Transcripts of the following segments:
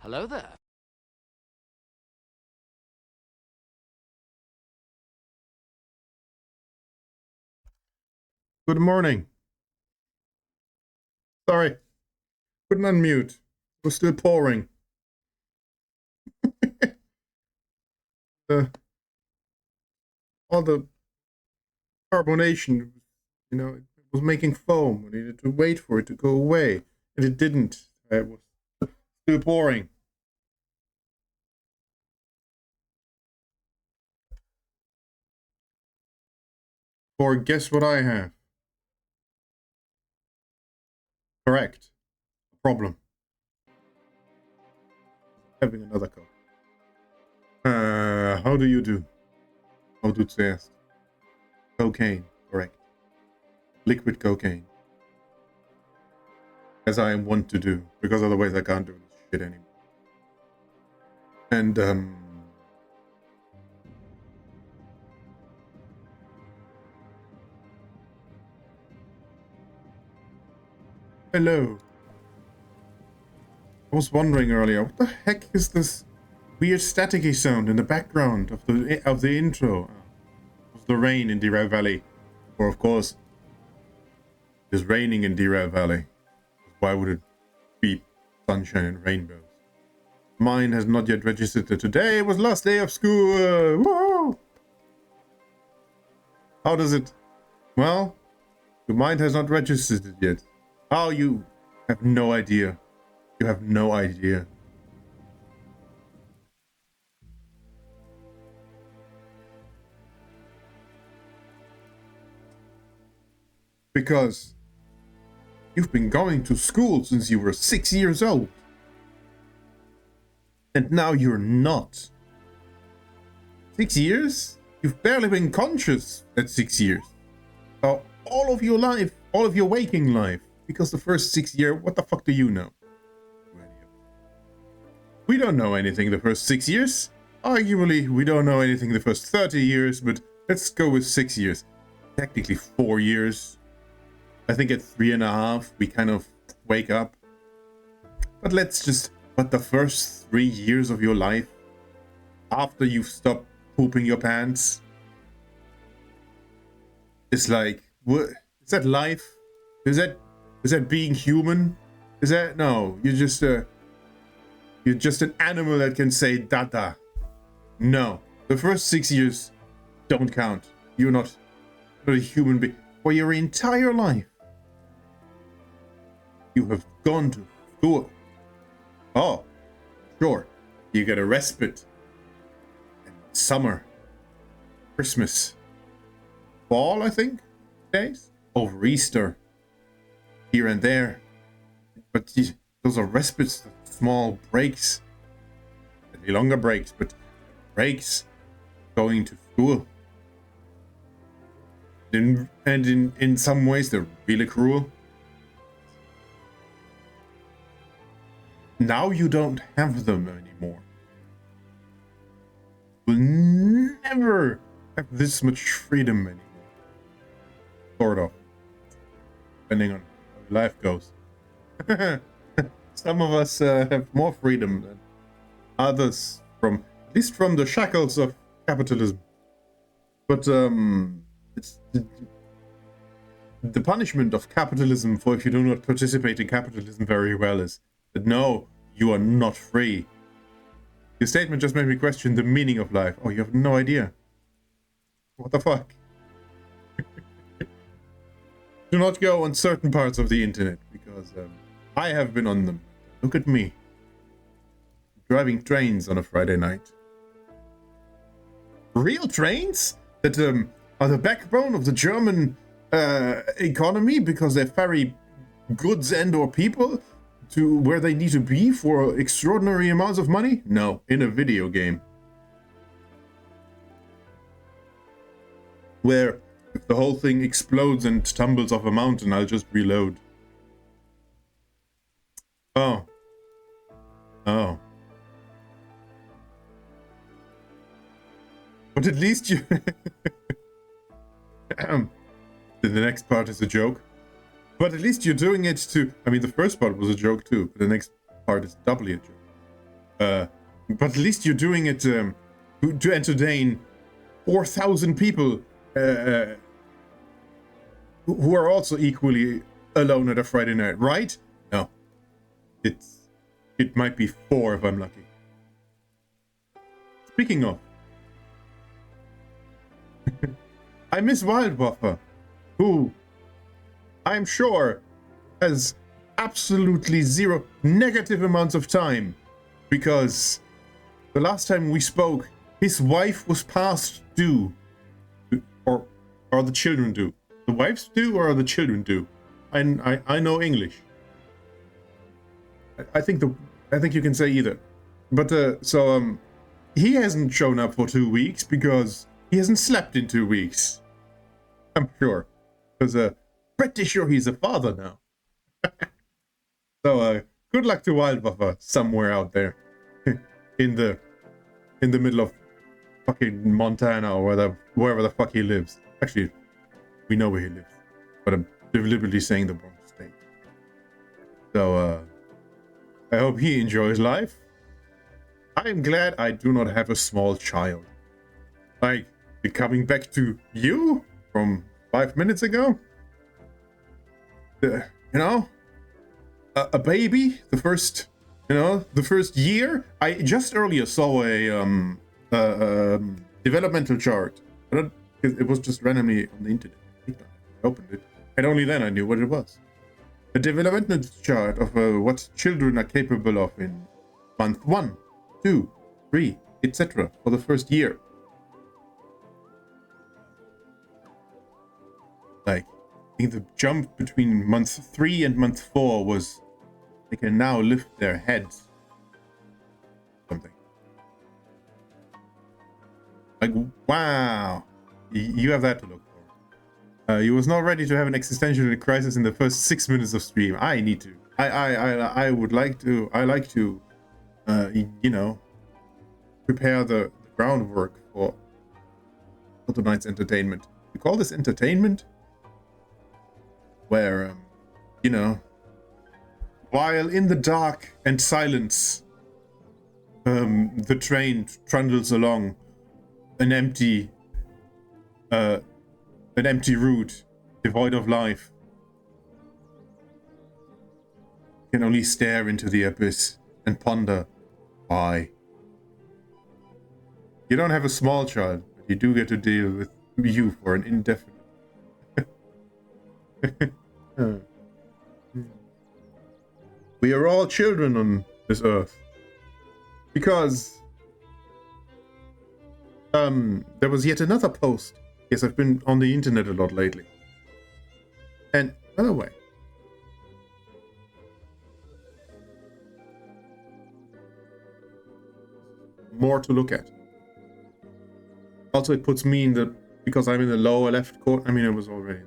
Hello there. Good morning. Sorry, couldn't unmute. It was still pouring. All the carbonation, it was making foam. We needed to wait for it to go away, and it didn't. It was still pouring. Or guess what I have? Correct. Problem. Having another cup. How do you do? How do zuerst? Cocaine. Correct. Liquid cocaine. As I want to do, because otherwise I can't do this shit anymore. And hello. I was wondering earlier, what the heck is this weird staticky sound in the background of the intro? Of the rain in Derail Valley. Or of course, it's raining in Derail Valley. Why would it be sunshine and rainbows? Mine has not yet registered that today was last day of school. Whoa! How does it? Well, your mind has not registered it yet. How you have no idea. You have no idea. Because you've been going to school since you were 6 years old. And now you're not. 6 years? You've barely been conscious at 6 years. So all of your life, all of your waking life, because the first 6 years, what the fuck do you know? We don't know anything the first 6 years. Arguably, we don't know anything the first 30 years, but let's go with 6 years. Technically 4 years. I think at 3.5, we kind of wake up. But but the first 3 years of your life, after you've stopped pooping your pants, it's like, what? Is that life? Is that being human? Is that, no, you're just an animal that can say dada. No, the first 6 years don't count. You're not a human being. For your entire life, you have gone to school. Oh, sure, you get a respite. And summer, Christmas, fall, I think, days, over Easter, here and there. But those are respites, small breaks, maybe longer breaks, but breaks going to school. And in some ways, they're really cruel. Now you don't have them anymore. You'll never have this much freedom anymore. Sort of. Depending on how life goes. Some of us have more freedom than others, at least from the shackles of capitalism. But it's the punishment of capitalism for if you do not participate in capitalism very well is that no, you are not free. Your statement just made me question the meaning of life. Oh, you have no idea. What the fuck? Do not go on certain parts of the internet, because I have been on them. Look at me. Driving trains on a Friday night. Real trains? That are the backbone of the German economy, because they ferry goods and or people to where they need to be for extraordinary amounts of money? No, in a video game. Where if the whole thing explodes and tumbles off a mountain, I'll just reload. Oh. Oh. But at least you... The next part is a joke. But at least you're doing it to... I mean, the first part was a joke too. But the next part is doubly a joke. But at least you're doing it to entertain 4,000 people who are also equally alone at a Friday night, right? No, it might be 4 if I'm lucky. Speaking of, I miss Wildbuffer, who I'm sure has absolutely zero negative amounts of time, because the last time we spoke, his wife was past due, or the children due. The wives do, or the children do? I know English. I think you can say either. But he hasn't shown up for 2 weeks because he hasn't slept in 2 weeks. I'm sure, because pretty sure he's a father now. So good luck to Wildbuffer somewhere out there, in the middle of fucking Montana or wherever the fuck he lives. Actually, we know where he lives, but I'm deliberately saying the wrong state. So I hope he enjoys life. I am glad I do not have a small child. Like, coming back to you from 5 minutes ago. You know, a baby, the first year. I just earlier saw a developmental chart. It was just randomly on the internet. I opened it, and only then I knew what it was. A developmental chart of what children are capable of in month 1, 2, 3, etc. for the first year. Like, I think the jump between month 3 and month 4 was they can now lift their heads. Something. Like, wow. You have that to look for. You was not ready to have an existential crisis in the first 6 minutes of stream. I need to. I would like to. I like to, prepare the groundwork for tonight's entertainment. We call this entertainment, where, while in the dark and silence, the train trundles along an empty route, devoid of life. You can only stare into the abyss and ponder why. You don't have a small child, but you do get to deal with you for an indefinite. We are all children on this earth. Because there was yet another post. Yes, I've been on the internet a lot lately. And by the way, more to look at. Also, it puts me in the, because I'm in the lower left corner. I mean, it was already.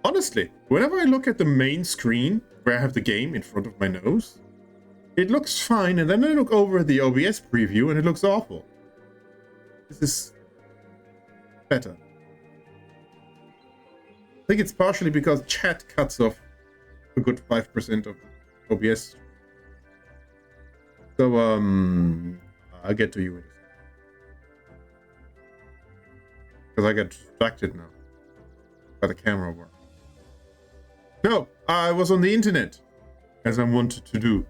Honestly, whenever I look at the main screen, where I have the game in front of my nose, it looks fine, and then I look over at the OBS preview, and it looks awful. This is better. I think it's partially because chat cuts off a good 5% of OBS. So, I'll get to you in a second. Because I get distracted now by the camera work. No, I was on the internet, as I wanted to do.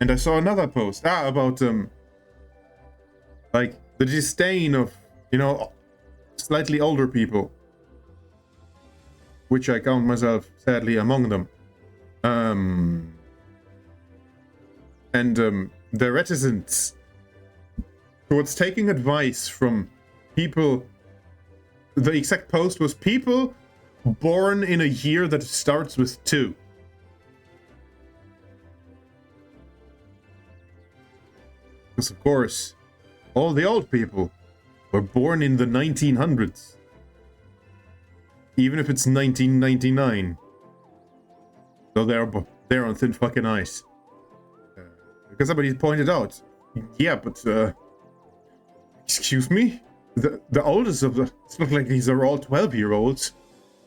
And I saw another post about like the disdain of, slightly older people, which I count myself sadly among them. And the reticence towards taking advice from people. The exact post was people born in a year that starts with 2. Because, of course, all the old people were born in the 1900s. Even if it's 1999. So they're on thin fucking ice. Because somebody pointed out, yeah, but, excuse me? The oldest of the... It's not like these are all 12-year-olds.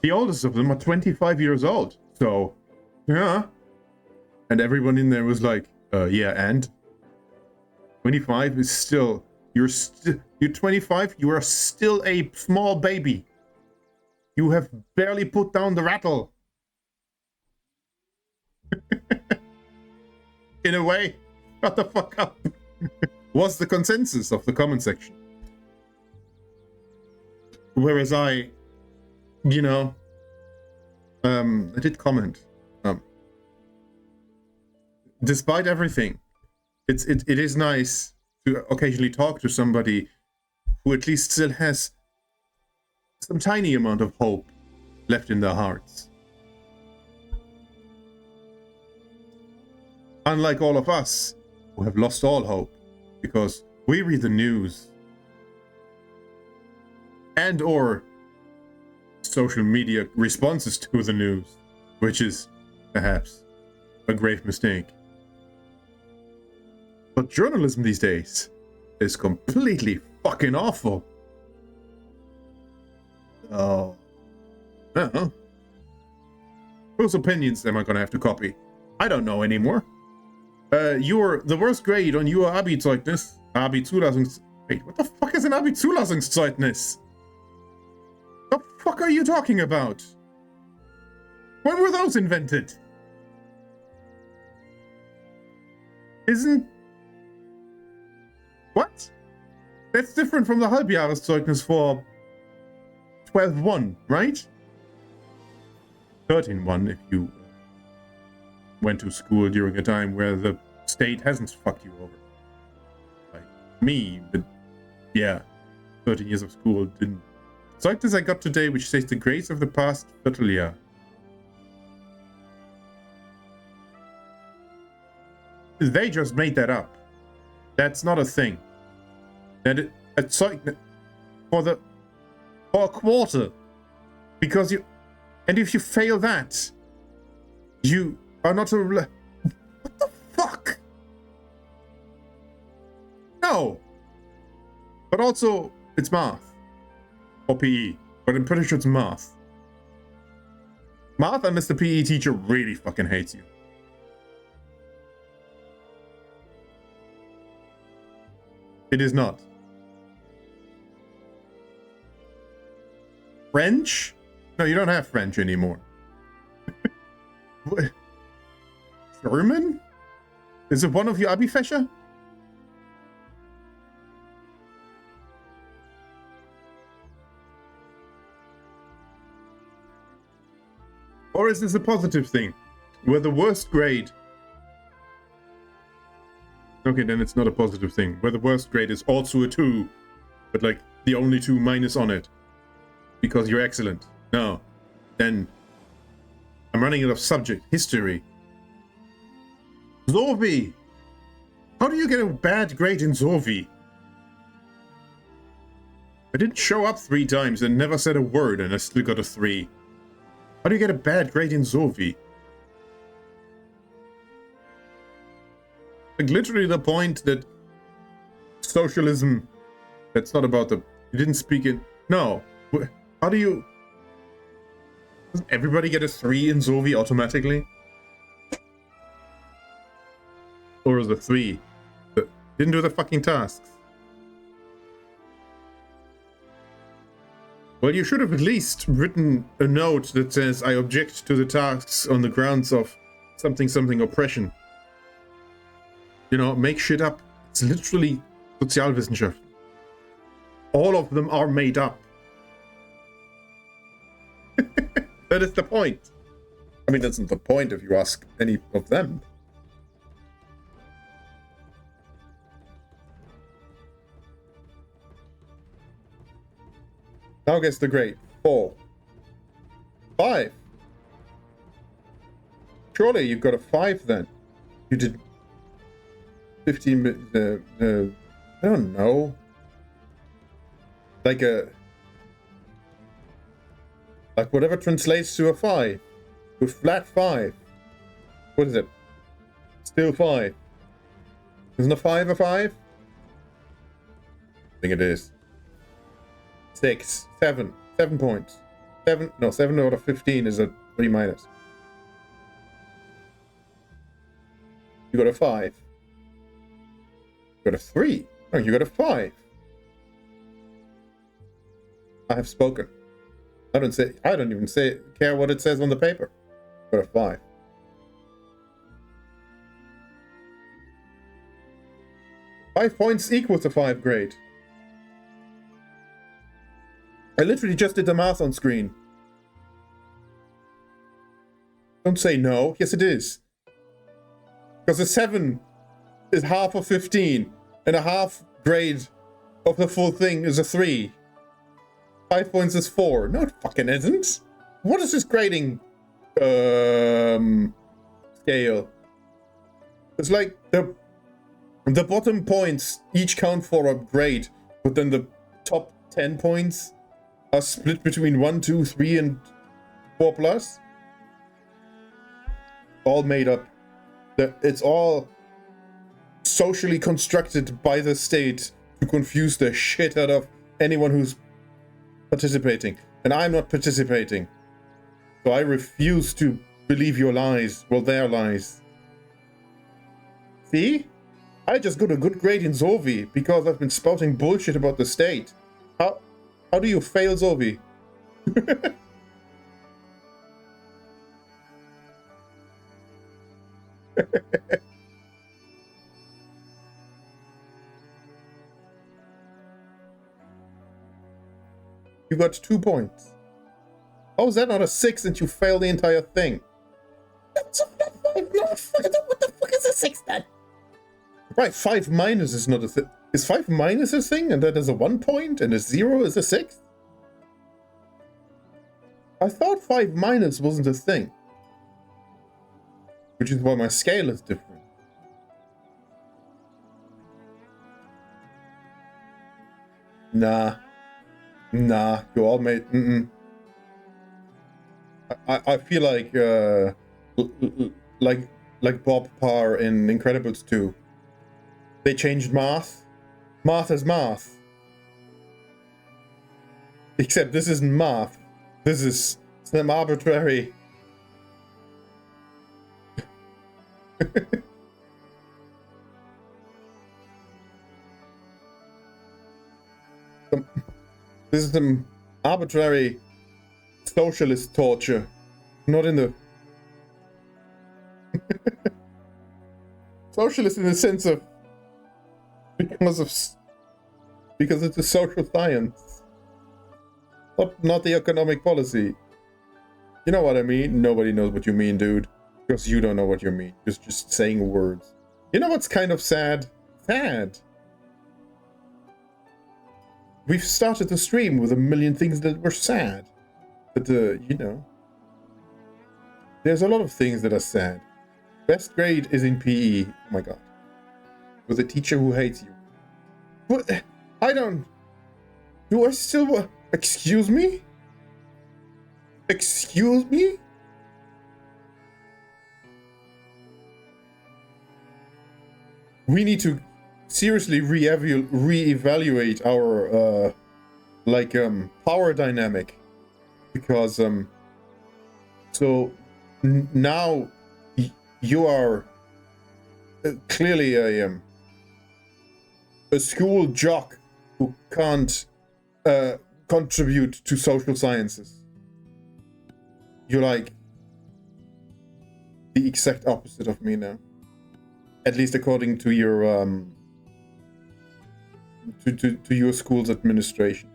The oldest of them are 25 years old. So, yeah. And everyone in there was like, yeah, and 25 is still, you're 25, you are still a small baby. You have barely put down the rattle. In a way, shut the fuck up. Was the consensus of the comment section. Whereas I did comment. Despite everything, it is nice to occasionally talk to somebody who at least still has some tiny amount of hope left in their hearts. Unlike all of us who have lost all hope because we read the news and or social media responses to the news, which is perhaps a grave mistake. But journalism these days is completely fucking awful. Oh. Whose opinions am I gonna have to copy? I don't know anymore. You're the worst grade on your Abi-Zeugnis. Wait, what the fuck is an Abi-Zulassungszeugnis? The fuck are you talking about? When were those invented? What? That's different from the Halbjahreszeugnis for 12-1, right? 13-1 if you went to school during a time where the state hasn't fucked you over. Like me, but yeah, 13 years of school didn't. Zeugnis I got today, which says the grades of the past Vierteljahr. They just made that up. That's not a thing. That a Zeugnis for a quarter, because you, and if you fail that, you are not a. What the fuck? No. But also, it's math. Or PE. But I'm pretty sure it's math. Math, unless the PE teacher really fucking hates you. It is not. French? No, you don't have French anymore. What? German? Is it one of your Abi-Fächer? Or is this a positive thing? Where the worst grade... Okay, then it's not a positive thing. Where the worst grade is also a 2, but like the only 2 minus on it. Because you're excellent. No. Then I'm running out of subject. History. Zorvi! How do you get a bad grade in Zorvi? I didn't show up 3 times and never said a word and I still got a 3. How do you get a bad grade in Zorvi? Like literally the point that socialism, that's not about the, you didn't speak it. No. How do you, doesn't everybody get a 3 in Zorvi automatically? Or is it 3? That didn't do the fucking tasks. Well, you should have at least written a note that says, I object to the tasks on the grounds of something oppression. You know, make shit up. It's literally Sozialwissenschaft. All of them are made up. That is the point. I mean, that's not the point if you ask any of them. Now guess the grade. 4. 5. Surely you've got a 5 then. You did 15 minutes. I don't know. Like whatever translates to a 5. To a flat 5. What is it? Still 5. Isn't a 5 a 5? I think it is. 6, 7 points. 7 out of 15 is a 3 minus. You got a 5. You got a 3. No, you got a 5. I have spoken. I don't even care what it says on the paper. You got a 5. Five points equals a 5 grade. I literally just did the math on screen. Don't say no. Yes, it is. Because a 7 is half of 15, and a half grade of the full thing is a 3. 5 points is 4. No, it fucking isn't. What is this grading scale? It's like the bottom points each count for a grade, but then the top 10 points are split between 1, 2, 3, and 4 plus. All made up. It's all socially constructed by the state to confuse the shit out of anyone who's participating. And I'm not participating. So I refuse to believe your lies. Well, their lies. See? I just got a good grade in Zovi because I've been spouting bullshit about the state. How do you fail Zovi? You got 2 points. How is that not a 6 and you fail the entire thing? What the fuck is a 6 then? Right, 5 minus is not a thing. Is 5 minus a thing and that is a 1 point and a 0 is a 6? I thought 5 minus wasn't a thing. Which is why my scale is different. Nah, you all made. I feel like Bob Parr in Incredibles 2. They changed math. Math is math. Except this isn't math. This is some arbitrary. This is some arbitrary socialist torture. Not in the... Socialist in the sense of... Because it's a social science. Not the economic policy. You know what I mean? Nobody knows what you mean, dude. Because you don't know what you mean. Just saying words. You know what's kind of sad? Sad. We've started the stream with a million things that were sad. But, you know. There's a lot of things that are sad. Best grade is in PE. Oh my god. With a teacher who hates you. But, I don't... Do I still... Excuse me? Excuse me? We need to seriously reevaluate our power dynamic, because so now you are clearly a school jock who can't contribute to social sciences. You're like the exact opposite of me now. At least according to your to your school's administration.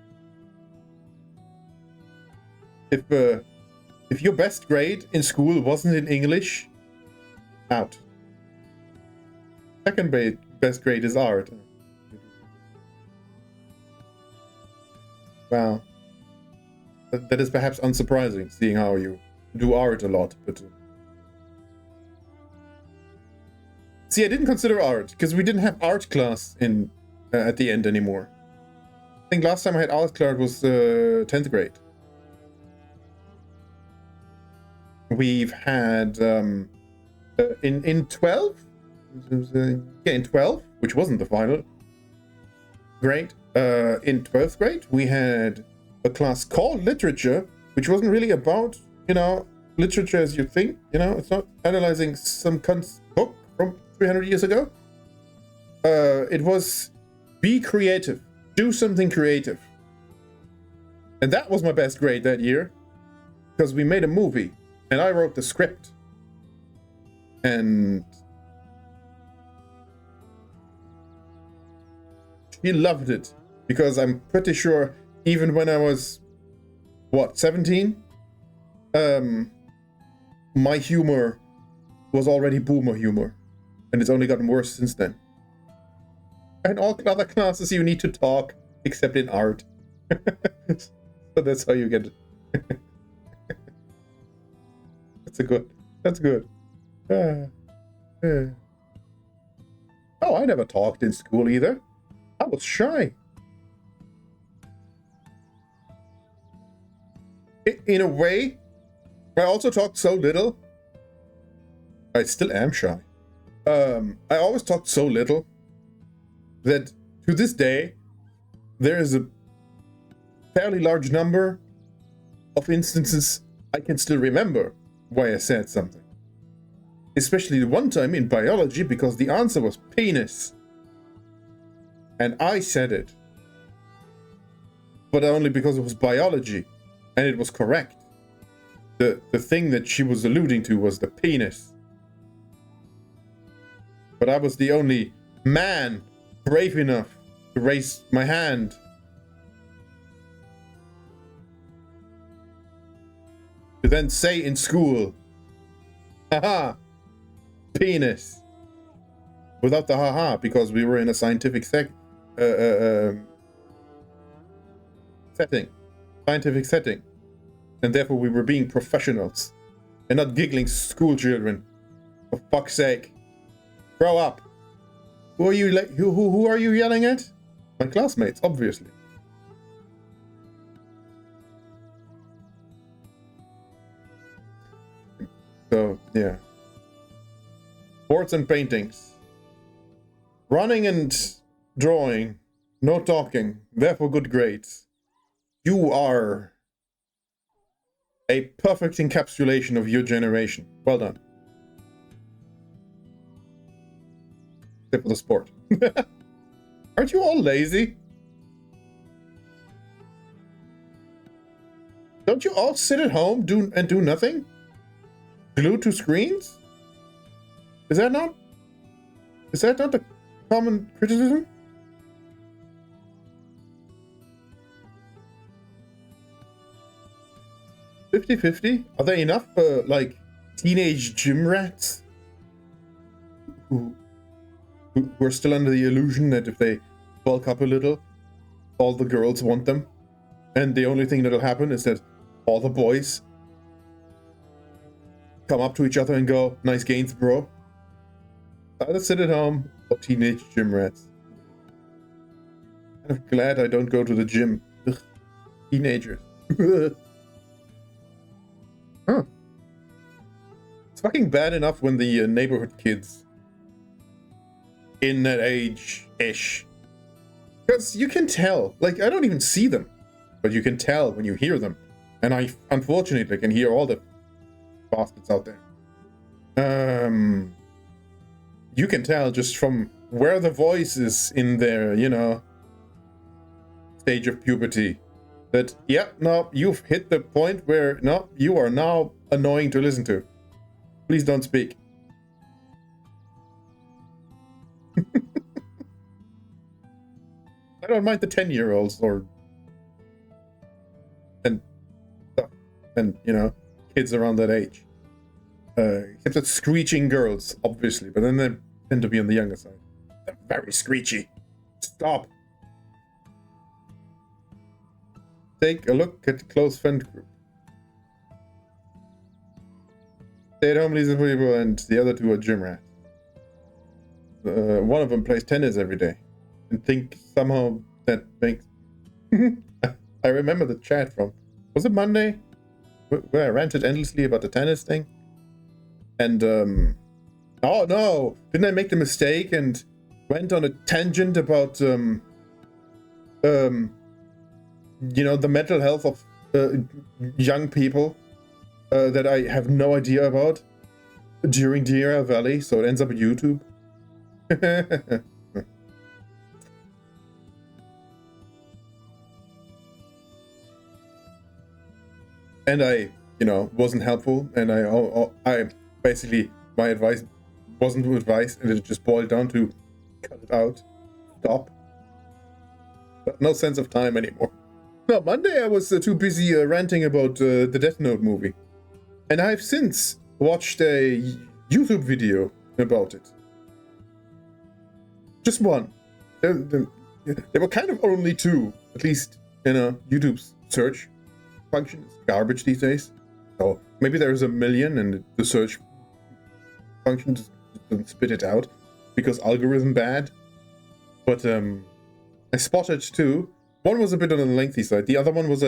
If your best grade in school wasn't in English, out. Second best grade is art. Wow. That is perhaps unsurprising, seeing how you do art a lot, but... See, I didn't consider art, because we didn't have art class in at the end anymore. I think last time I had art class was 10th grade. We've had in 12? Yeah, in 12, which wasn't the final grade. In 12th grade, we had a class called literature, which wasn't really about, literature as you think. It's not analyzing some cunt's book from 300 years ago. It was be creative, do something creative. And that was my best grade that year, because we made a movie and I wrote the script. And she loved it, because I'm pretty sure even when I was, 17? My humor was already boomer humor, and it's only gotten worse since then. And all other classes you need to talk, except in art. So that's how you get it. That's good. Oh, I never talked in school either. I was shy. In a way, I also talked so little. I still am shy. I always talked so little that to this day, there is a fairly large number of instances I can still remember why I said something. Especially the one time in biology, because the answer was penis. And I said it. But only because it was biology. And it was correct. The thing that she was alluding to was the penis. But I was the only man brave enough to raise my hand. To then say in school, haha, penis. Without the haha, because we were in a scientific setting. Scientific setting. And therefore we were being professionals. And not giggling school children. For fuck's sake. Grow up. Who are you who are you yelling at? My classmates, obviously. So, yeah. Sports and paintings. Running and drawing. No talking. Therefore good grades. You are a perfect encapsulation of your generation. Well done. Except for the sport. Aren't you all lazy? Don't you all sit at home do nothing? Glued to screens? Is that not a common criticism? $50-50? Are there enough teenage gym rats who are still under the illusion that if they bulk up a little, all the girls want them, and the only thing that'll happen is that all the boys come up to each other and go, "Nice gains, bro." Either sit at home or teenage gym rats. I'm glad I don't go to the gym. Ugh. Teenagers. Huh. It's fucking bad enough when the neighborhood kids in that age-ish. Because you can tell. Like, I don't even see them. But you can tell when you hear them. And I, unfortunately, can hear all the bastards out there. You can tell just from where the voice is in their, stage of puberty. That, no, you've hit the point where, no, you are now annoying to listen to. Please don't speak. I don't mind the 10-year-olds and kids around that age. Except that screeching girls, obviously, but then they tend to be on the younger side. They're very screechy. Stop. Take a look at close friend group. Stay-at-home leisure people, and the other two are gym rats. One of them plays tennis every day, and think somehow that makes. I remember the chat from. Was it Monday? Where I ranted endlessly about the tennis thing? And oh no! Didn't I make the mistake and went on a tangent about the mental health of young people that I have no idea about during DRL Valley, so it ends up on YouTube. And I, wasn't helpful, and I basically, my advice wasn't advice, and it just boiled down to cut it out, stop. No sense of time anymore. No, Monday I was too busy ranting about the Death Note movie. And I've since watched a YouTube video about it. Just one. There were kind of only two, at least YouTube's search function is garbage these days. So maybe there's a million and the search function just doesn't spit it out because algorithm bad. But I spotted two. One was a bit on the lengthy side. The other one was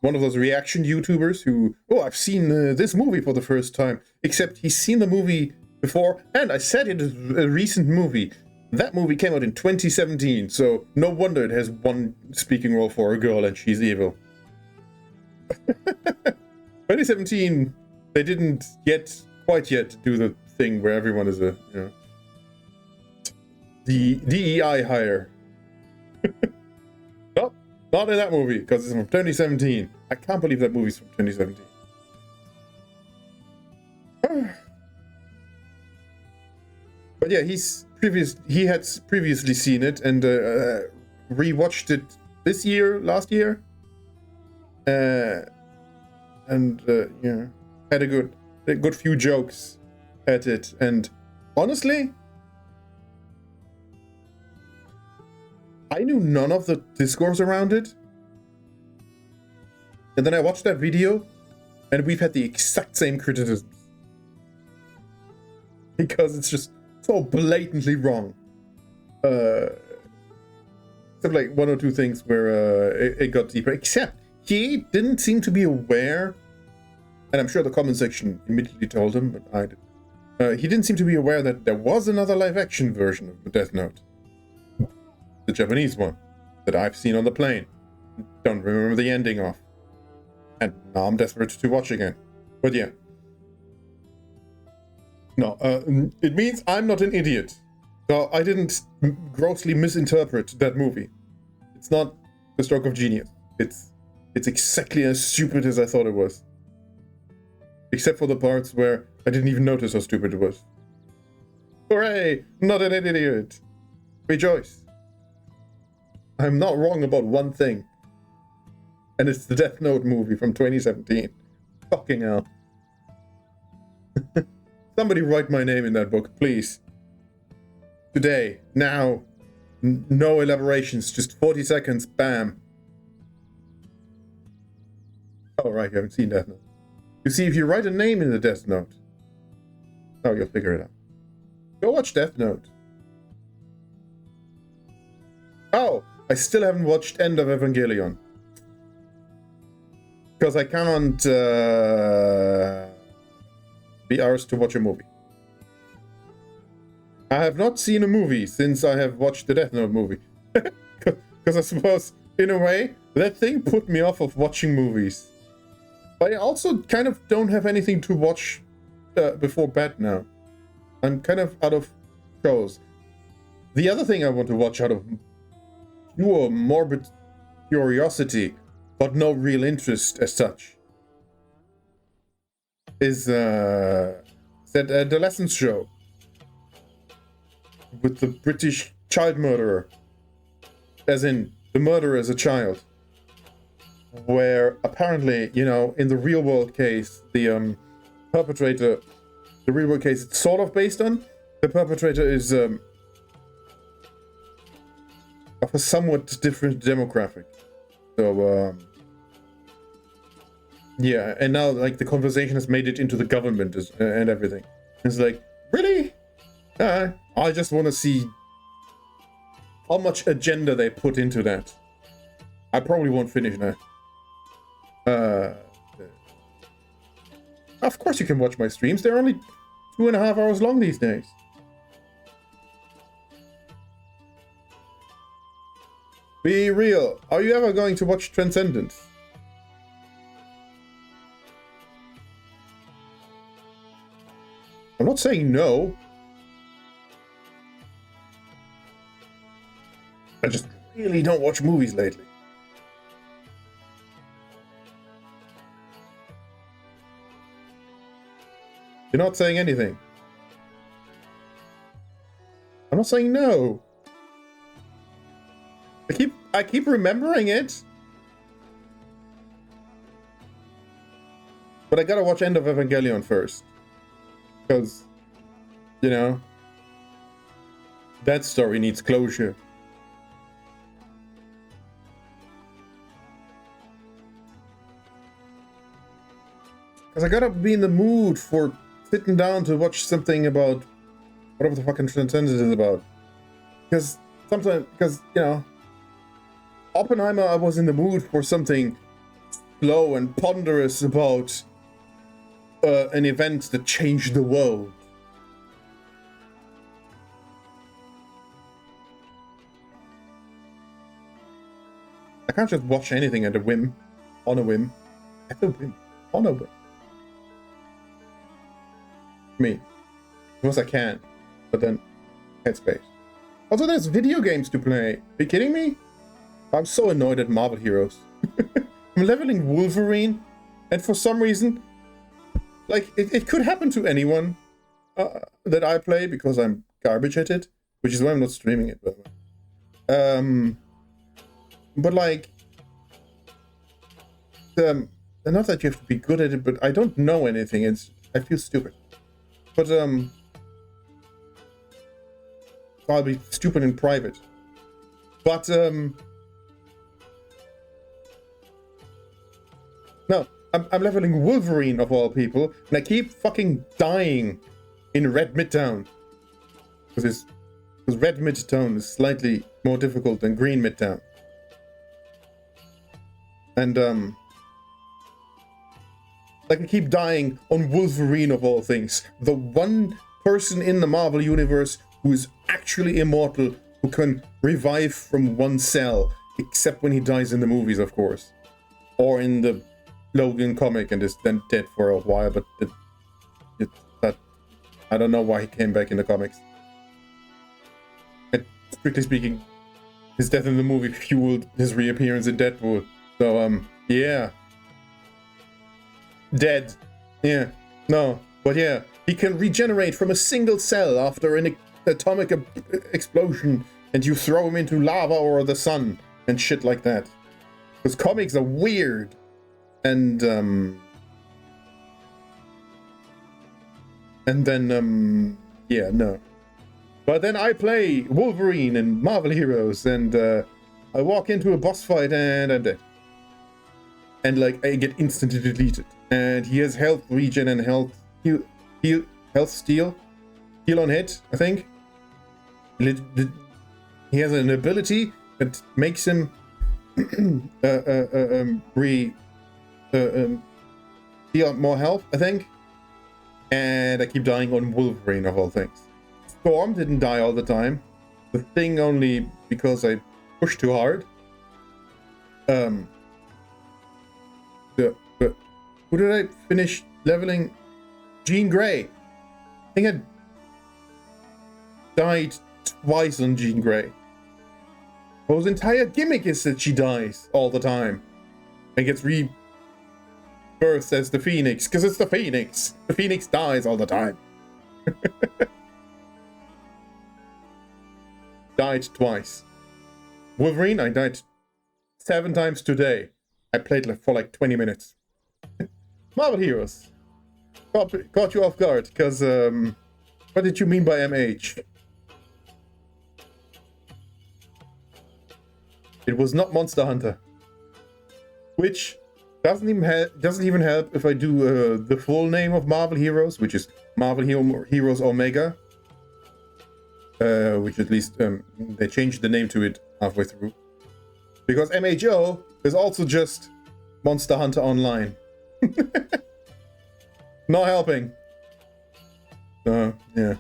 one of those reaction YouTubers who, I've seen this movie for the first time. Except he's seen the movie before, and I said it is a recent movie. That movie came out in 2017, so no wonder it has one speaking role for a girl and she's evil. 2017, they didn't quite yet do the thing where everyone is the DEI hire. Nope, not in that movie, because it's from 2017. I can't believe that movie's from 2017. But yeah, he had previously seen it and rewatched it last year. Had a good few jokes at it, and honestly, I knew none of the discourse around it. And then I watched that video, and we've had the exact same criticisms. Because it's just so blatantly wrong. Except like one or two things where it got deeper. Except he didn't seem to be aware, and I'm sure the comment section immediately told him, but I didn't. He didn't seem to be aware that there was another live-action version of the Death Note. The Japanese one that I've seen on the plane. Don't remember the ending of. And now I'm desperate to watch again. But yeah. No, it means I'm not an idiot. So I didn't grossly misinterpret that movie. It's not a stroke of genius. It's exactly as stupid as I thought it was. Except for the parts where I didn't even notice how stupid it was. Hooray! Not an idiot! Rejoice! I'm not wrong about one thing. And it's the Death Note movie from 2017. Fucking hell. Somebody write my name in that book, please. Today, now. No elaborations, just 40 seconds, bam. Oh, right, you haven't seen Death Note. You see, if you write a name in the Death Note, you'll figure it out. Go watch Death Note. Oh, I still haven't watched End of Evangelion. Because I can't be arsed to watch a movie. I have not seen a movie since I have watched the Death Note movie. Because I suppose, in a way, that thing put me off of watching movies. But I also kind of don't have anything to watch before bed now. I'm kind of out of shows. The other thing I want to watch out of pure morbid curiosity, but no real interest as such, is that adolescence show with the British child murderer, as in the murderer as a child, where apparently, in the real world case, the perpetrator, the real world case it's sort of based on, the perpetrator is of a somewhat different demographic. So, yeah, and now, the conversation has made it into the government and everything. It's like, really? I just want to see how much agenda they put into that. I probably won't finish that. Of course you can watch my streams. They're only 2.5 hours long these days. Be real. Are you ever going to watch Transcendence? I'm not saying no. I just really don't watch movies lately. You're not saying anything. I'm not saying no. I keep remembering it. But I gotta watch End of Evangelion first. Because, you know, that story needs closure. Because I gotta be in the mood for sitting down to watch something about whatever the fucking Transcendence is about. Because sometimes, you know, Oppenheimer, I was in the mood for something slow and ponderous about an event that changed the world. I can't just watch anything at a whim, on a whim, at a whim, on a whim. Me. Of course I can, but then headspace. Also, there's video games to play. Are you kidding me? I'm so annoyed at Marvel Heroes. I'm leveling Wolverine, and for some reason, like, it could happen to anyone that I play because I'm garbage at it, which is why I'm not streaming it, by the way. But like, not that you have to be good at it, but I don't know anything. I feel stupid. But I'll be stupid in private. But no, I'm leveling Wolverine of all people, and I keep fucking dying in Red Midtown. Because Red Midtown is slightly more difficult than Green Midtown. And like I keep dying on Wolverine of all things. The one person in the Marvel universe who is actually immortal, who can revive from one cell, except when he dies in the movies, of course. Or in the Logan comic and is then dead for a while, but that I don't know why he came back in the comics. And strictly speaking, his death in the movie fueled his reappearance in Deadpool. So, yeah. Dead. Yeah. No. But yeah, he can regenerate from a single cell after an atomic explosion, and you throw him into lava or the sun and shit like that. Because comics are weird. And then, yeah, no. But then I play Wolverine and Marvel Heroes, and I walk into a boss fight and I'm dead. And like, I get instantly deleted. And he has health regen and health steal. Heal on hit, I think. He has an ability that makes him deal more health, I think. And I keep dying on Wolverine of all things. Storm didn't die all the time. The Thing only because I pushed too hard. Who did I finish leveling? Jean Grey. I think I died twice on Jean Grey. Whose entire gimmick is that she dies all the time and gets rebirthed as the Phoenix, because it's the Phoenix. The Phoenix dies all the time. Died twice. Wolverine, I died 7 times today. I played for like 20 minutes. Marvel Heroes. Caught you off guard, because, what did you mean by MH? It was not Monster Hunter. Which doesn't even help if I do the full name of Marvel Heroes, which is Marvel Heroes Omega. Which at least they changed the name to it halfway through. Because MHO is also just Monster Hunter Online. Not helping. Yeah. At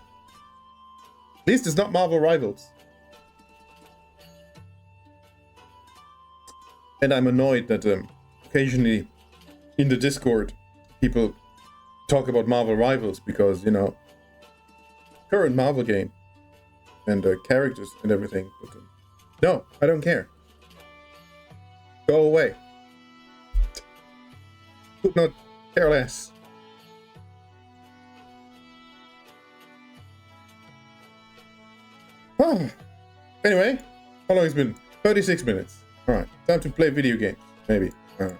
least it's not Marvel Rivals. And I'm annoyed that occasionally in the Discord people talk about Marvel Rivals because, you know, current Marvel game and characters and everything. But no, I don't care. Go away. Could not care less. Anyway, how long has it been? 36 minutes. Alright, time to play video games. Maybe. Hang on.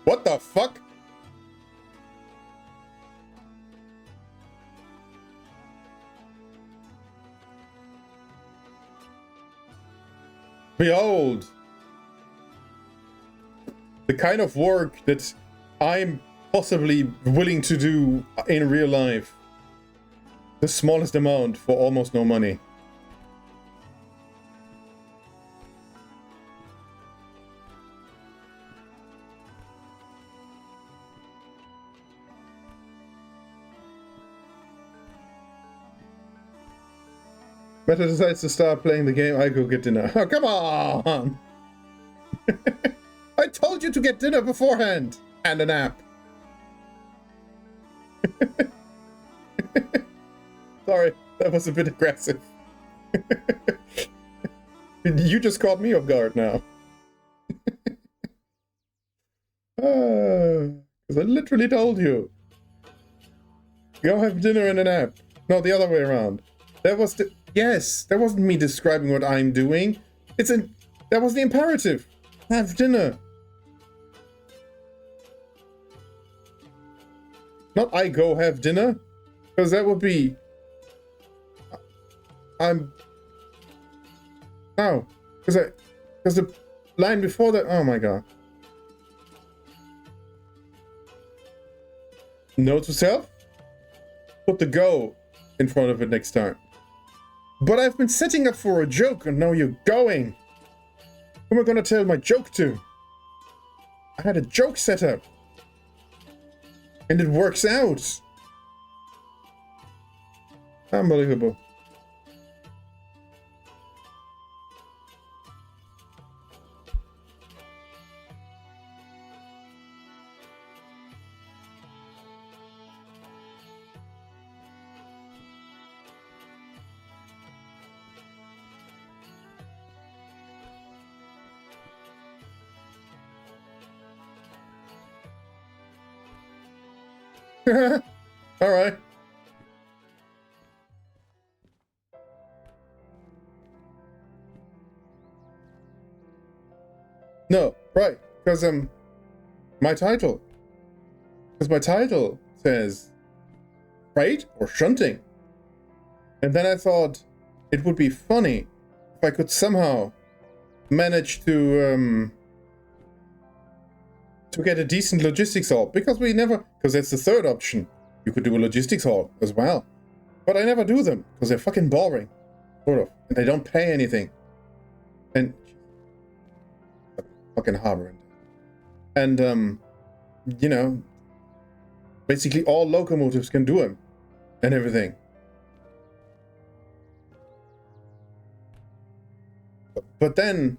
What the fuck? Behold, the kind of work that I'm possibly willing to do in real life. The smallest amount for almost no money. Meta decides to start playing the game, I go get dinner. Oh, come on! I told you to get dinner beforehand! And a nap. Sorry, that was a bit aggressive. You just caught me off guard now. Because I literally told you. Go have dinner and a nap. No, the other way around. That was the... Yes, that wasn't me describing what I'm doing. That was the imperative. Have dinner. Not I go have dinner. Because that would be... No. Because the line before that... Oh my god. Note to self? Put the go in front of it next time. But I've been setting up for a joke and now you're going. Who am I gonna tell my joke to? I had a joke set up. And it works out. Unbelievable. All right. No, right, because my title. Because my title says freight or shunting. And then I thought it would be funny if I could somehow manage to get a decent logistics haul, because that's the third option. You could do a logistics haul as well, but I never do them because they're fucking boring, sort of, and they don't pay anything. And fucking harbor, and you know, basically all locomotives can do them and everything. But then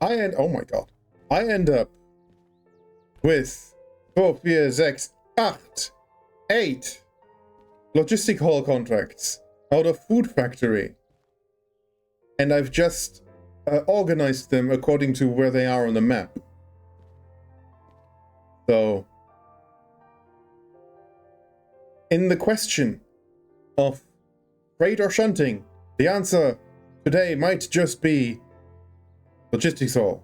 I end up with 4, 4, 6, 8 logistic haul contracts out of Food Factory. And I've just organized them according to where they are on the map. So, in the question of freight or shunting, the answer today might just be logistics haul.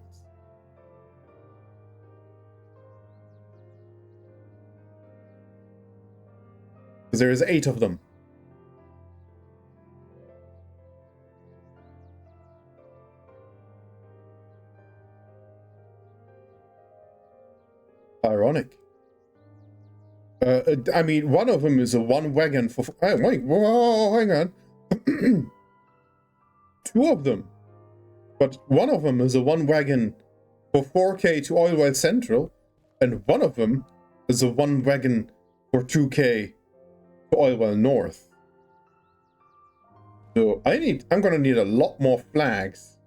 Because there is 8 of them. Ironic. I mean, one of them is a one wagon for... Oh, wait, whoa, hang on. 2 of them. But one of them is a one wagon for 4K to Oilwell Central. And one of them is a one wagon for 2K to Oilwell North. So I'm gonna need a lot more flags.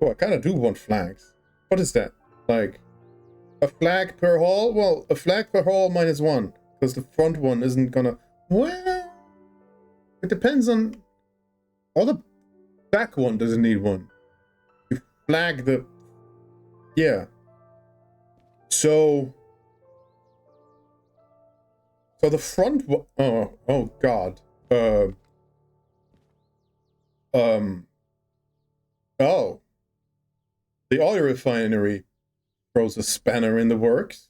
Oh, I kind of do want flags. What is that? Like, a flag per hall? Well, a flag per hall -1. Because the front one isn't gonna... Well, it depends on... Or the back one doesn't need one. You flag the... Yeah. So the front one... Oh god. Oh. The oil refinery throws a spanner in the works.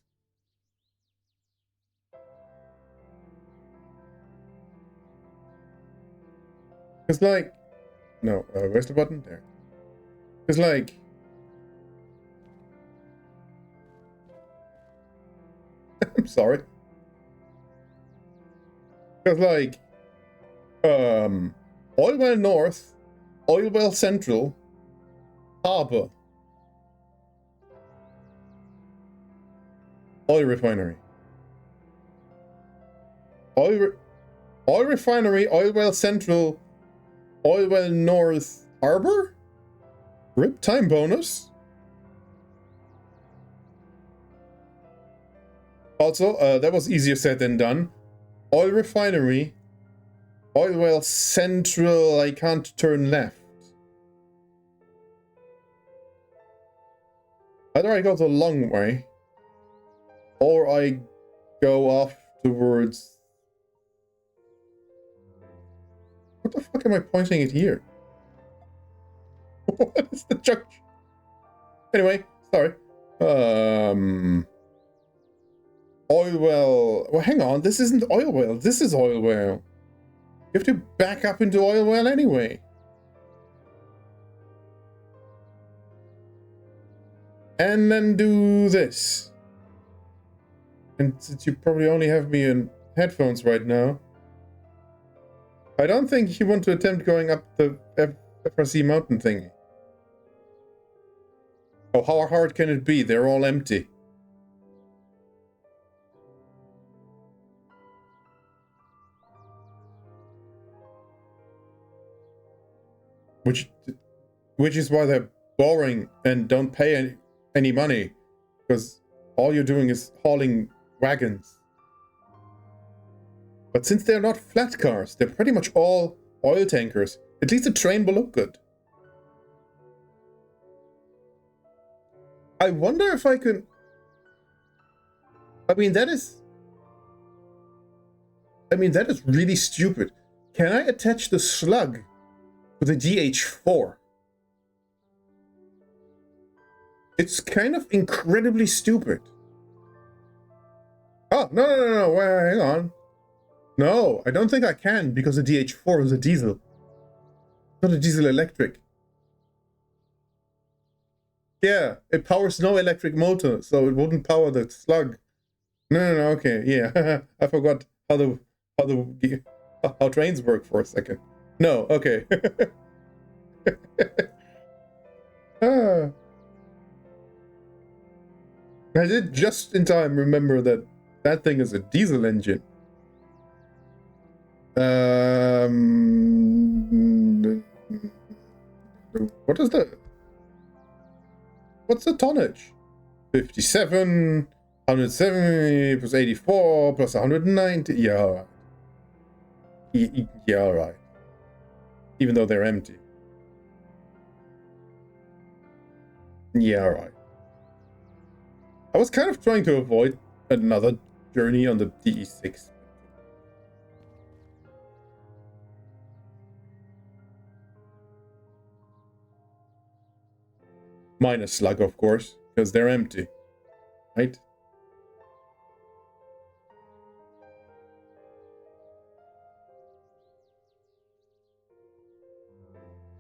It's like... No, where's the button? There. It's like... I'm sorry. It's like... Oilwell North, Oilwell Central, Harbor. Oil refinery. Oil refinery, Oilwell Central, Oilwell North Harbor? RIP time bonus? Also, that was easier said than done. Oil refinery, Oilwell Central, I can't turn left. Either I go the long way, or I go off towards... What the fuck am I pointing at here? What is the junction? Anyway, sorry. Oilwell... Well, hang on. This isn't Oilwell. This is Oilwell. You have to back up into Oilwell anyway. And then do this. And since you probably only have me in headphones right now, I don't think you want to attempt going up the FRC mountain thingy. Oh, how hard can it be? They're all empty. Which is why they're boring and don't pay any money. Because all you're doing is hauling wagons. But since they're not flat cars, they're pretty much all oil tankers. At least the train will look good. I wonder if I can... I mean, that is really stupid. Can I attach the slug to the DH4? It's kind of incredibly stupid. Oh, no. Well, hang on. No, I don't think I can, because the DH4 is a diesel. Not a diesel electric. Yeah, it powers no electric motor, so it wouldn't power the slug. No, okay, yeah. I forgot how trains work for a second. No, okay. I did just in time remember that thing is a diesel engine. What's the tonnage? 57, 170 plus 84 plus 190. Yeah, alright. Yeah, alright. Even though they're empty. Yeah, alright. I was kind of trying to avoid another journey on the DE6. Minus slug, of course, because they're empty. Right?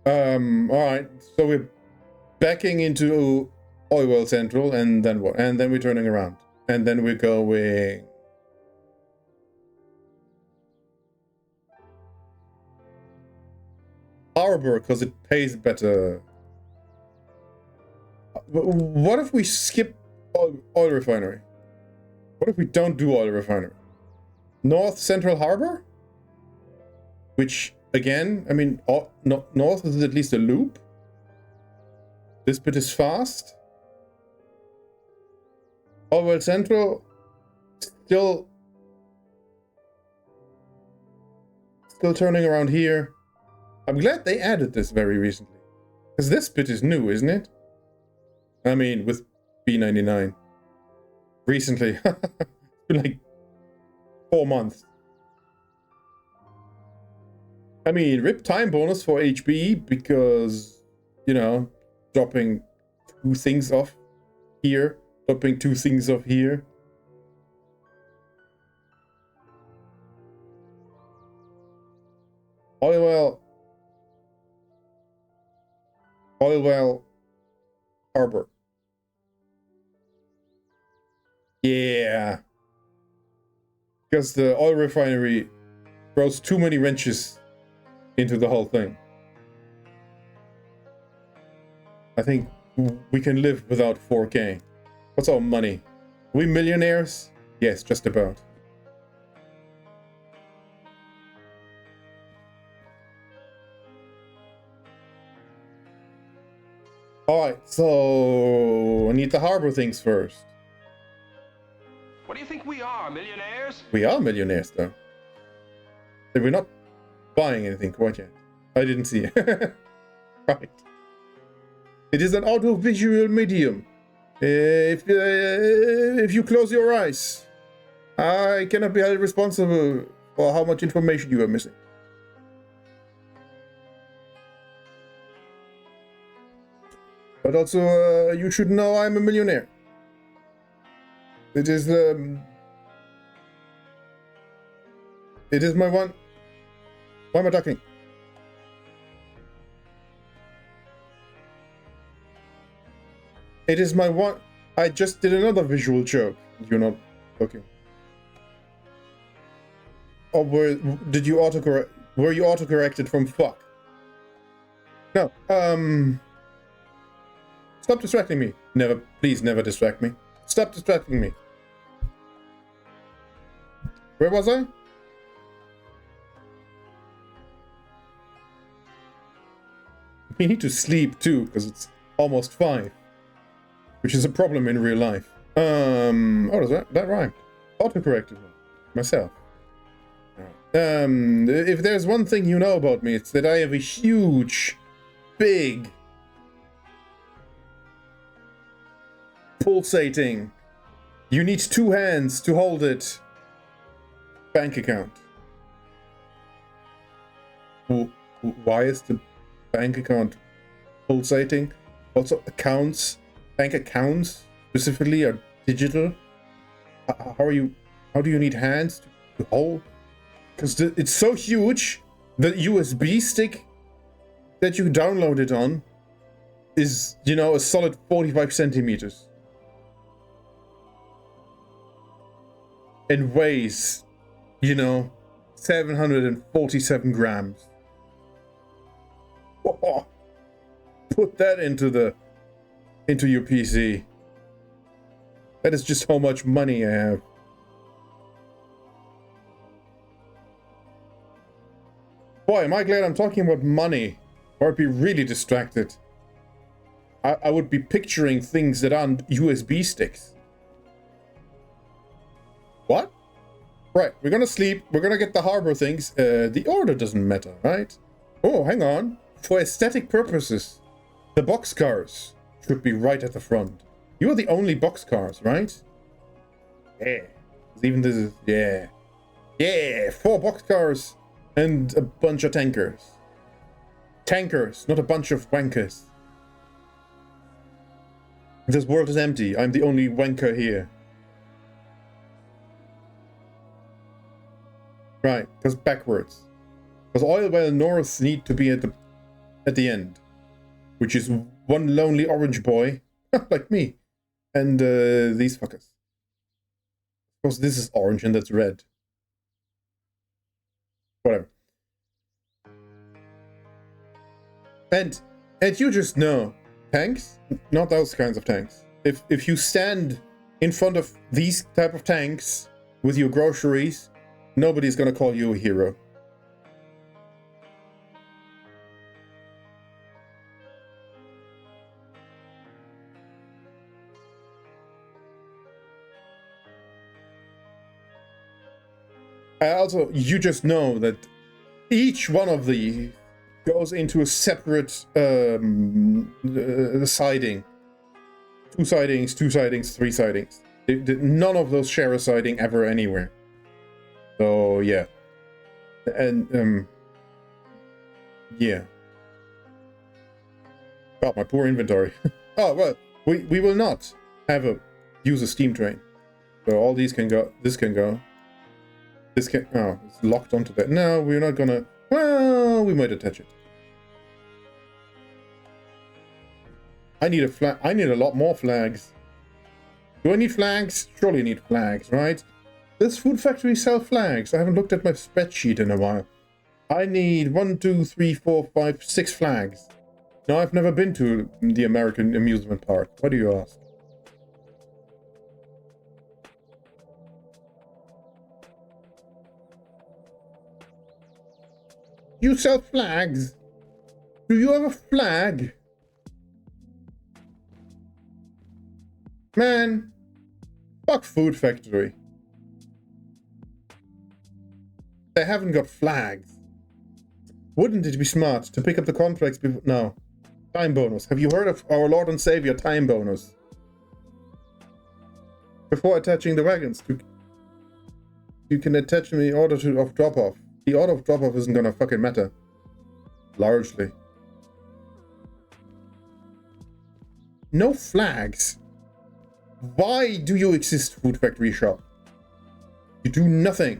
Alright, so we're backing into Oilwell Central, and then what? And then we're turning around. And then we're going... harbor because it pays better. What if we skip oil refinery? What if we don't do oil refinery? North Central Harbor? Which, again, I mean, north is at least a loop. This bit is fast. Oil Central, still turning around here. I'm glad they added this very recently. Because this bit is new, isn't it? I mean, with B99. Recently. It's been like 4 months. I mean, rip time bonus for HB because, you know, dropping 2 things off here. Dropping 2 things off here. Oil well harbor. Yeah. Because the oil refinery throws too many wrenches into the whole thing. I think we can live without 4K. What's our money? Are we millionaires? Yes, just about. Alright, so I need the harbor things first. What do you think we are, millionaires? We are millionaires, though. We're not buying anything quite yet. I didn't see it. Right. It is an audiovisual medium. If you close your eyes, I cannot be held responsible for how much information you are missing. But also, you should know I'm a millionaire. It is my one. Why am I talking? It is my one. I just did another visual joke. You're not looking. Or did you autocorrect? Were you autocorrected from fuck? No. Stop distracting me. Never, please never distract me. Stop distracting me. Where was I? We need to sleep too, because it's almost 5. Which is a problem in real life. Oh, does that rhyme? Autocorrected myself. If there's one thing you know about me, it's that I have a huge, big, pulsating, you need 2 hands to hold it, bank account. Why is the bank account pulsating? Also, accounts, bank accounts specifically are digital. How do you need hands to hold? Because it's so huge, the USB stick that you download it on is, you know, a solid 45 centimeters. And weighs, you know, 747 grams. Oh, put that into your PC. That is just how much money I have. Boy, am I glad I'm talking about money, or I'd be really distracted. I would be picturing things that aren't USB sticks. What? Right, we're gonna sleep, we're gonna get the harbor things. The order doesn't matter, right? Oh, hang on. For aesthetic purposes, the boxcars should be right at the front. You are the only boxcars, right? Yeah. Even this is, yeah. Yeah, 4 boxcars and a bunch of tankers. Tankers, not a bunch of wankers. This world is empty. I'm the only wanker here. Right, because backwards. Because oil well north need to be at the end. Which is one lonely orange boy, like me, and these fuckers. Of course, this is orange and that's red. Whatever. And you just know, tanks, not those kinds of tanks. If you stand in front of these type of tanks with your groceries, nobody's gonna call you a hero. Also, you just know that each one of these goes into a separate siding. Two sidings, three sidings. None of those share a siding ever anywhere. So, yeah. And, yeah. God, my poor inventory. Oh, well, we will not use a steam train. So all these can go, this can go. This can, oh, it's locked onto that. No, we're not gonna, well, we might attach it. I need a flag, I need a lot more flags. Do I need flags? Surely I need flags, right? Does Food Factory sell flags? I haven't looked at my spreadsheet in a while. I need 1, 2, 3, 4, 5, 6 flags. No, I've never been to the American amusement park. Why do you ask? You sell flags? Do you have a flag? Man, fuck Food Factory. They haven't got flags. Wouldn't it be smart to pick up the contracts before? No. Time bonus. Have you heard of our Lord and Savior time bonus? Before attaching the wagons, you can attach them in the order of drop-off. The order of drop-off isn't gonna fucking matter. Largely. No flags. Why do you exist, Food Factory shop? You do nothing.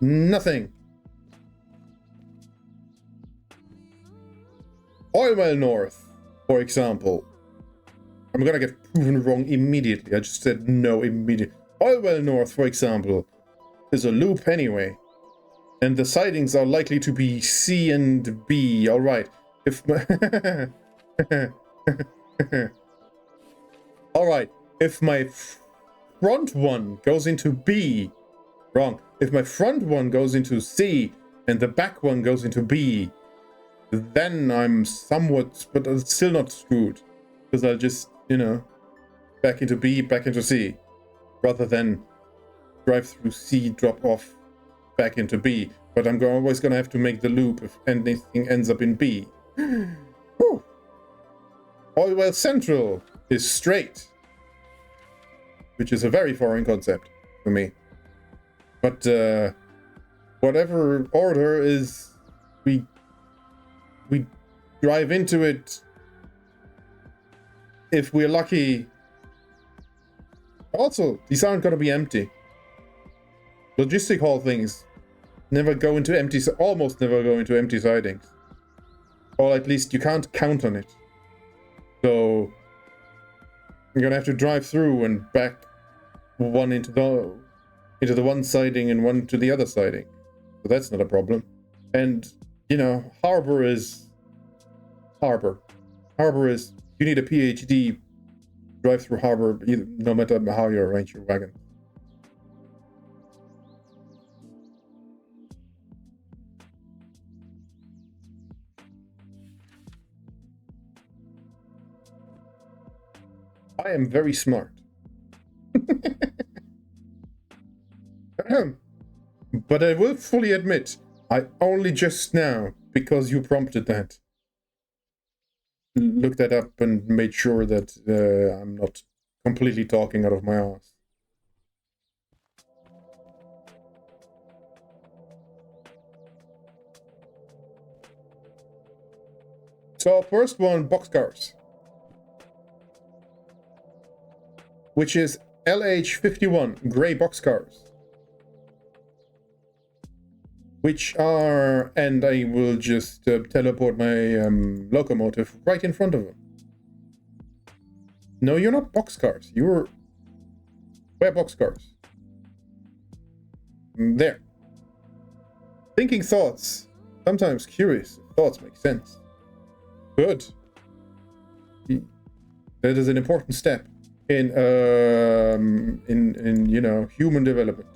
Nothing. Oilwell North, for example. I'm gonna get proven wrong immediately. I just said no immediately. Oilwell North, for example, is a loop anyway. And the sidings are likely to be C and B. Alright. If Alright. If my front one goes into B. Wrong. If my front one goes into C and the back one goes into B, then I'm somewhat, but I'm still not screwed. Because I'll just, you know, back into B, back into C. Rather than drive through C, drop off, back into B. But I'm always going to have to make the loop if anything ends up in B. Whew. Oilwell Central is straight. Which is a very foreign concept for me. But whatever order is, we drive into it if we're lucky. Also, these aren't going to be empty. Logistic hall things never go into empty, almost never go into empty sidings. Or at least you can't count on it. So you're going to have to drive through and back one into the one siding and one to the other siding. So that's not a problem. And, you know, harbor is... Harbor is... You need a PhD drive through harbor, no matter how you arrange your wagon. I am very smart. But I will fully admit, I only just now, because you prompted that, looked that up and made sure that I'm not completely talking out of my ass. So first one, boxcars, which is LH51 gray boxcars, which are, and I will just teleport my locomotive right in front of them. No, you're not boxcars. You're... Where boxcars? There. Thinking thoughts. Sometimes curious thoughts make sense. Good. That is an important step in you know, human development.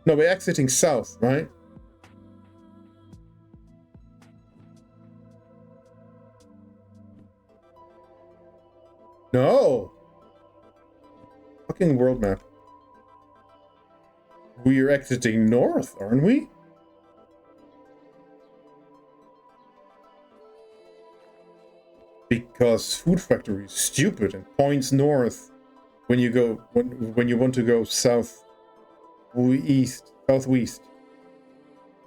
No, we're exiting south, right? No! Fucking world map. We're exiting north, aren't we? Because Food Factory is stupid and points north when you go when you want to go south southwest.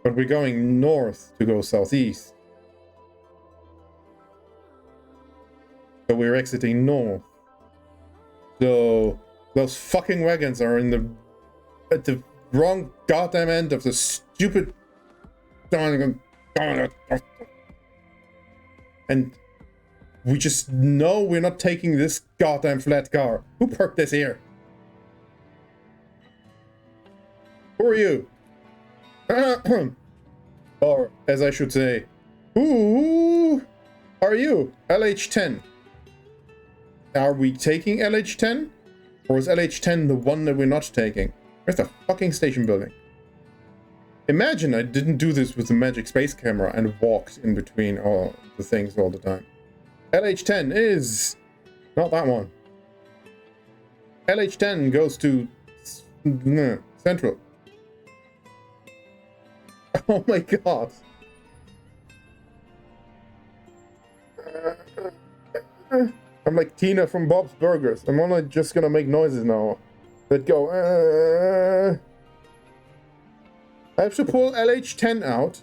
But we're going north to go southeast. So we're exiting north. So those fucking wagons are at the wrong goddamn end of the stupid and we just know we're not taking this goddamn flat car. Who parked this here? Who are you? Or, as I should say, who are you? LH10. Are we taking LH10? Or is LH10 the one that we're not taking? Where's the fucking station building? Imagine I didn't do this with the magic space camera and walked in between all the things all the time. LH10 is not that one. LH10 goes to Central. Oh my god. I'm like Tina from Bob's Burgers. I'm only just gonna make noises now that go. I have to pull LH10 out.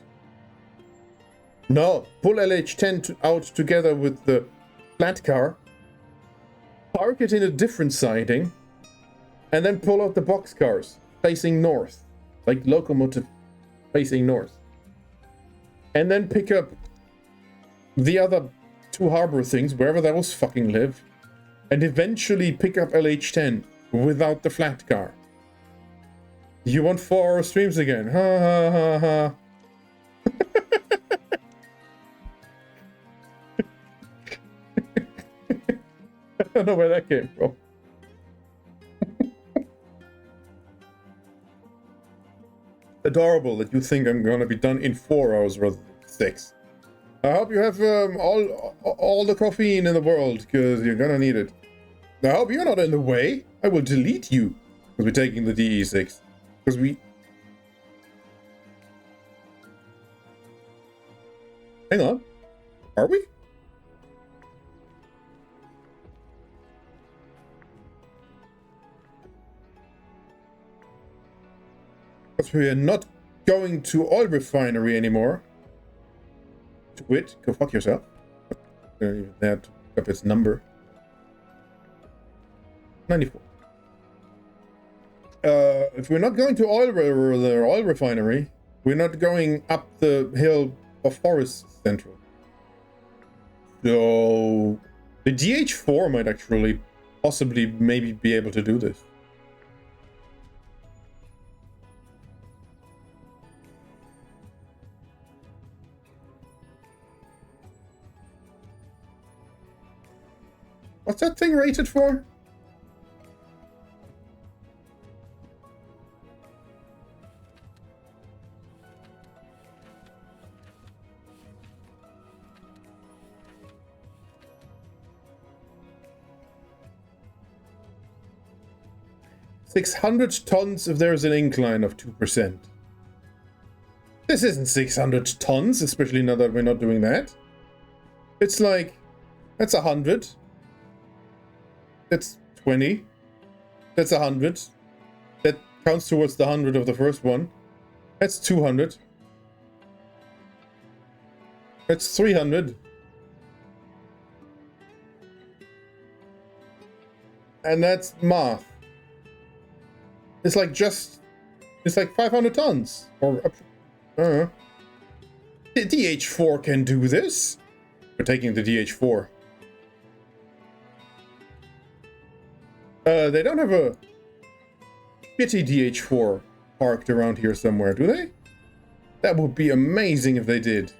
No, pull LH10 out together with the flat car. Park it in a different siding. And then pull out the boxcars facing north. Like locomotive facing north. And then pick up the other two harbor things, wherever those fucking live. And eventually pick up LH10 without the flat car. You want 4-hour streams again? Ha ha ha ha. I don't know where that came from. Adorable that you think I'm gonna be done in 4 hours rather than 6. I hope you have all the caffeine in the world, because you're gonna need it. I hope you're not in the way. I will delete you, because we're taking the DE6. Because we... Hang on. Are we? Because we are not going to oil refinery anymore. To wit, go fuck yourself. I don't even dare to look up its number. 94. If we're not going to oil refinery, we're not going up the hill of Forest Central. So the DH4 might actually possibly maybe be able to do this. What's that thing rated for? $600 tons if there's an incline of 2%. This isn't 600 tons, especially now that we're not doing that. It's like, that's 100. That's 20. That's 100. That counts towards the 100 of the first one. That's 200. That's 300. And that's math. It's like 500 tons. Or, I don't know. The DH4 can do this. We're taking the DH4. They don't have a shitty DH4 parked around here somewhere, do they? That would be amazing if they did.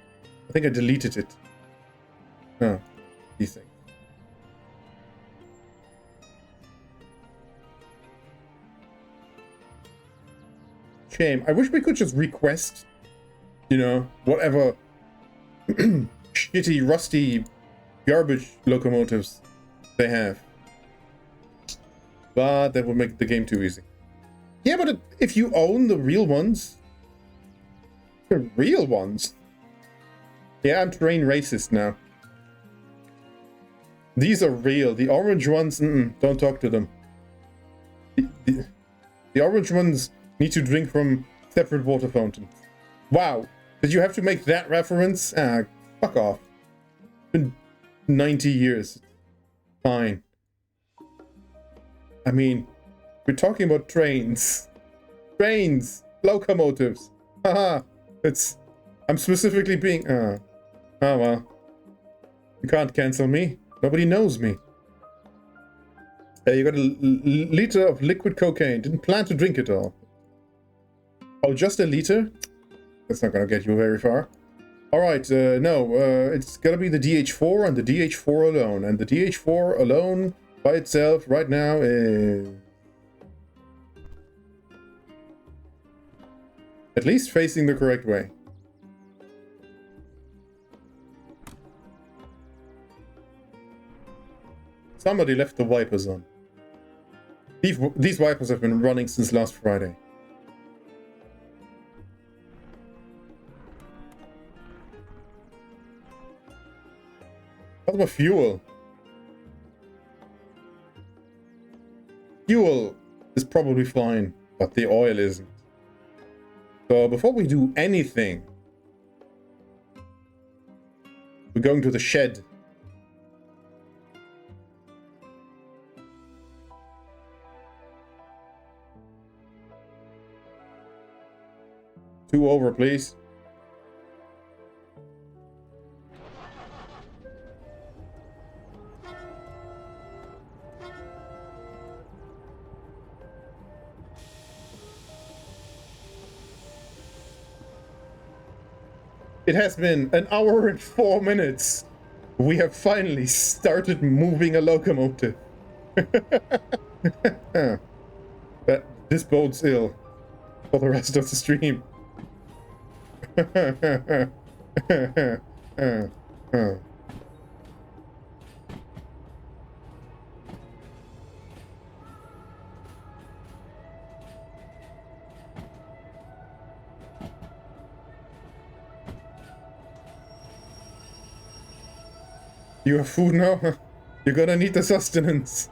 I think I deleted it. Oh, these things. Shame. I wish we could just request, you know, whatever shitty, rusty, garbage locomotives they have. But that would make the game too easy. Yeah, but if you own the real ones... The real ones? Yeah, I'm train racist now. These are real. The orange ones, don't talk to them. The orange ones need to drink from separate water fountains. Wow. Did you have to make that reference? Ah, fuck off. It's been 90 years. Fine. I mean, we're talking about trains. Trains! Locomotives! Haha! I'm specifically being... Oh well. You can't cancel me. Nobody knows me. You got a liter of liquid cocaine. Didn't plan to drink it all. Oh, just a liter? That's not gonna get you very far. Alright, no, it's gonna be the DH4 and the DH4 alone. And the DH4 alone by itself right now is... at least facing the correct way. Somebody left the wipers on. These wipers have been running since last Friday. What about fuel? Fuel is probably fine, but the oil isn't. So before we do anything, we're going to the shed. Two over, please. It has been an hour and 4 minutes. We have finally started moving a locomotive. This bodes ill for the rest of the stream. You have food now? You're gonna need the sustenance.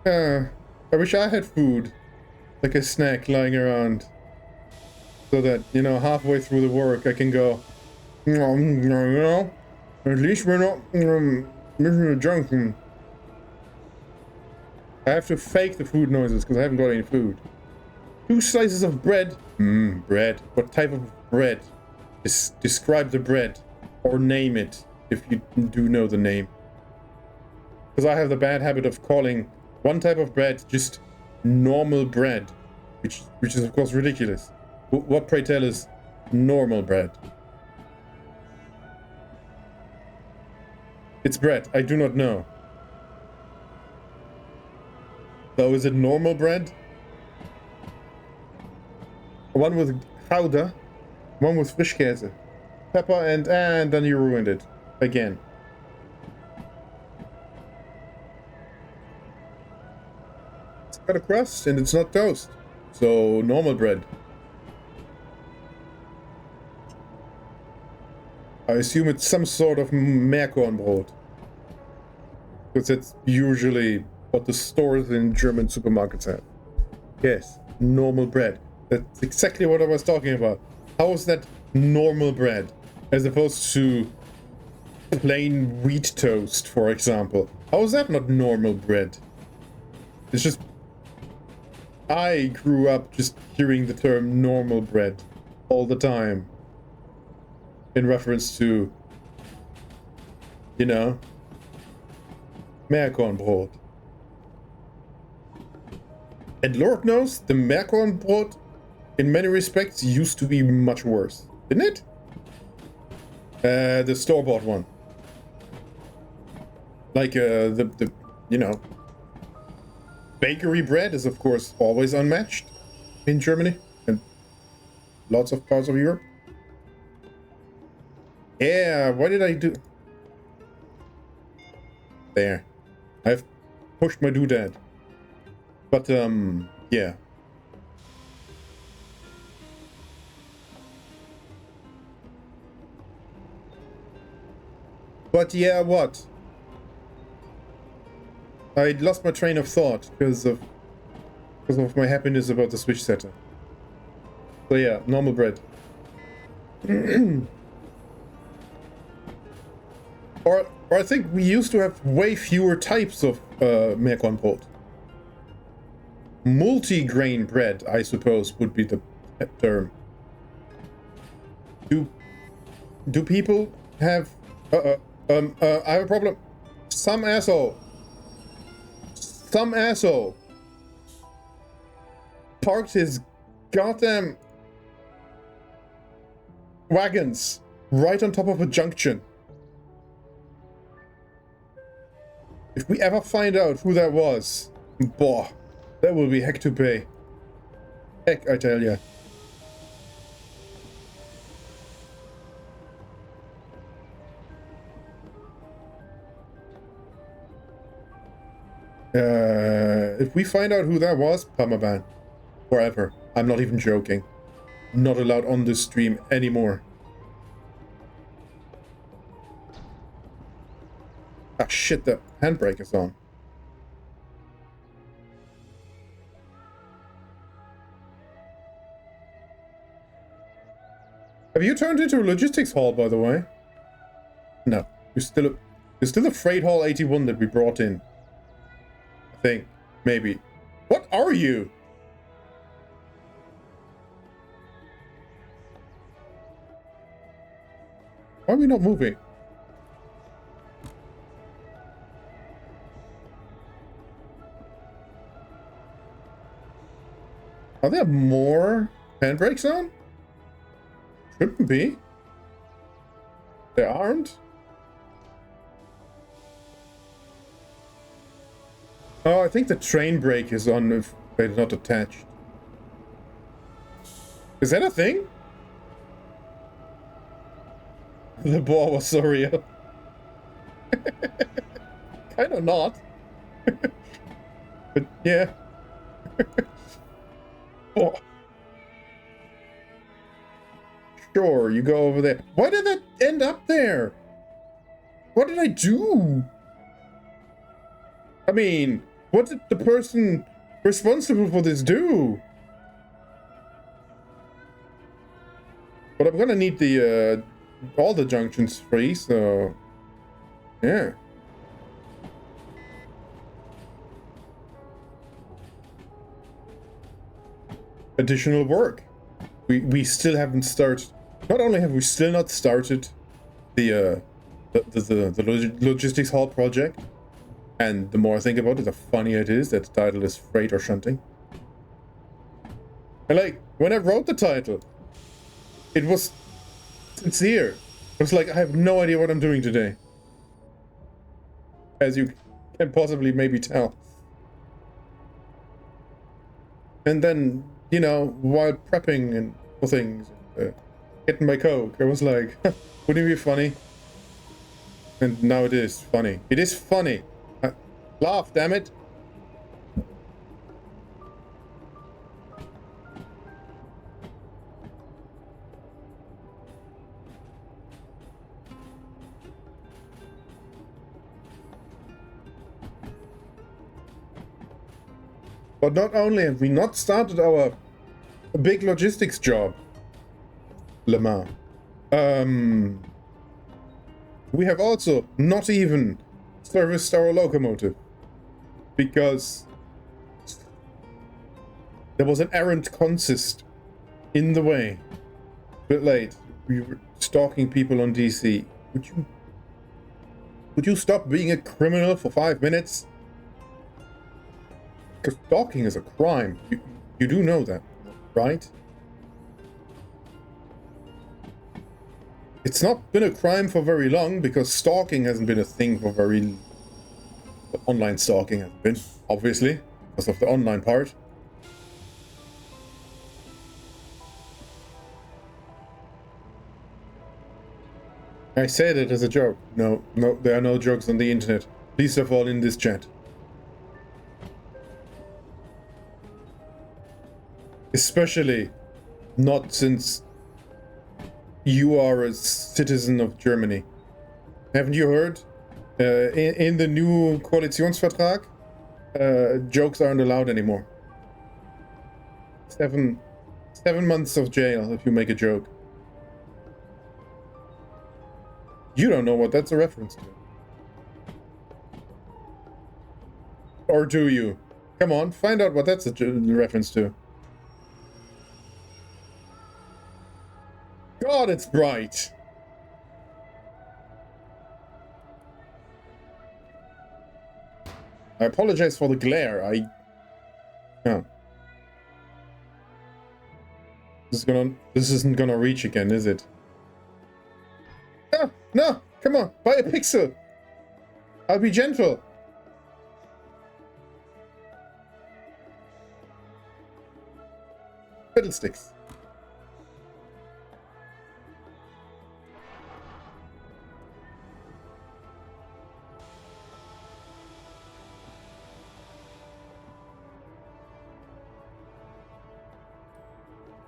I wish I had food. Like a snack lying around. So that, you know, halfway through the work I can go, you know, at least we're not missing a junction. I have to fake the food noises because I haven't got any food. 2 slices of bread. Bread. What type of bread? Describe the bread. Or name it, if you do know the name. Because I have the bad habit of calling one type of bread just normal bread. Which is of course ridiculous. What, pray tell, is normal bread? It's bread, I do not know. So is it normal bread? One with gouda, one with frischkäse. Pepper and then you ruined it. Again. It's got a crust and it's not toast. So, normal bread. I assume it's some sort of Meerkornbrot. Because that's usually what the stores in German supermarkets have. Yes, normal bread. That's exactly what I was talking about. How is that normal bread? As opposed to plain wheat toast, for example. How is that not normal bread? It's just... I grew up just hearing the term normal bread. all the time. In reference to, you know, Meerkornbrot. And Lord knows, the Meerkornbrot, in many respects, used to be much worse. Didn't it? The store-bought one. Like, the you know, bakery bread is, of course, always unmatched in Germany and lots of parts of Europe. Yeah, what did I do? There. I've pushed my doodad. But, yeah. But yeah, what? I lost my train of thought because of my happiness about the Switch setup. So yeah, normal bread. or I think we used to have way fewer types of Meerkornbrot. Multi-grain bread, I suppose, would be the term. Do people have... I have a problem. Some asshole parked his goddamn wagons right on top of a junction. If we ever find out who that was, boah, that will be heck to pay. Heck, I tell ya. If we find out who that was, permaban. Forever. I'm not even joking. Not allowed on this stream anymore. Ah shit, the handbrake is on. Have you turned into a logistics hall, by the way? No. You're still a freight hall 81 that we brought in. I think. Maybe. What are you? Why are we not moving? Are there more handbrakes on? Shouldn't be. They aren't? Oh, I think the train brake is on if it's not attached. Is that a thing? The ball was so real. Kind of not. But yeah. Oh. Sure, you go over there. Why did that end up there? What did I do? I mean, what did the person responsible for this do? But I'm gonna need the all the junctions free, so yeah. Additional work. We still haven't started. Not only have we still not started the logistics hall project, and the more I think about it, the funnier it is that the title is Freight or Shunting. And like, when I wrote the title, it was sincere. It was like, I have no idea what I'm doing today. As you can possibly maybe tell. And then, you know, while prepping and for things, getting my Coke, I was like, wouldn't it be funny? And now it is funny. It is funny. Laugh, damn it. But not only have we not started our big logistics job, Lamar, we have also not even serviced our locomotive because there was an errant consist in the way. bit late. We were stalking people on DC. Would you stop being a criminal for 5 minutes? Because stalking is a crime. You do know that, right? It's not been a crime for very long because stalking hasn't been a thing for very... Online stalking hasn't been, obviously, because of the online part. I said it as a joke. No, there are no jokes on the internet. Please have all in this chat. Especially not since you are a citizen of Germany. Haven't you heard? In the new Koalitionsvertrag, jokes aren't allowed anymore. 7 months of jail if you make a joke. You don't know what that's a reference to. Or do you? Come on, find out what that's a reference to. God, it's bright. I apologize for the glare. Oh. This isn't gonna reach again, is it? No, no, come on, buy a pixel. I'll be gentle. Fiddlesticks.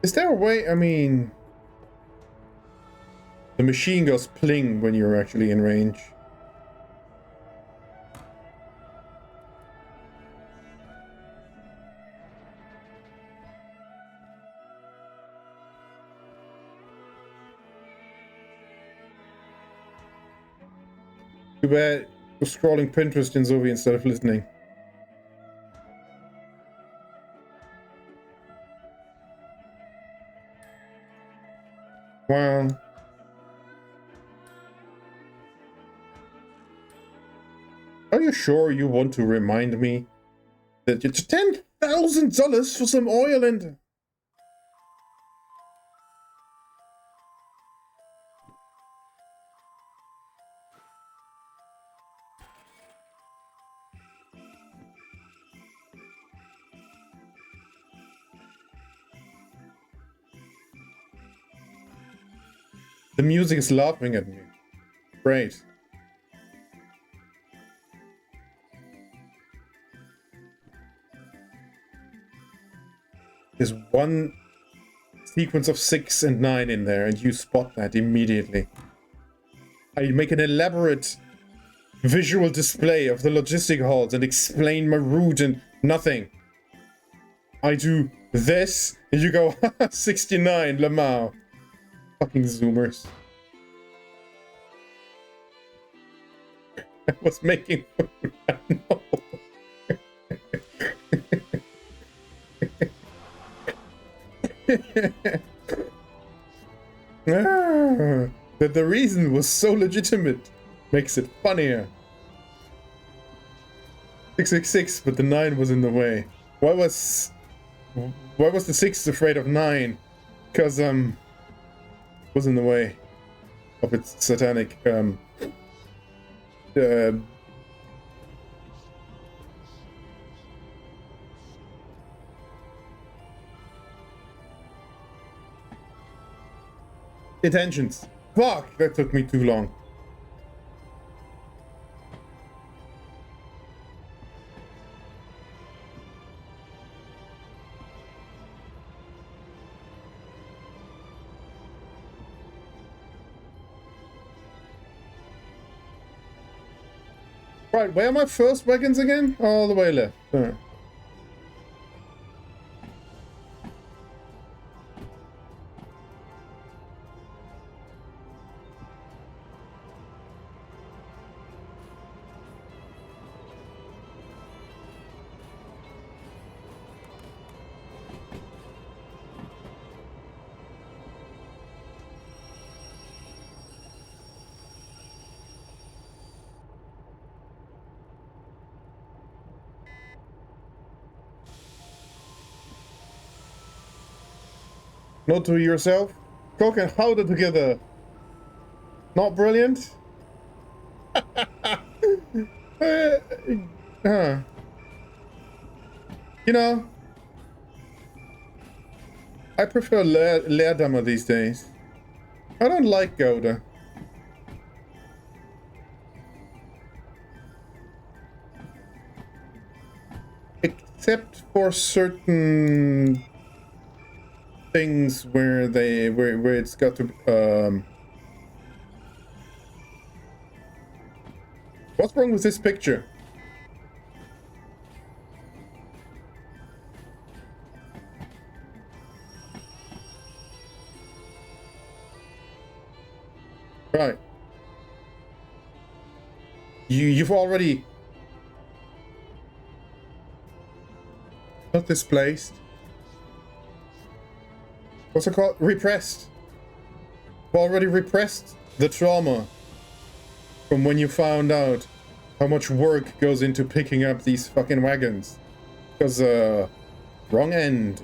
Is there a way, I mean... The machine goes pling when you're actually in range. Too bad you're scrolling Pinterest in Zoe instead of listening. Wow. Are you sure you want to remind me that it's $10,000 for some oil and... The music is laughing at me. Great. There's one sequence of 6 and 9 in there, and you spot that immediately. I make an elaborate visual display of the logistic halls and explain my route and nothing. I do this, and you go, 69, Lamau. Fucking zoomers. I was making food. No. That the reason was so legitimate makes it funnier. 666, but the 9 was in the way. Why was the 6 afraid of 9? Because was in the way of its satanic intentions. Fuck, that took me too long. Right, where are my first wagons again? All the way left. Alright. Note to yourself. Coke and powder together. Not brilliant? Uh, you know, I prefer Leerdammer these days. I don't like Gouda. Except for certain things where where it's got to what's wrong with this picture? Right. You've already not displaced. What's it called? Repressed. You've already repressed the trauma from when you found out how much work goes into picking up these fucking wagons. Because wrong end.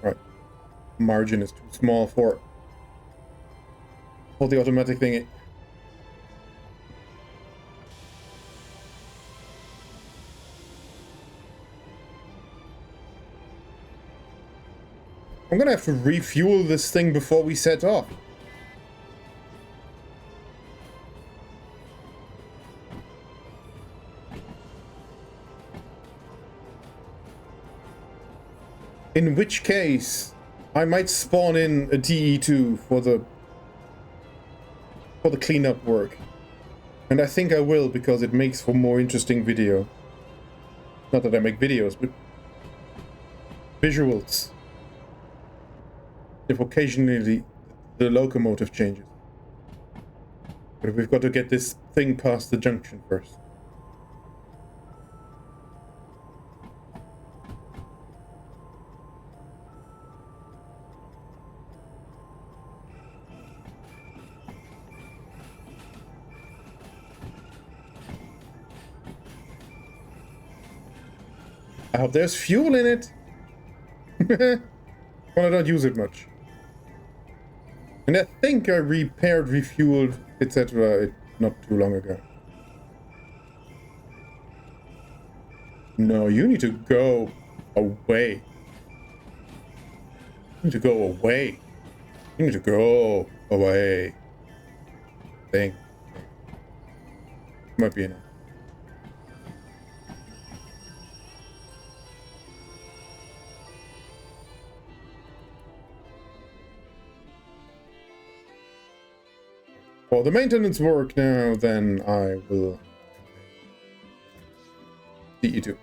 Right. Margin is too small for the automatic thing. I'm gonna have to refuel this thing before we set off. In which case, I might spawn in a DE2 for the cleanup work. And I think I will, because it makes for more interesting video. Not that I make videos, but visuals. If occasionally the locomotive changes. But we've got to get this thing past the junction first. I hope there's fuel in it. Well, I don't use it much. And I think I repaired, refueled, etc. not too long ago. No, you need to go away. You need to go away. You need to go away. Thing. Might be enough. For the maintenance work now, then I will see you too.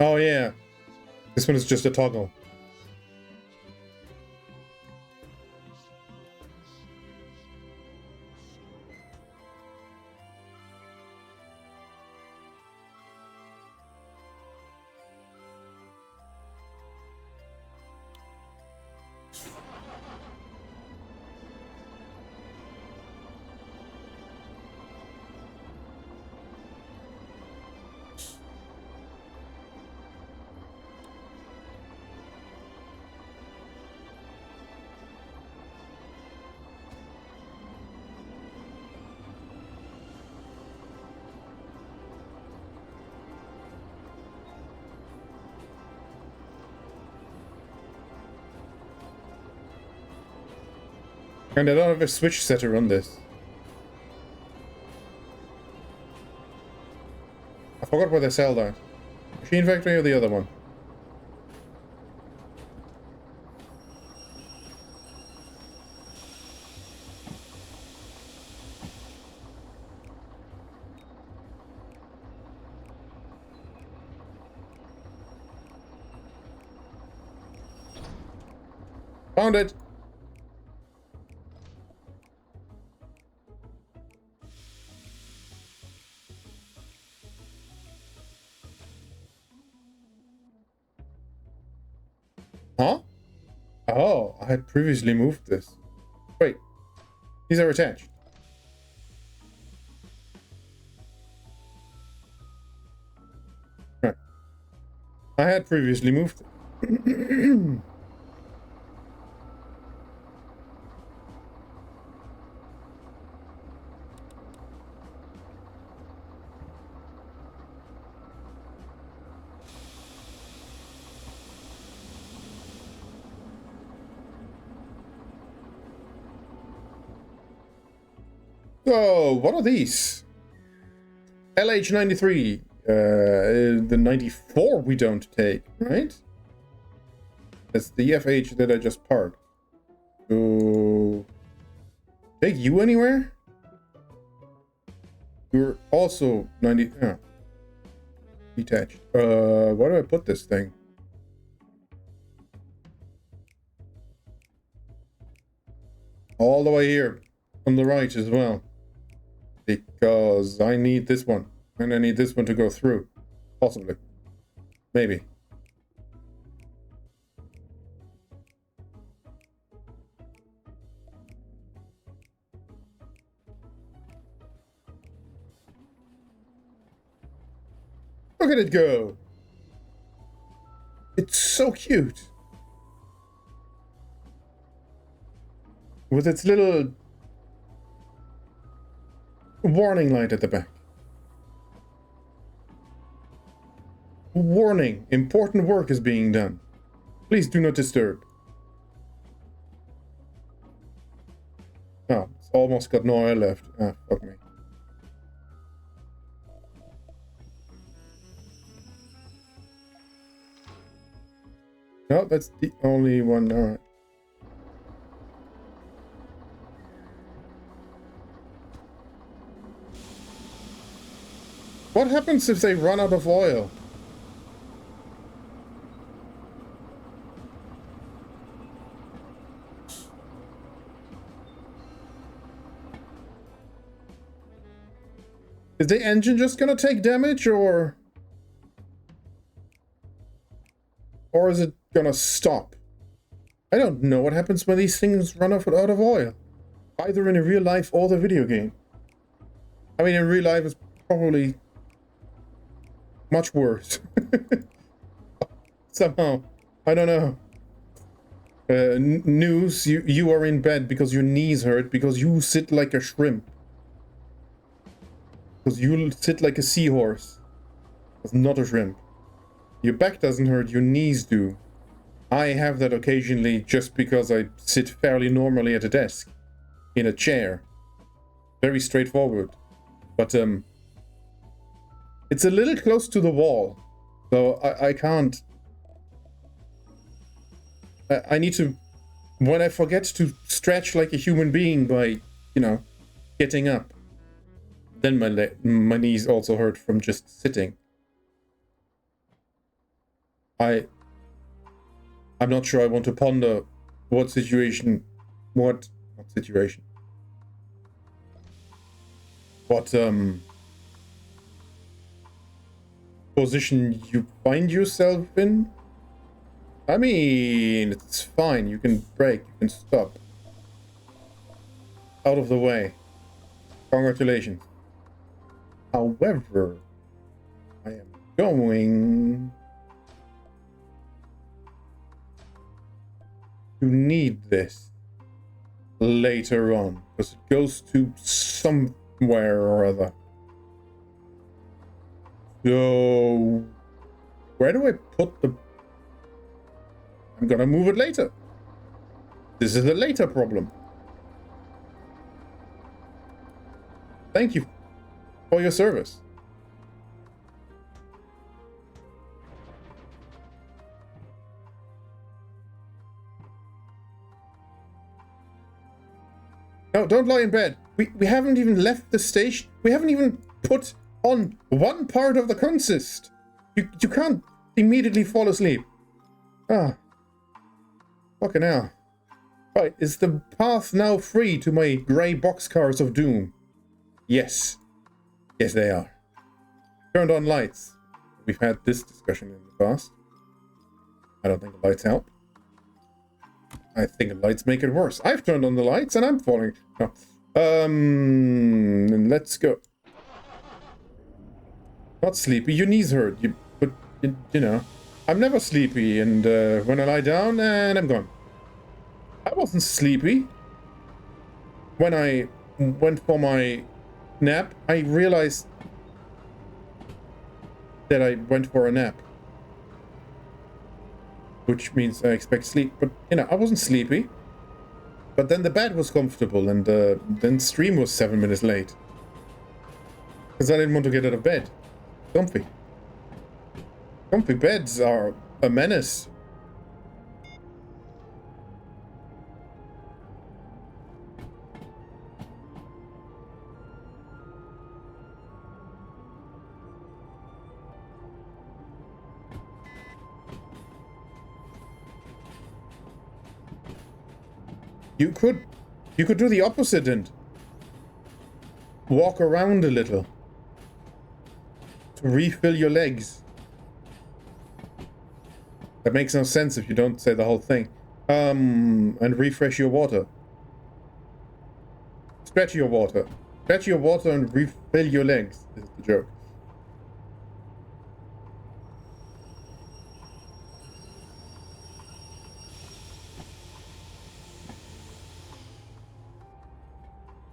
Oh yeah, this one is just a toggle. And I don't have a switch set to run this. I forgot where they sell that. Machine Factory or the other one? Found it. Huh? Oh, I had previously moved this. Wait. These are attached. Right. I had previously moved it. So, what are these? LH93. The 94 we don't take, right? That's the FH that I just parked. So, take you anywhere? You're also 90. Oh. Detached. Where do I put this thing? All the way here. On the right as well. Because I need this one. And I need this one to go through. Possibly. Maybe. Look at it go. It's so cute. With its little warning light at the back. Warning, important work is being done. Please do not disturb. Oh, it's almost got no oil left. Ah, fuck me. No, that's the only one. Alright. What happens if they run out of oil? Is the engine just gonna take damage, or is it gonna stop? I don't know what happens when these things run out of oil. Either in real life or the video game. I mean, in real life it's probably much worse. Somehow. I don't know. News, you are in bed because your knees hurt because you sit like a shrimp. Because you sit like a seahorse. It's not a shrimp. Your back doesn't hurt, your knees do. I have that occasionally just because I sit fairly normally at a desk. In a chair. Very straightforward. But, it's a little close to the wall. So I can't... I need to... When I forget to stretch like a human being by, you know, getting up. Then my knees also hurt from just sitting. I'm not sure I want to ponder what situation... What situation? What, position you find yourself in? I mean, it's fine. You can brake. You can stop. Out of the way. Congratulations. However, I am going to need this later on, because it goes to somewhere or other. So, where do I put the... I'm gonna move it later. This is a later problem. Thank you for your service. No, don't lie in bed. We haven't even left the station. We haven't even put on one part of the consist. You can't immediately fall asleep. Ah. Fucking hell. Right, is the path now free to my grey boxcars of doom? Yes. Yes, they are. Turned on lights. We've had this discussion in the past. I don't think the lights help. I think the lights make it worse. I've turned on the lights and I'm falling. No. Let's go. Not sleepy. Your knees hurt. But you know, I'm never sleepy. And when I lie down, and I'm gone. I wasn't sleepy. When I went for my nap, I realized that I went for a nap. Which means I expect sleep. But, you know, I wasn't sleepy. But then the bed was comfortable, and then stream was 7 minutes late. Because I didn't want to get out of bed. Comfy. Comfy beds are a menace. You could do the opposite and walk around a little to refill your legs. That makes no sense if you don't say the whole thing. And refresh your water. Stretch your water. Stretch your water and refill your legs is the joke.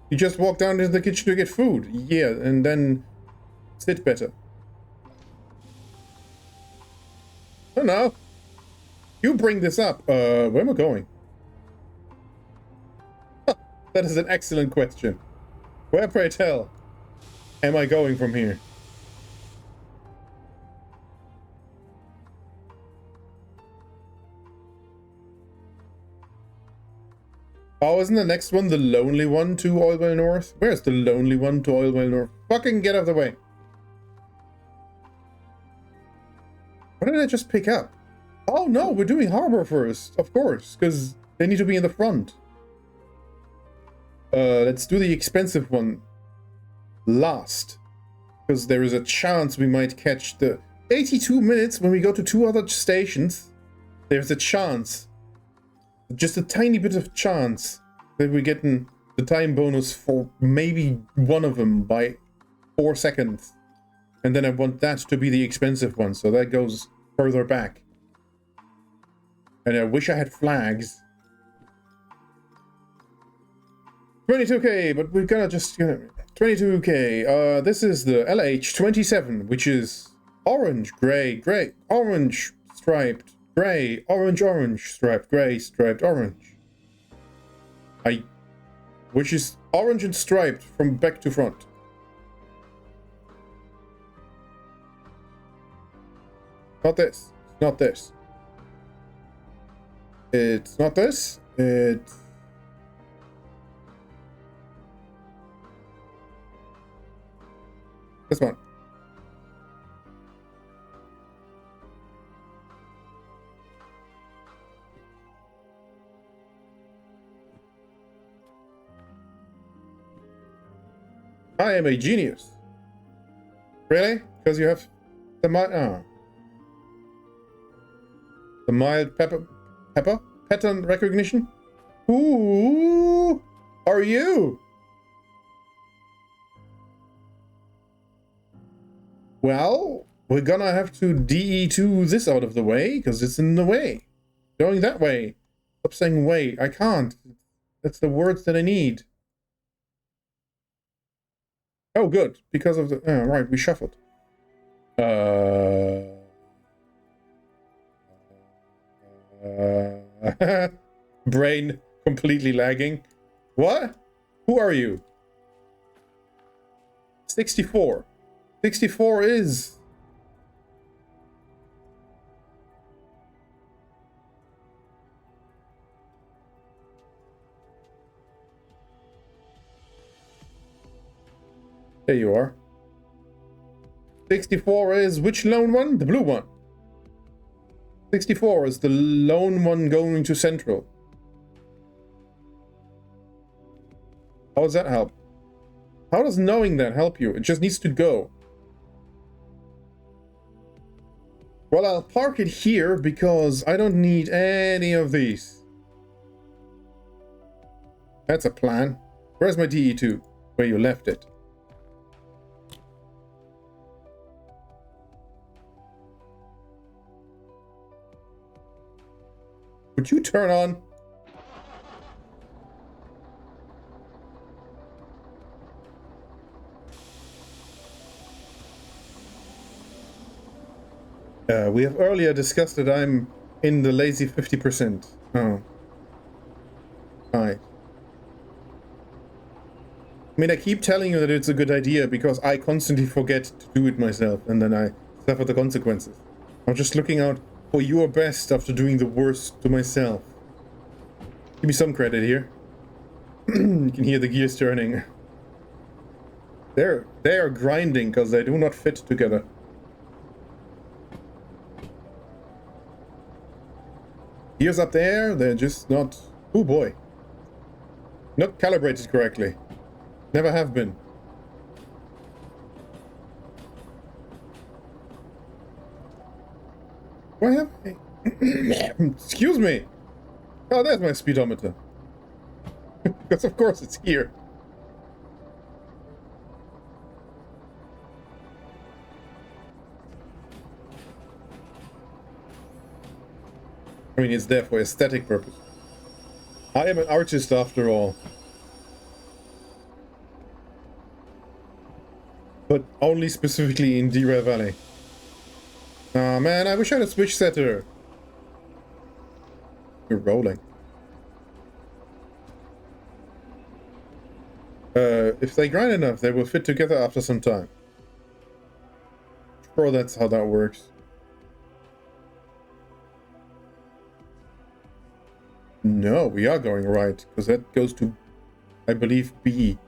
You just walk down into the kitchen to get food. Yeah, and then sit better. Oh no. You bring this up. Where am I going? Huh, that is an excellent question. Where, pray tell, am I going from here? Oh, isn't the next one the lonely one to Oilwell North? Where's the lonely one to Oilwell North? Fucking get out of the way. What did I just pick up? Oh no, we're doing Harbor first, of course, because they need to be in the front. Let's do the expensive one last, because there is a chance we might catch the 82 minutes when we go to 2 other stations. There's a chance. Just a tiny bit of chance that we're getting the time bonus for maybe one of them by 4 seconds. And then I want that to be the expensive one, so that goes further back. And I wish I had flags. 22k, but we're gonna just... 22k, this is the LH27, which is orange, grey, orange, striped, grey, orange, striped, grey, striped, orange. Which is orange and striped from back to front. Not this. It's not this. It's not this. It's... this one. I am a genius. Really? Because you have the mild... oh. The mild pattern recognition? Who are you? Well, we're gonna have to DE2 this out of the way, because it's in the way. Going that way. Stop saying way. I can't. That's the words that I need. Oh, good. Because of the... oh, right, we shuffled. Brain completely lagging. What? Who are you? 64. 64 is... there you are. 64 is which lone one? The blue one. 64 is the lone one going to Central. How does that help? How does knowing that help you? It just needs to go. Well, I'll park it here because I don't need any of these. That's a plan. Where's my DE2? Where you left it. Would you turn on? We have earlier discussed that I'm in the lazy 50%. Oh. Right. I mean, I keep telling you that it's a good idea because I constantly forget to do it myself and then I suffer the consequences. I'm just looking out for your best after doing the worst to myself. Give me some credit here. You can hear the gears turning. They are grinding because they do not fit together. Gears up there, they're just not... Oh boy. Not calibrated correctly. Never have been. What have I... Excuse me! Oh, there's my speedometer. Because of course it's here. I mean, it's there for aesthetic purpose. I am an artist after all. But only specifically in Derail Valley. Aw, man, I wish I had a switch setter. You're rolling. If they grind enough, they will fit together after some time. Sure, that's how that works. No, we are going right, because that goes to, I believe, B.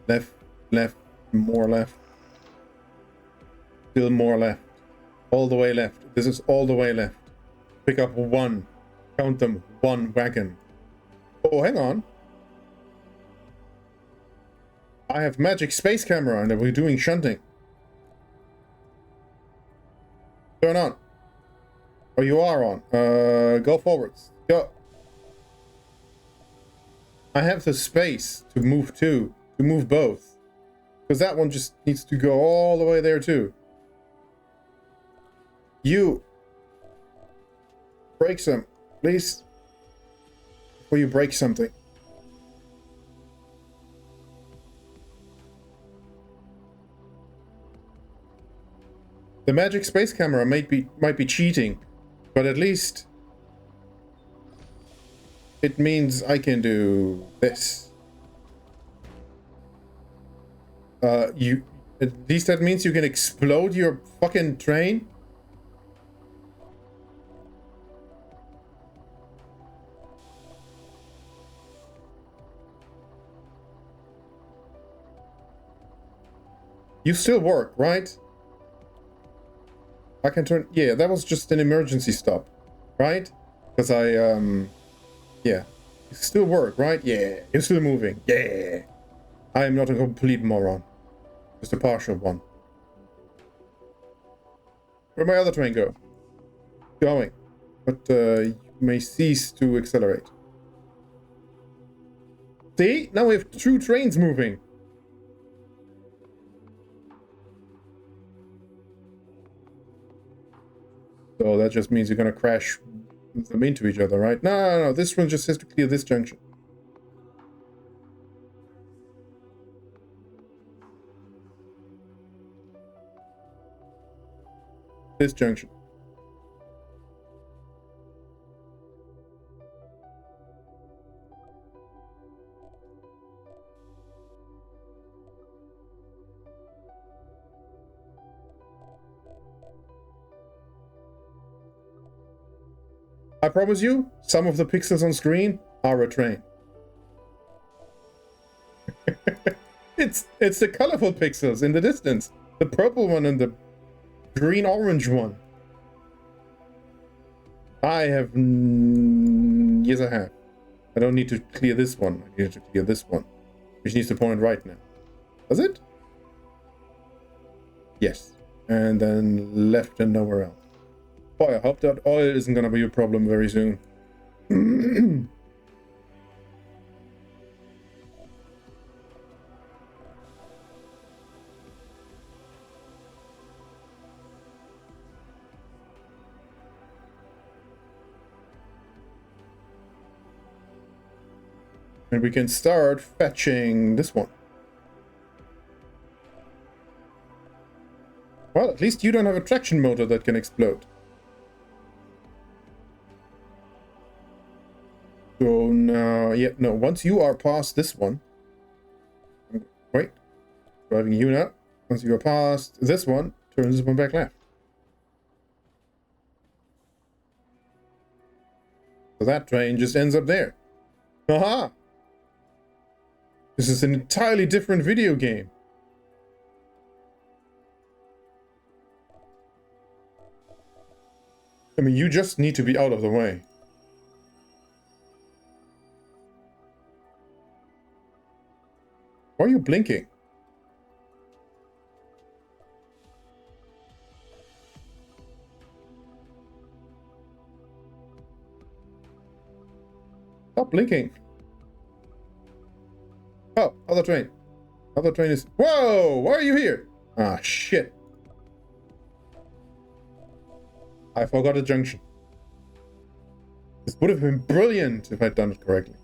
Left, left, more left. Still more left. All the way left. This is all the way left. Pick up one. Count them. One wagon. Oh, hang on. I have magic space camera and we're doing shunting. Turn on. Oh, you are on. Go forwards. Go. I have the space to move two. To move both. Because that one just needs to go all the way there too. You. Break some. Please. Before you break something. The magic space camera might be cheating, but at least it means I can do this. At least that means you can explode your fucking train. You still work, right? I can turn... Yeah, that was just an emergency stop, right? Because yeah. You still work, right? Yeah. You're still moving. Yeah. I am not a complete moron. Just a partial one. Where'd my other train go? Going. But you may cease to accelerate. See? Now we have 2 trains moving. So that just means you're gonna crash them into each other, right? No. This one just has to clear this junction. This junction. I promise you, some of the pixels on screen are a train. It's the colorful pixels in the distance. The purple one and the green-orange one. I have... Yes, I have. I don't need to clear this one. I need to clear this one. Which needs to point right now. Does it? Yes. And then left and nowhere else. Boy, I hope that oil isn't gonna be a problem very soon. And we can start fetching this one. Well, at least you don't have a traction motor that can explode. So now, yeah, no, once you are past this one. Wait, driving you now. Once you are past this one, turn this one back left. So that train just ends up there. Aha! This is an entirely different video game. I mean, you just need to be out of the way. Why are you blinking? Stop blinking. Oh, other train. Other train is... Whoa! Why are you here? Ah, shit. I forgot a junction. This would have been brilliant if I'd done it correctly.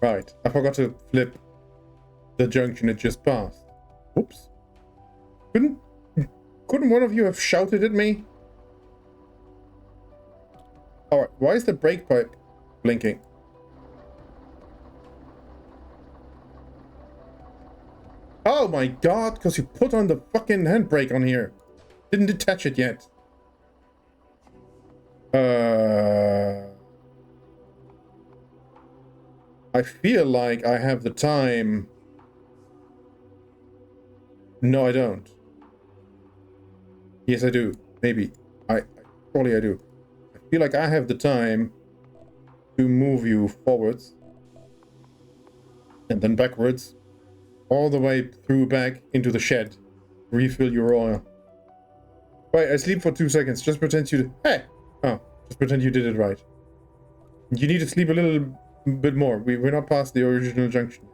Right, I forgot to flip the junction it just passed. Oops. Couldn't one of you have shouted at me? Alright, why is the brake pipe blinking? Oh my god, because you put on the fucking handbrake on here. Didn't detach it yet. I feel like I have the time. No, I don't. Yes, I do. Maybe. Probably I do. I feel like I have the time to move you forwards. And then backwards. All the way through back into the shed. Refill your oil. Wait, I sleep for 2 seconds. Just pretend you... Hey! Oh, just pretend you did it right. You need to sleep a little bit more. We're not past the original junction.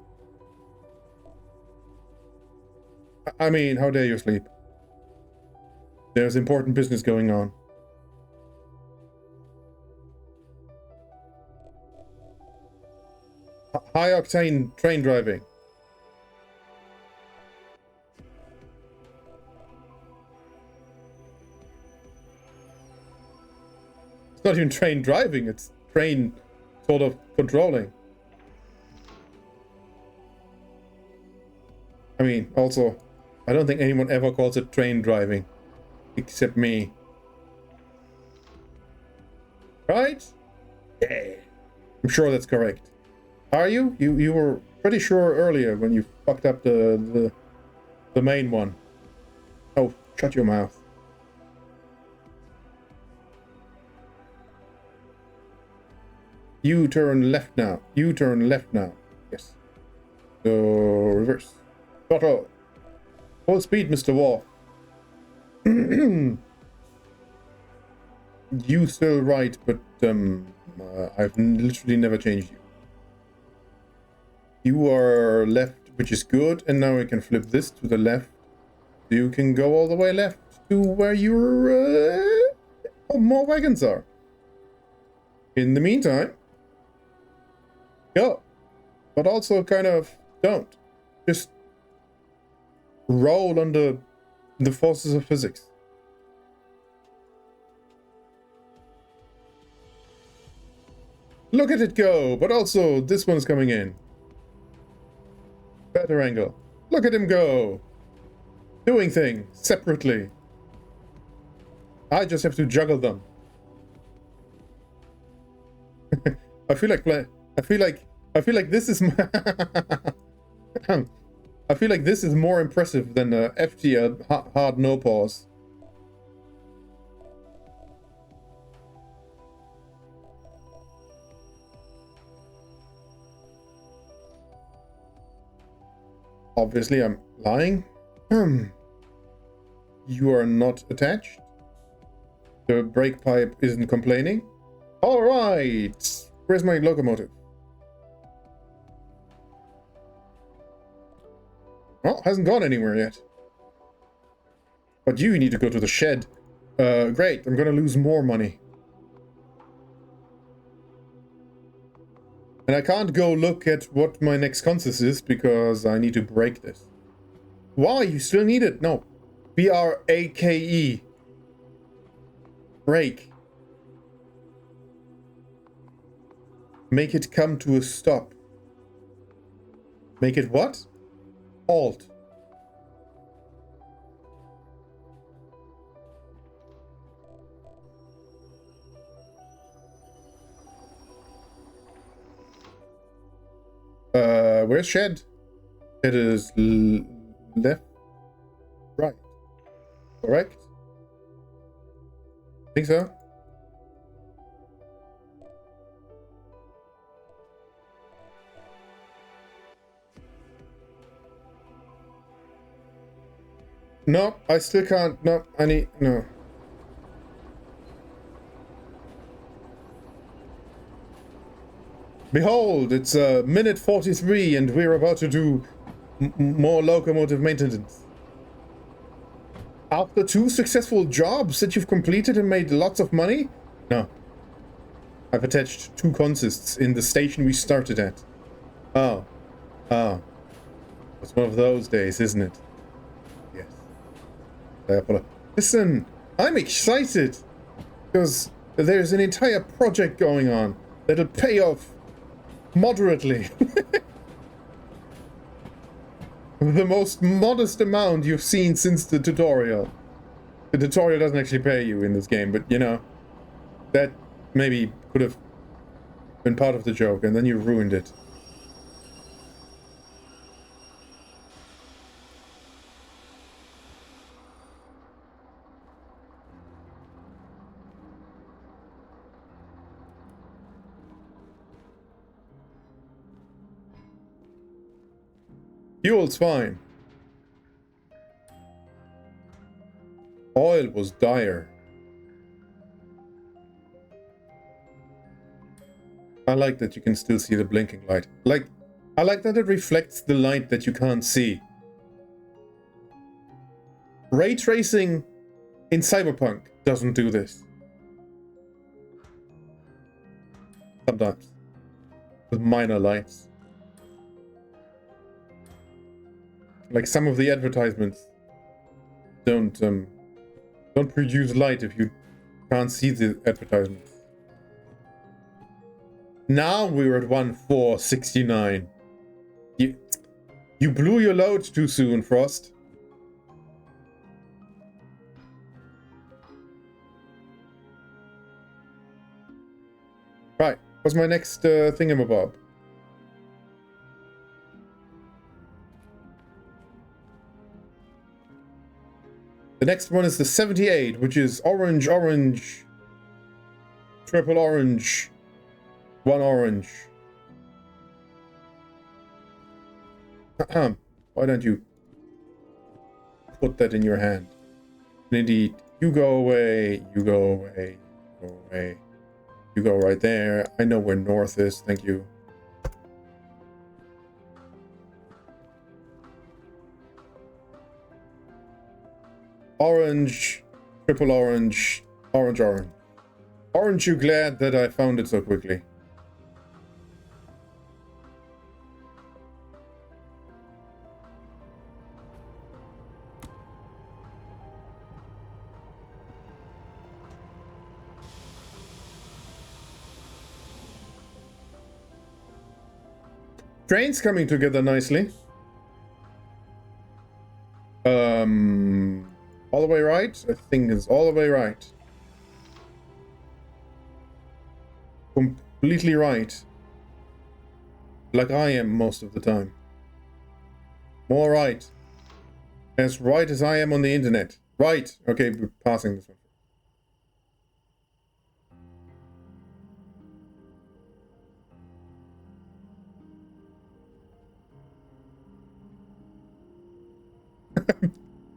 I mean, how dare you sleep? There's important business going on. High-octane train driving. It's not even train driving, it's train sort of controlling. I mean, also, I don't think anyone ever calls it train driving. Except me. Right? Yeah. I'm sure that's correct. Are you? You were pretty sure earlier when you fucked up the main one. Oh, shut your mouth. You turn left now. You turn left now. Yes. So, reverse. Throttle. Full speed, Mr. Wolf. You still right, but I've literally never changed you. You are left, which is good, and now I can flip this to the left. You can go all the way left to where your more wagons are. In the meantime, go. But also kind of don't. Just roll under the forces of physics. Look at it go, but also this one's coming in. Better angle. Look at him go. Doing things separately. I just have to juggle them. I feel like this is my I feel like this is more impressive than the F tier hard no pause. Obviously, I'm lying. You are not attached. The brake pipe isn't complaining. All right. Where's my locomotive? Well, hasn't gone anywhere yet. But you need to go to the shed. Great. I'm gonna lose more money. And I can't go look at what my next consist is because I need to break this. Why? You still need it? No. BRAKE. Break. Make it come to a stop. Make it what? Alt. Where's shed? It is left, right. Correct? Think so? No, I still can't. No, I need. No. Behold, it's minute 43 and we're about to do more locomotive maintenance. After 2 successful jobs that you've completed and made lots of money? No. I've attached 2 consists in the station we started at. Oh. Oh. It's one of those days, isn't it? Yes. Listen, I'm excited! Because there's an entire project going on that'll pay off moderately. The most modest amount you've seen since the tutorial. The tutorial doesn't actually pay you in this game, but you know, that maybe could have been part of the joke, and then you ruined it. Fuel's fine. Oil was dire. I like that you can still see the blinking light. I like that it reflects the light that you can't see. Ray tracing in Cyberpunk doesn't do this. Sometimes. With minor lights. Like some of the advertisements don't produce light if you can't see the advertisements. Now we're at 1:4:69. You blew your load too soon, Frost. Right, what's my next thingamabob? The next one is the 78, which is orange, orange, triple orange, 1 orange. Why don't you put that in your hand? And indeed, you go away, you go away, you go away. You go right there. I know where north is, thank you. Orange, triple orange, orange, orange. Aren't you glad that I found it so quickly? Trains coming together nicely. All the way right? I think it's all the way right. Completely right. Like I am most of the time. All right. As right as I am on the internet. Right. Okay, we're passing this one.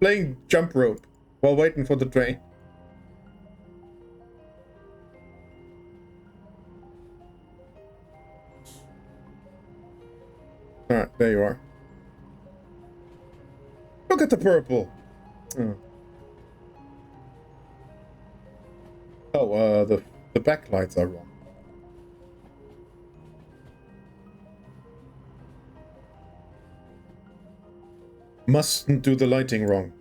Playing jump rope while waiting for the train. Alright, there you are. Look at the purple! Oh, the backlights are wrong. Mustn't do the lighting wrong.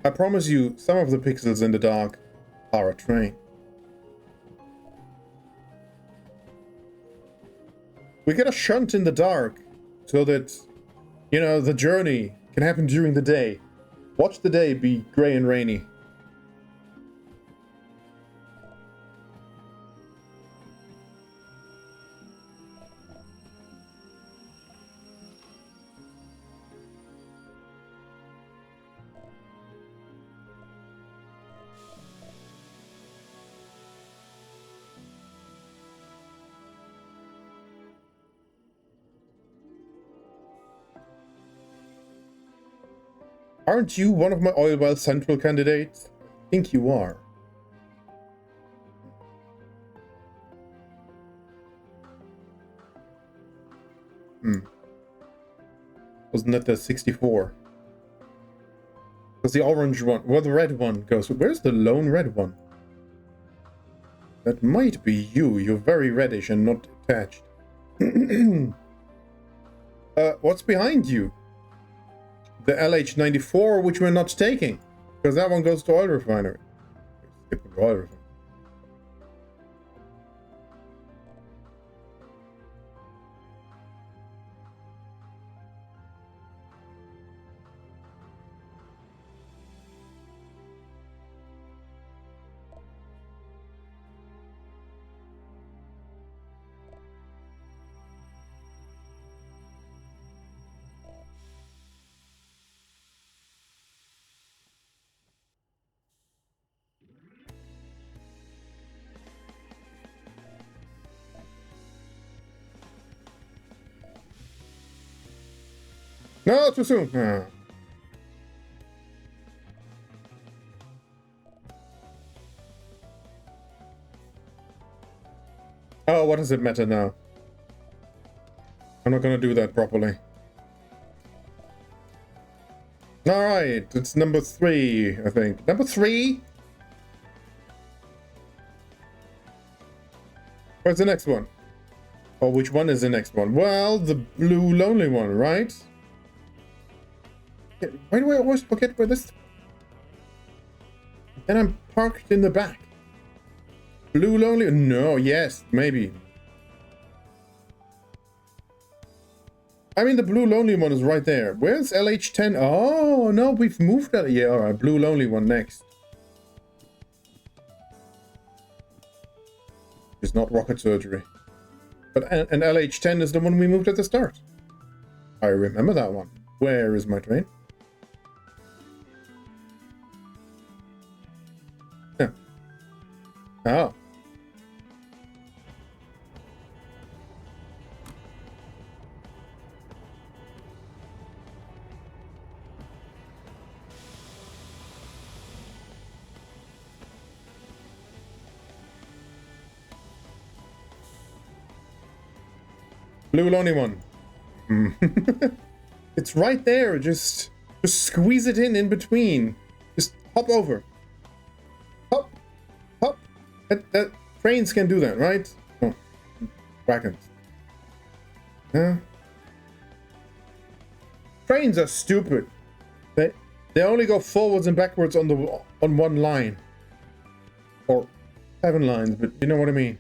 I promise you, some of the pixels in the dark are a train. We get a shunt in the dark so that, you know, the journey can happen during the day. Watch the day be grey and rainy. Aren't you one of my oil well central candidates? I think you are. Wasn't that the 64? Because the orange one, well, the red one goes. Where's the lone red one? That might be you. You're very reddish and not attached. What's behind you? The LH94, which we're not taking, because that one goes to oil refinery. Skipping to oil refinery. No, too soon. Oh, what does it matter now? I'm not gonna do that properly. Alright, it's number 3, I think. Number 3? Where's the next one? Oh, which one is the next one? Well, the blue lonely one, right? Why do I always forget where this... And I'm parked in the back. Blue lonely... No, yes, maybe. I mean, the blue lonely one is right there. Where's LH10? Oh, no, we've moved that. Yeah, alright, blue lonely one next. It's not rocket surgery. But and LH10 is the one we moved at the start. I remember that one. Where is my train? Yeah. Oh. Blue lonely one. It's right there. Just squeeze it in between. Just hop over. Hop. Hop. That trains can do that, right? Oh. Wagons. Huh? Trains are stupid. They only go forwards and backwards on one line. Or 7 lines, but you know what I mean.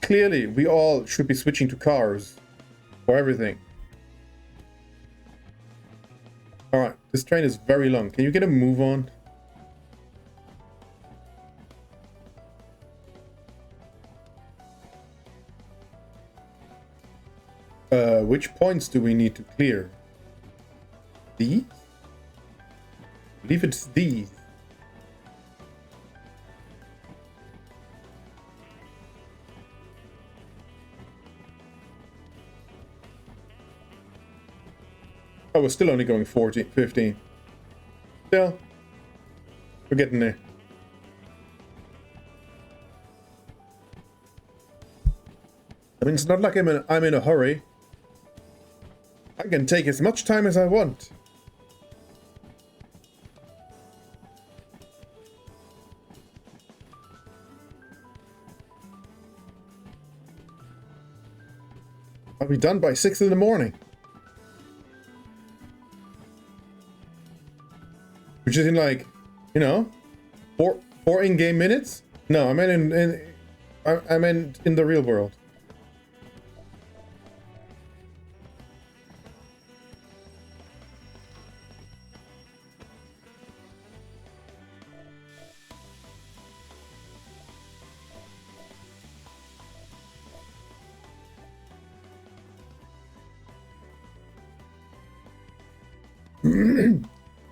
Clearly, we all should be switching to cars for everything. Alright, this train is very long. Can you get a move on? Which points do we need to clear? These? I believe it's these. Oh, we're still only going 14, 15. Still, we're getting there. I mean, it's not like I'm in a hurry. I can take as much time as I want. I'll be done by 6 in the morning. Which is in like, you know, four in-game minutes? No, I meant I meant in the real world.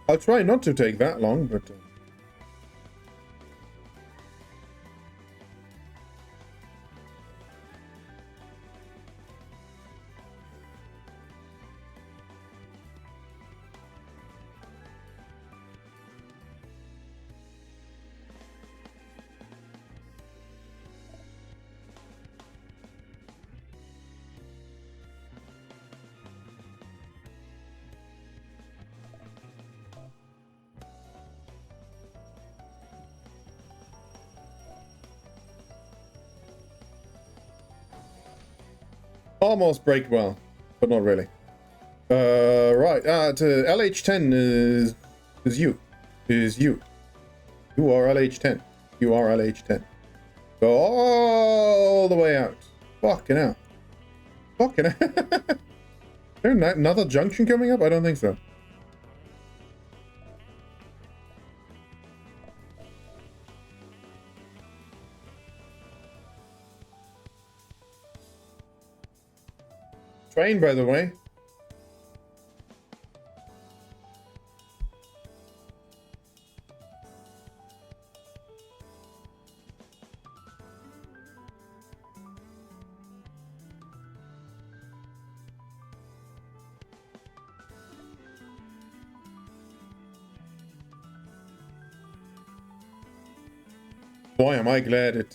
I'll try not to take that long, but... Almost break well, but not really. Right. To LH10 is you. Is you. You are LH10. You are LH10. Go all the way out. Fucking hell. Fucking hell. Is there another junction coming up? I don't think so. Train, by the way. Boy, am I glad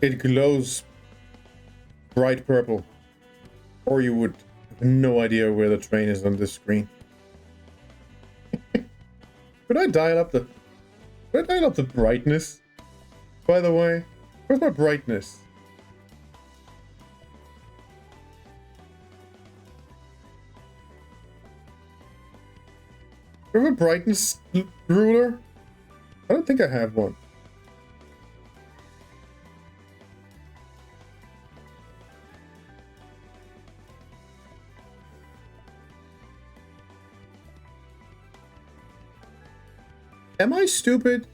it glows bright purple. Or you would have no idea where the train is on this screen. Could I dial up the brightness? By the way, where's my brightness? Do I have a brightness ruler? I don't think I have one. Am I stupid?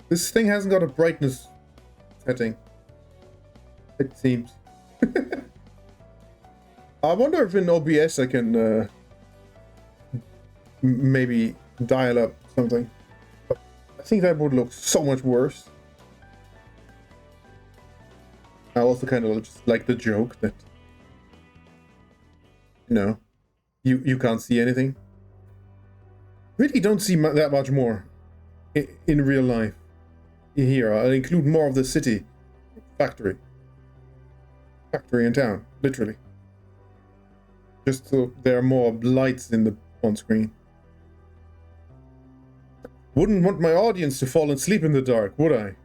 This thing hasn't got a brightness setting. It seems. I wonder if in OBS I can maybe dial up something. I think that would look so much worse. I also kind of just like the joke that, you know, you can't see anything. Really don't see that much more in real life. Here, I'll include more of the city. Factory in town, literally. Just so there are more lights in the on screen. Wouldn't want my audience to fall asleep in the dark, would I?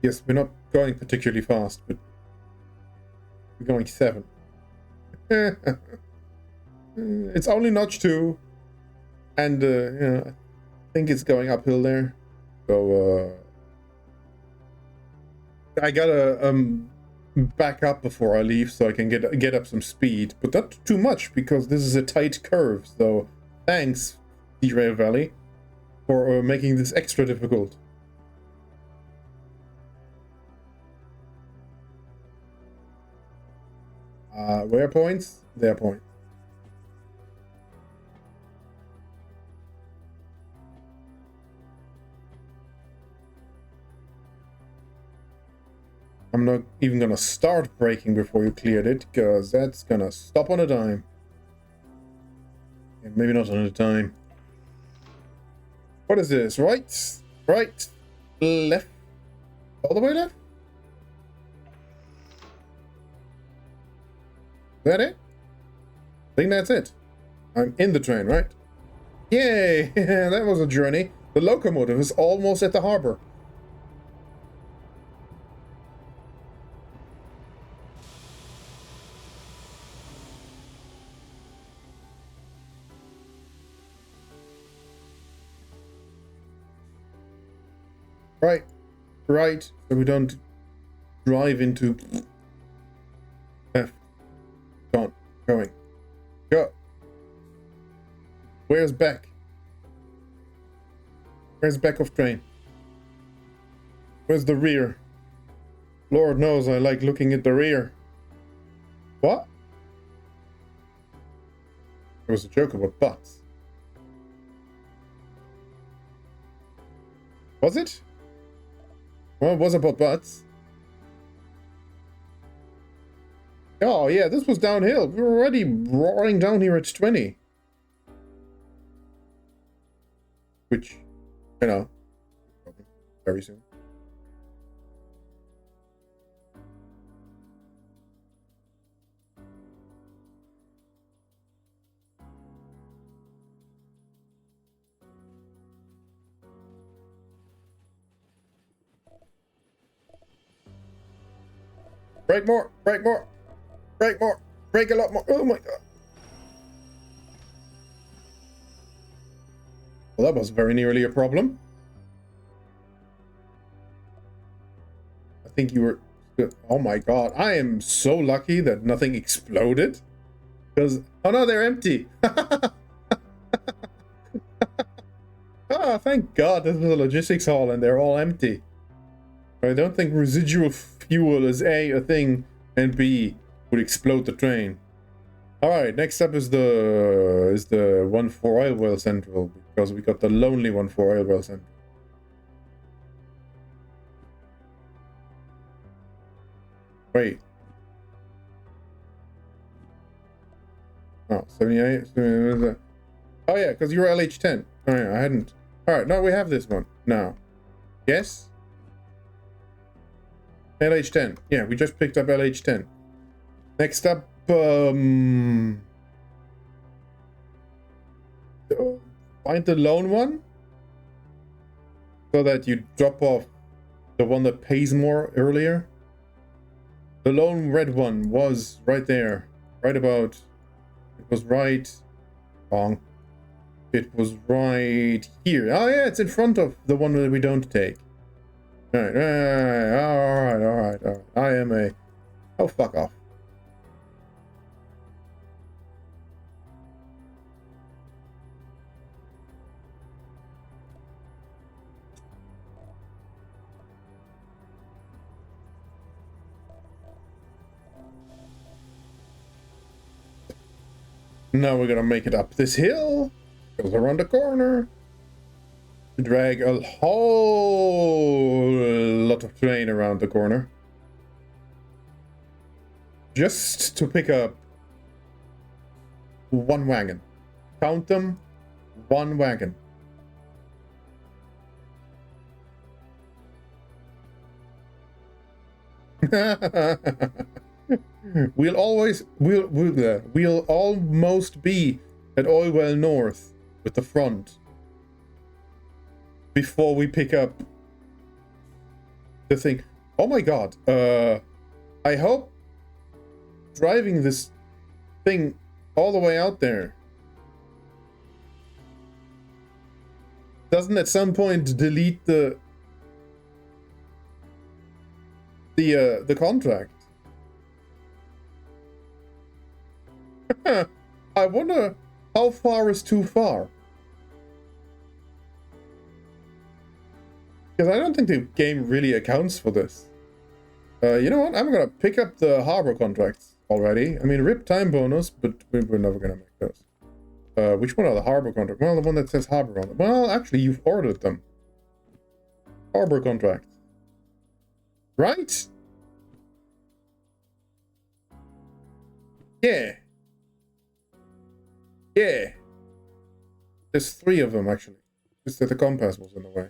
Yes, we're not going particularly fast, but we're going 7. It's only notch 2, and I think it's going uphill there. So I gotta back up before I leave so I can get up some speed, but not too much because this is a tight curve. So thanks, Derail Valley, for making this extra difficult. Where points? There points. I'm not even gonna start braking before you cleared it, because that's gonna stop on a dime. And maybe not on a dime. What is this? Right? Right? Left? All the way left? Is that it? I think that's it. I'm in the train, right? Yay! That was a journey. The locomotive is almost at the harbor. Right. Right. So we don't drive into... Left. Gone. Going. Go. Where's back? Where's back of train? Where's the rear? Lord knows I like looking at the rear. What? It was a joke about butts. Was it? Well, it was about butts. Oh yeah, this was downhill. We were already roaring down here at 20. Which, you know, very soon. Brake more, brake more, brake more, brake a lot more. Oh my god. Well, that was very nearly a problem. I think you were... Oh my god, I am so lucky that nothing exploded. Because... Oh no, they're empty. Oh, thank god this was a logistics hall and they're all empty. I don't think residual fuel is a thing, and B, would explode the train. Alright, next up is the one for Oil Well Central, because we got the lonely one for Oil Well Central. Wait. Oh, 78? Oh yeah, because you're LH10. Oh yeah, I hadn't. Alright, no, we have this one now. Yes? LH10. Yeah, we just picked up LH10. Next up, find the lone one, so that you drop off the one that pays more earlier. The lone red one was right there, right about. It was right. Wrong. It was right here. Oh yeah, it's in front of the one that we don't take. All right. I am a. Oh, fuck off. Now we're gonna make it up this hill. Goes around the corner. Drag a whole lot of terrain around the corner. Just to pick up one wagon. Count them. One wagon. We'll almost be at Oil Well North with the front before we pick up the thing. Oh my god. I hope driving this thing all the way out there doesn't at some point delete the contract. I wonder how far is too far. Because I don't think the game really accounts for this. You know what? I'm gonna pick up the harbor contracts already. I mean, rip time bonus, but we're never gonna make those. Which one are the harbor contracts? Well, the one that says harbor on it. Well, actually, you've ordered them. Harbor contract. Right? Yeah. Yeah. There's 3 of them, actually. Just that the compass was in the way.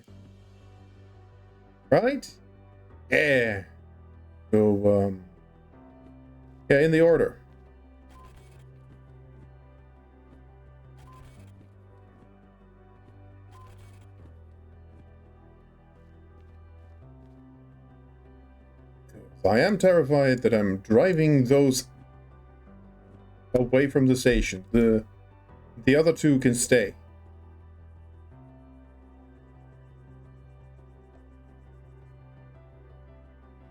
Right? Yeah. So, yeah, in the order. So I am terrified that I'm driving those away from the station. The other 2 can stay.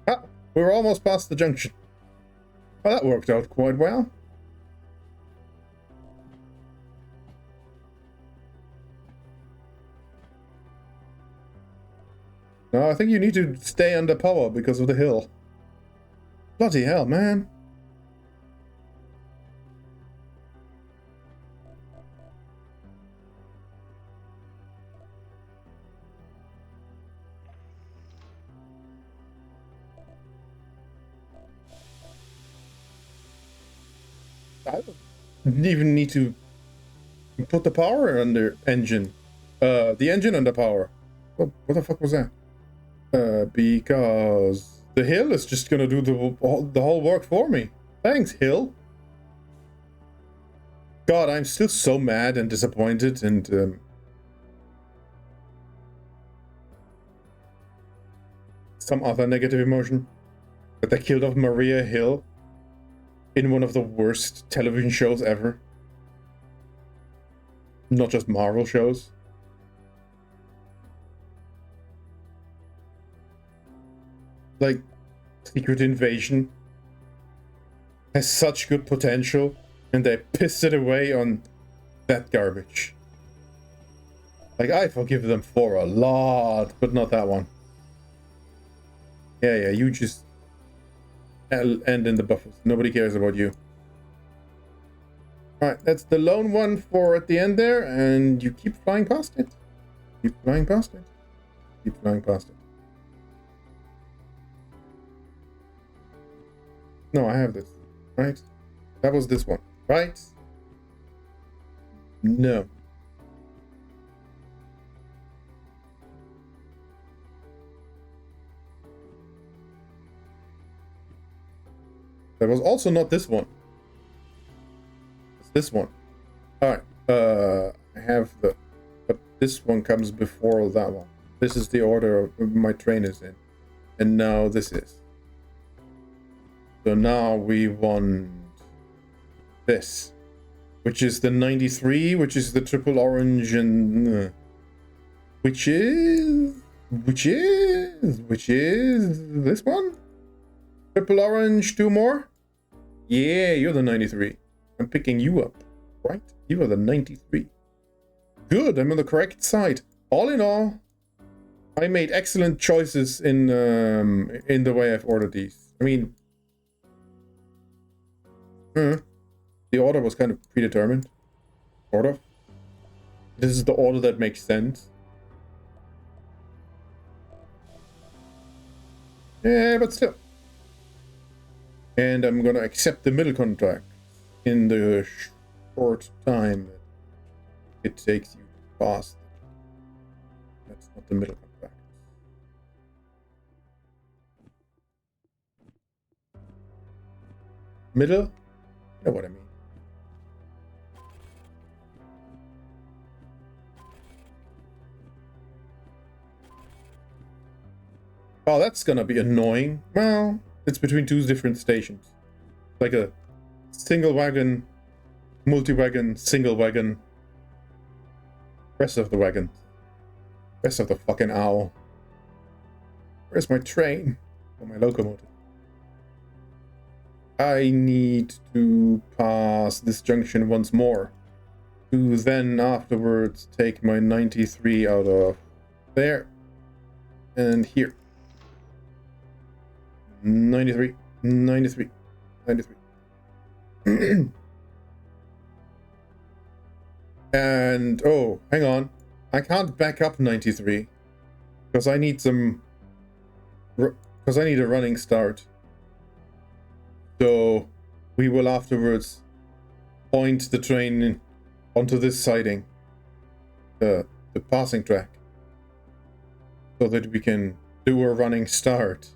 Ah, we're almost past the junction. Well, that worked out quite well. No, I think you need to stay under power because of the hill. Bloody hell, man. I didn't even need to put the power under engine. The engine under power. What the fuck was that? Because the hill is just gonna do the whole work for me. Thanks, hill. God, I'm still so mad and disappointed and some other negative emotion that they killed off Maria Hill in one of the worst television shows ever. Not just Marvel shows. Like, Secret Invasion has such good potential, and they pissed it away on that garbage. Like, I forgive them for a lot, but not that one. Yeah, you just end in the buffers. Nobody cares about you. Alright, that's the lone one for at the end there, and you keep flying past it. Keep flying past it. Keep flying past it. No, I have this. Right? That was this one. Right? No. That was also not this one. It's this one. Alright. I have the... But this one comes before that one. This is the order my train is in. And now this is. So now we want this. Which is the 93, which is the triple orange and... which is this one? Triple orange, 2 more? Yeah, you're the 93. I'm picking you up, right? You are the 93. Good, I'm on the correct side. All in all, I made excellent choices in the way I've ordered these. I mean, the order was kind of predetermined. Sort of. This is the order that makes sense. Yeah, but still. And I'm gonna accept the middle contract in the short time that it takes you to pass. That's not the middle contract. Middle? You know what I mean. Oh, that's gonna be annoying. Well, it's between two different stations. Like a single wagon, multi-wagon, single wagon. Rest of the wagon. Rest of the fucking owl. Where's my train? Or my locomotive? I need to pass this junction once more. To then afterwards take my 93 out of there. And here. 93, 93, 93. And, oh, hang on. I can't back up 93. Because I need some... Because I need a running start. So, we will afterwards point the train onto this siding. The passing track. So that we can do a running start.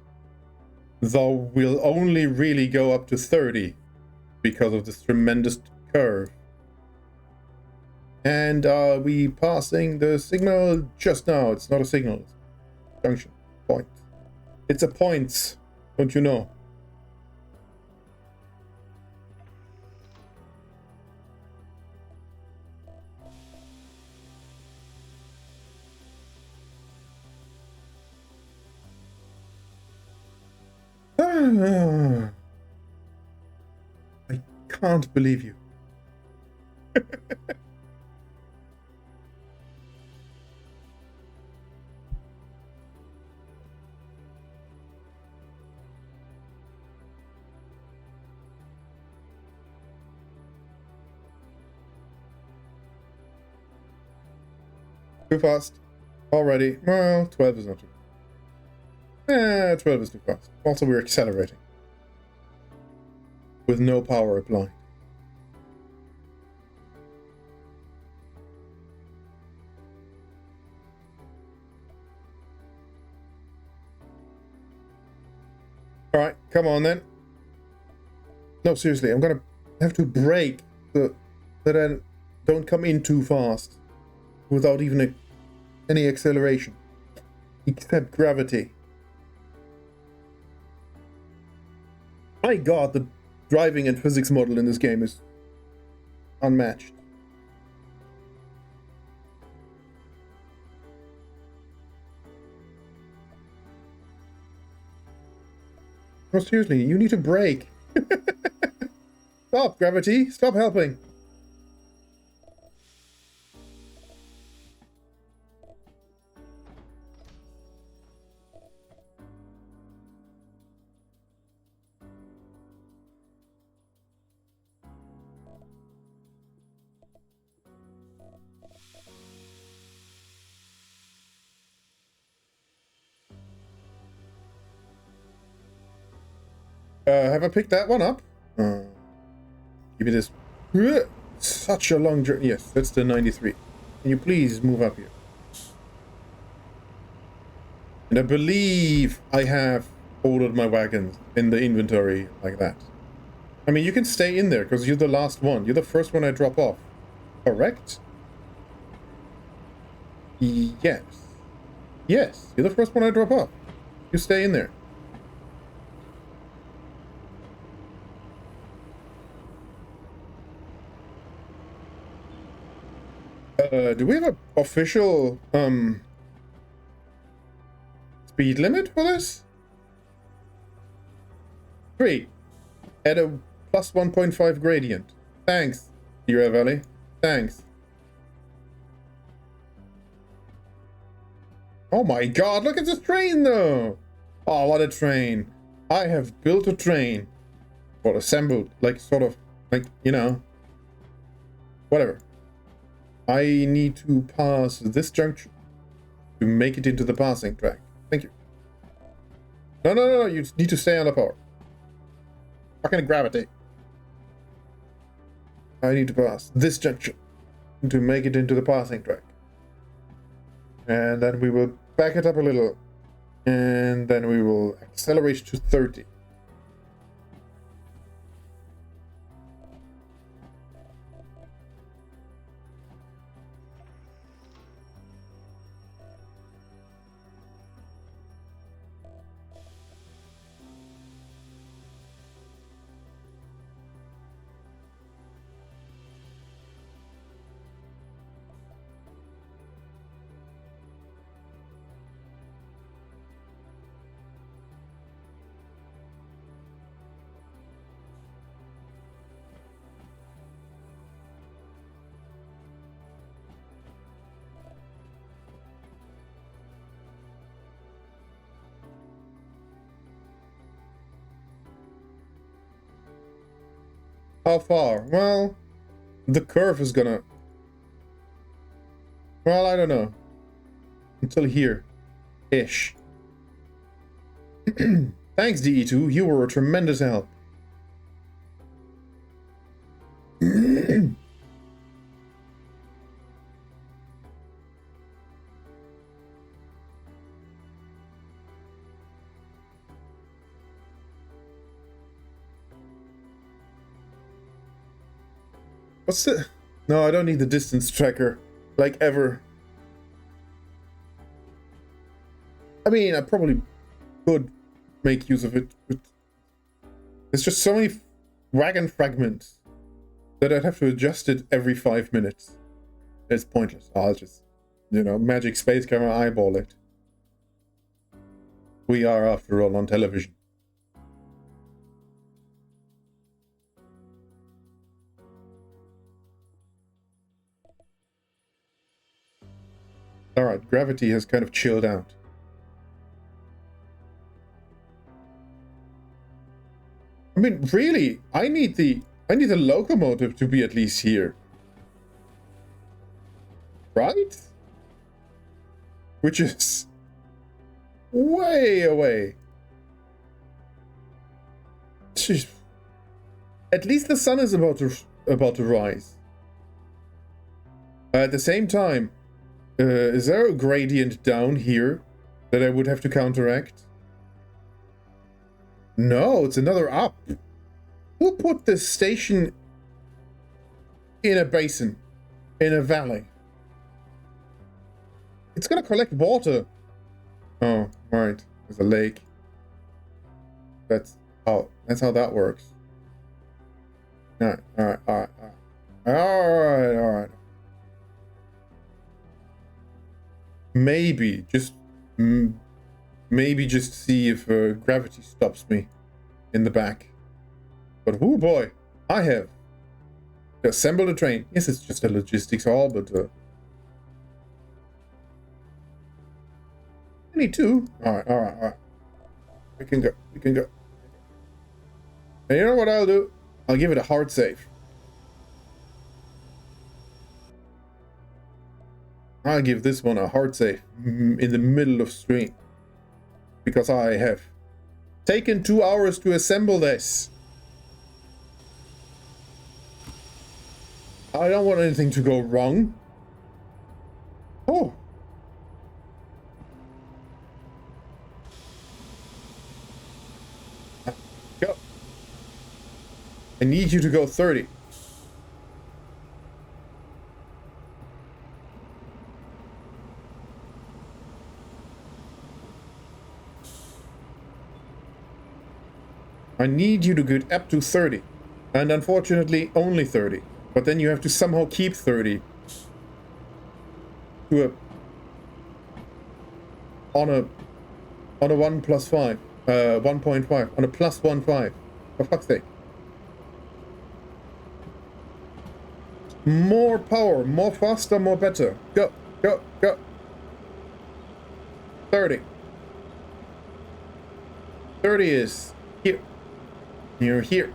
Though we'll only really go up to 30 because of this tremendous curve. And are we passing the signal just now? It's not a signal. It's a junction. Point. It's a point. Don't you know? I can't believe you. Too fast. Already. Well, 12 is not too fast. 12 is too fast. Also, we're accelerating. With no power applied. Alright, come on then. No, seriously, I'm gonna have to brake so that I don't come in too fast. Without even any acceleration. Except gravity. My god, the driving and physics model in this game is unmatched. No, seriously, you need to brake. Stop, gravity. Stop helping. Have I picked that one up? Give me this. Such a long journey. Yes, that's the 93. Can you please move up here? And I believe I have ordered my wagons in the inventory like that. I mean, you can stay in there because you're the last one. You're the first one I drop off. Correct? Yes. Yes, you're the first one I drop off. You stay in there. Do we have an official speed limit for this? 3. At a plus 1.5 gradient. Thanks, Sierra Valley. Thanks. Oh my god, look at this train though! Oh, what a train. I have built a train. Or assembled, like sort of, like, you know. Whatever. I need to pass this junction to make it into the passing track. Thank you. No, no, no, you need to stay on the power. Fucking gravity. I need to pass this junction to make it into the passing track. And then we will back it up a little. And then we will accelerate to 30. How far? Well, the curve is gonna... Well, I don't know. Until here. Ish. Thanks, DE2. You were a tremendous help. What's the... No, I don't need the distance tracker. Like, ever. I mean, I probably could make use of it, but... There's just so many wagon fragments that I'd have to adjust it every 5 minutes. It's pointless. I'll just, you know, magic space camera eyeball it. We are, after all, on television. Alright, gravity has kind of chilled out. I mean, really, I need the locomotive to be at least here. Right? Which is way away. Jeez. At least the sun is about to rise. At the same time, is there a gradient down here that I would have to counteract? No, it's another up. Who put this station in a basin, in a valley? It's gonna collect water. Oh, right. There's a lake. That's how that works. Alright. Maybe just see if gravity stops me in the back. But oh boy, I have assembled a train. Yes, it's just a logistics hall, but I need two. All right. We can go. And you know what I'll do? I'll give it a hard save. I'll give this one a hard save in the middle of stream. Because I have taken 2 hours to assemble this. I don't want anything to go wrong. Oh. Go. I need you to go 30. I need you to get up to 30. And unfortunately, only 30. But then you have to somehow keep 30. To a... On a 1 plus 5. 1.5. On a plus 1.5. For fuck's sake. More power. More faster, more better. Go. 30. 30 is here. You're here.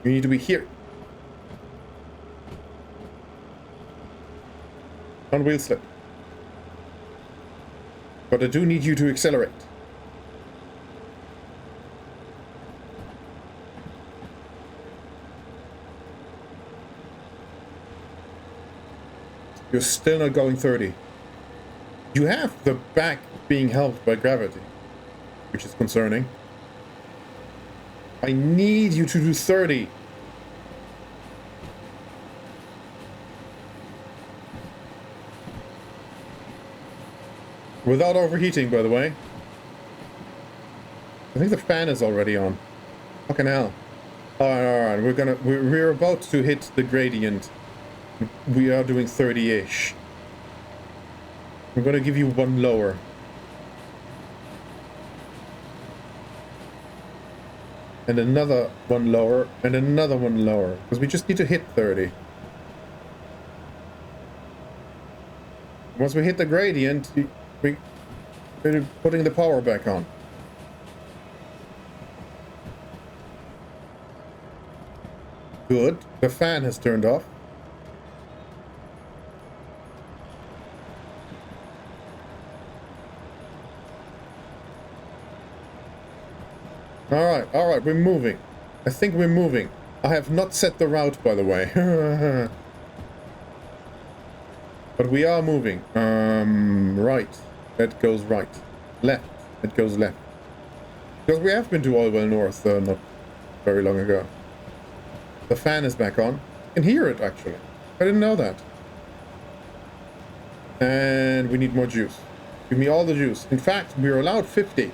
You need to be here. On wheel slip. But I do need you to accelerate. You're still not going 30. You have the back being helped by gravity, which is concerning. I need you to do 30. Without overheating, by the way. I think the fan is already on. Fucking hell. Alright, we're about to hit the gradient. We are doing 30-ish. I'm gonna give you one lower. And another one lower, and another one lower. Because we just need to hit 30. Once we hit the gradient, we're putting the power back on. Good. The fan has turned off. All right, we're moving. I think we're moving. I have not set the route, by the way. But we are moving. Right. That goes right. Left. That goes left. Because we have been to Oilwell North not very long ago. The fan is back on. I can hear it, actually. I didn't know that. And we need more juice. Give me all the juice. In fact, we're allowed 50.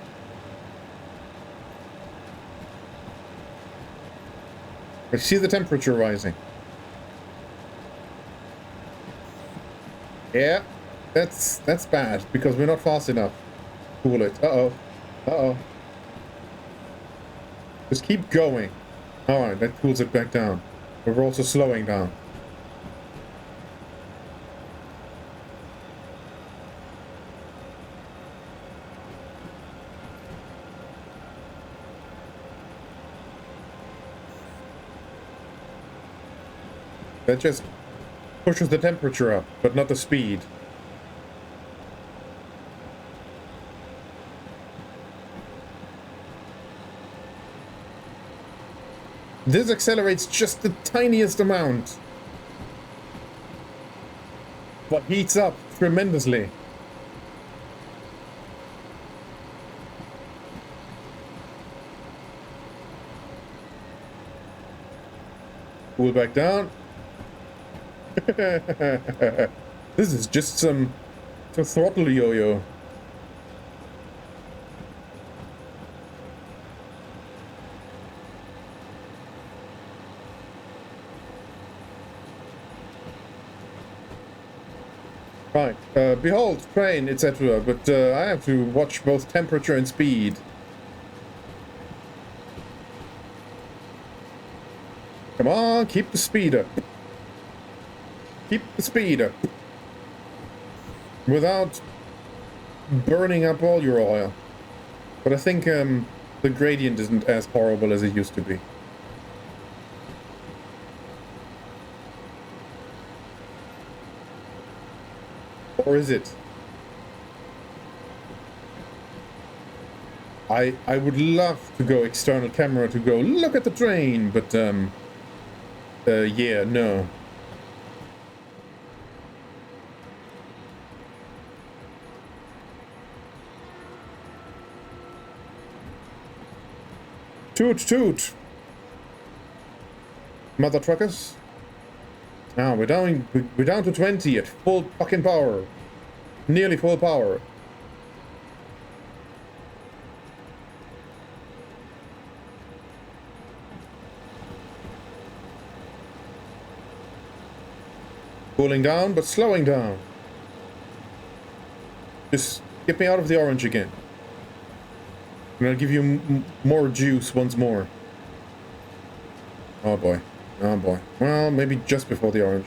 I see the temperature rising. Yeah, that's bad, because we're not fast enough. Cool it. Uh-oh. Uh-oh. Just keep going. Alright, that cools it back down. But we're also slowing down. That just pushes the temperature up, but not the speed. This accelerates just the tiniest amount, but heats up tremendously. Cool back down. This is just some throttle yo-yo. Right, behold, train, etc. But I have to watch both temperature and speed. Come on, keep the speed up. Keep the speed up. Without burning up all your oil. But I think the gradient isn't as horrible as it used to be. Or is it? I would love to go external camera to go look at the train, but yeah, no. Toot toot. Mother truckers. Now we're down to 20 at full fucking power. Nearly full power. Cooling down, but slowing down. Just get me out of the orange again. And I'll give you more juice once more. Oh boy. Oh boy. Well, maybe just before the orange.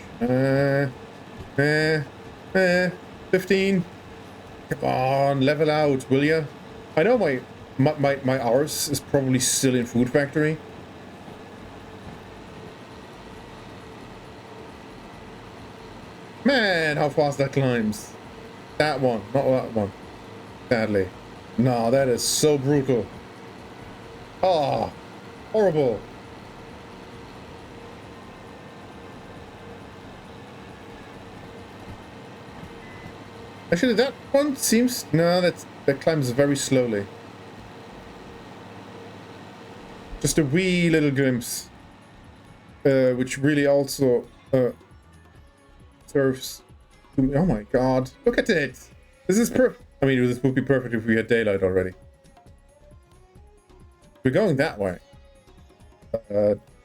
15. Come on, level out, will ya? I know my hours is probably still in Food Factory. Man, how fast that climbs. That one, not that one. Sadly. No, that is so brutal. Oh, horrible. Actually, that one seems... No, that climbs very slowly. Just a wee little glimpse. Which really also serves... Oh my god, look at it! This is perfect. I mean, this would be perfect if we had daylight already. We're going that way.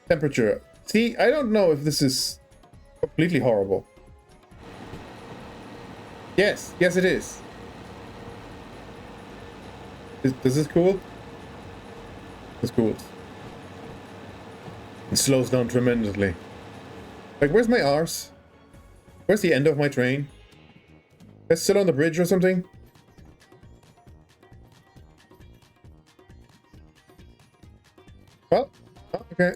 Temperature. See, I don't know if this is completely horrible. Yes, yes it is. This is cool? It's cool. It slows down tremendously. Like, where's my arse? Where's the end of my train? It's still on the bridge or something? Well, okay.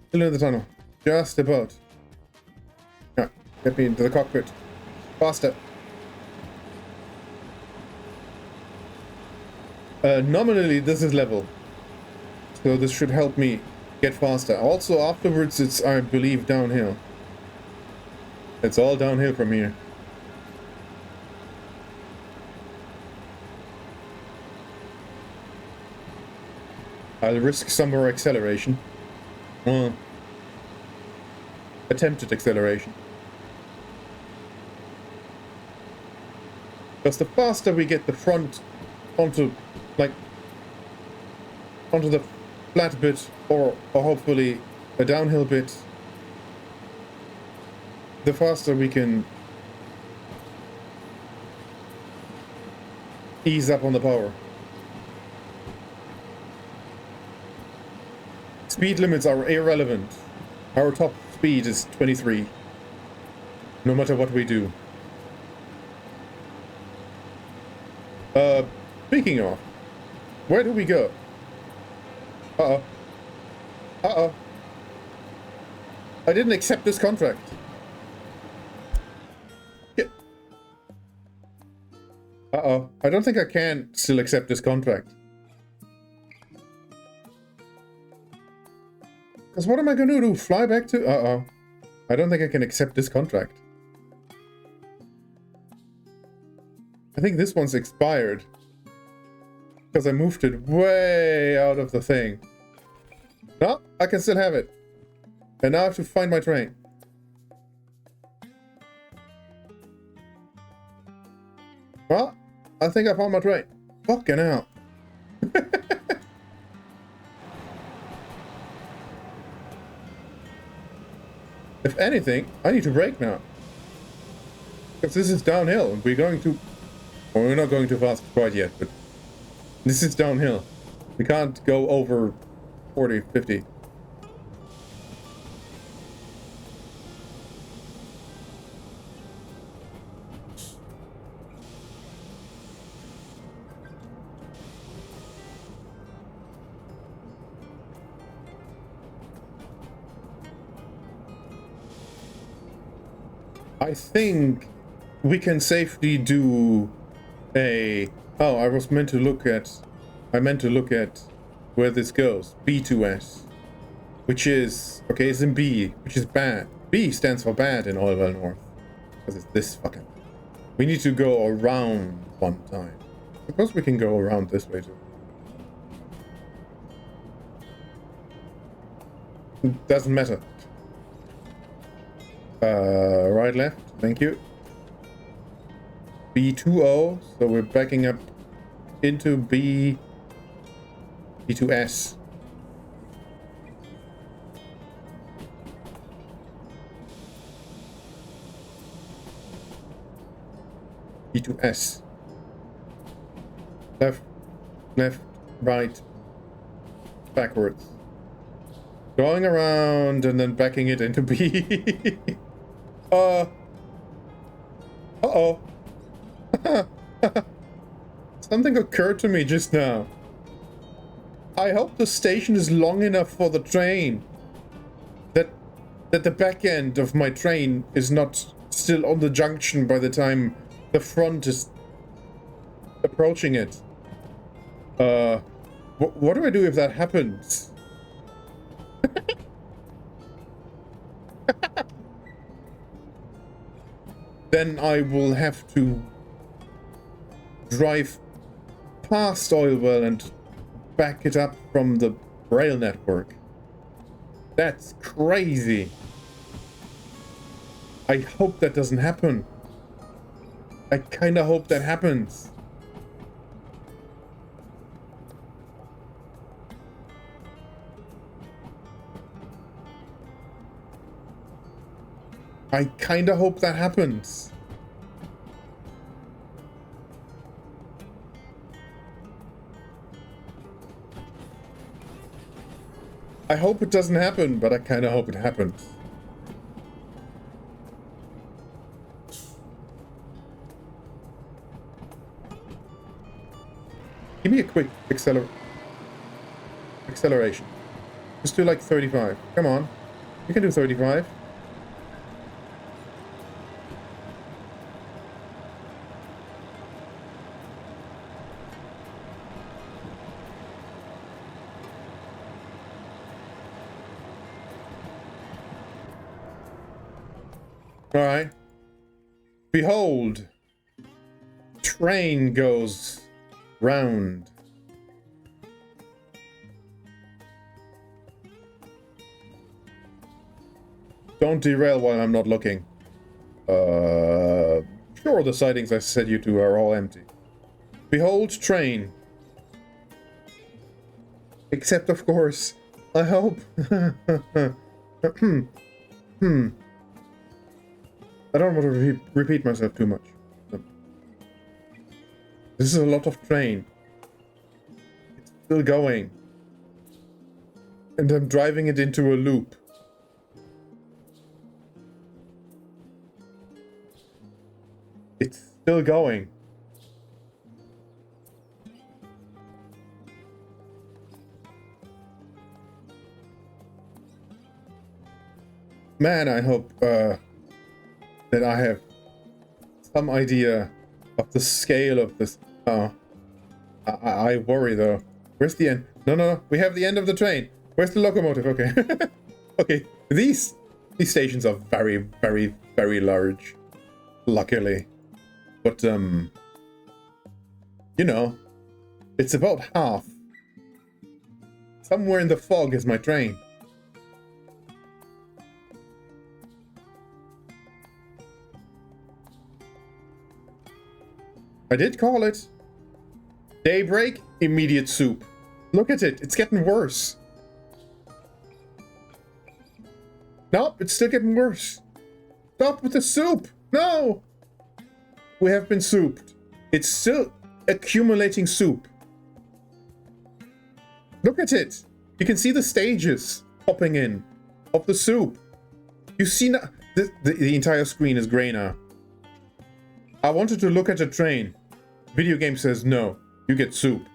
Still in the tunnel. Just about. Yeah, get me into the cockpit. Faster. Nominally, this is level. So this should help me get faster. Also, afterwards, it's, I believe, downhill. It's all downhill from here. I'll risk some more acceleration. Attempted acceleration. Because the faster we get the front onto, like, onto the flat bit, or hopefully a downhill bit, the faster we can ease up on the power. Speed limits are irrelevant. Our top speed is 23. No matter what we do. Speaking of, where do we go? Uh-oh. Uh-oh. I didn't accept this contract. Shit. Uh-oh. I don't think I can still accept this contract. Because what am I going to do? Fly back to... Uh-oh. I don't think I can accept this contract. I think this one's expired. Because I moved it way out of the thing. No, I can still have it. And now I have to find my train. Well, I think I found my train. Fucking hell. If anything, I need to brake now. Because this is downhill and we're going to... Well, we're not going too fast quite yet, but... This is downhill. We can't go over 40, 50. I think we can safely do a... Oh, I meant to look at where this goes. B2S. Which is... Okay, it's in B, which is bad. B stands for bad in Oilwell North. Because it's this fucking... We need to go around one time. I suppose we can go around this way too. It doesn't matter. Right, left. Thank you. B20, so we're backing up into B2S. B2S. Left, left, right, backwards. Going around and then backing it into B. Uh-oh. Something occurred to me just now. I hope the station is long enough for the train. That the back end of my train is not still on the junction by the time the front is approaching it. What do I do if that happens? Then I will have to drive past Oilwell and back it up from the rail network. That's crazy. I hope that doesn't happen. I kinda hope that happens. I kinda hope that happens. I hope it doesn't happen, but I kinda hope it happens. Give me a quick acceleration. Just do like 35. Come on. We can do 35. Alright. Behold. Train goes round. Don't derail while I'm not looking. Sure, the sightings I set you to are all empty. Behold train. Except, of course, I hope. I don't want to repeat myself too much. This is a lot of train. It's still going. And I'm driving it into a loop. It's still going. Man, I hope that I have some idea of the scale of this. I worry though. Where's the end? No. We have the end of the train. Where's the locomotive? Okay. Okay. These stations are very, very, very large. Luckily. But, you know, it's about half. Somewhere in the fog is my train. I did call it. Daybreak, immediate soup. Look at it, it's getting worse. Nope, it's still getting worse. Stop with the soup! No! We have been souped. It's still accumulating soup. Look at it! You can see the stages popping in of the soup. You see now, the entire screen is grey now. I wanted to look at a train. Video game says no. You get soup.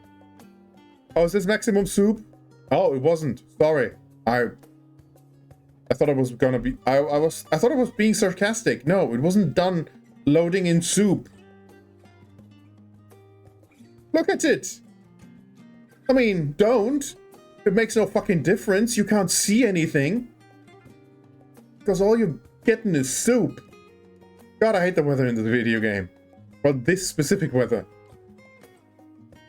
Oh, is this maximum soup? Oh, it wasn't. Sorry. I thought it was gonna be. I thought it was being sarcastic. No, it wasn't done loading in soup. Look at it. I mean, don't. It makes no fucking difference. You can't see anything. Because all you're getting is soup. God, I hate the weather in this video game. Well, this specific weather.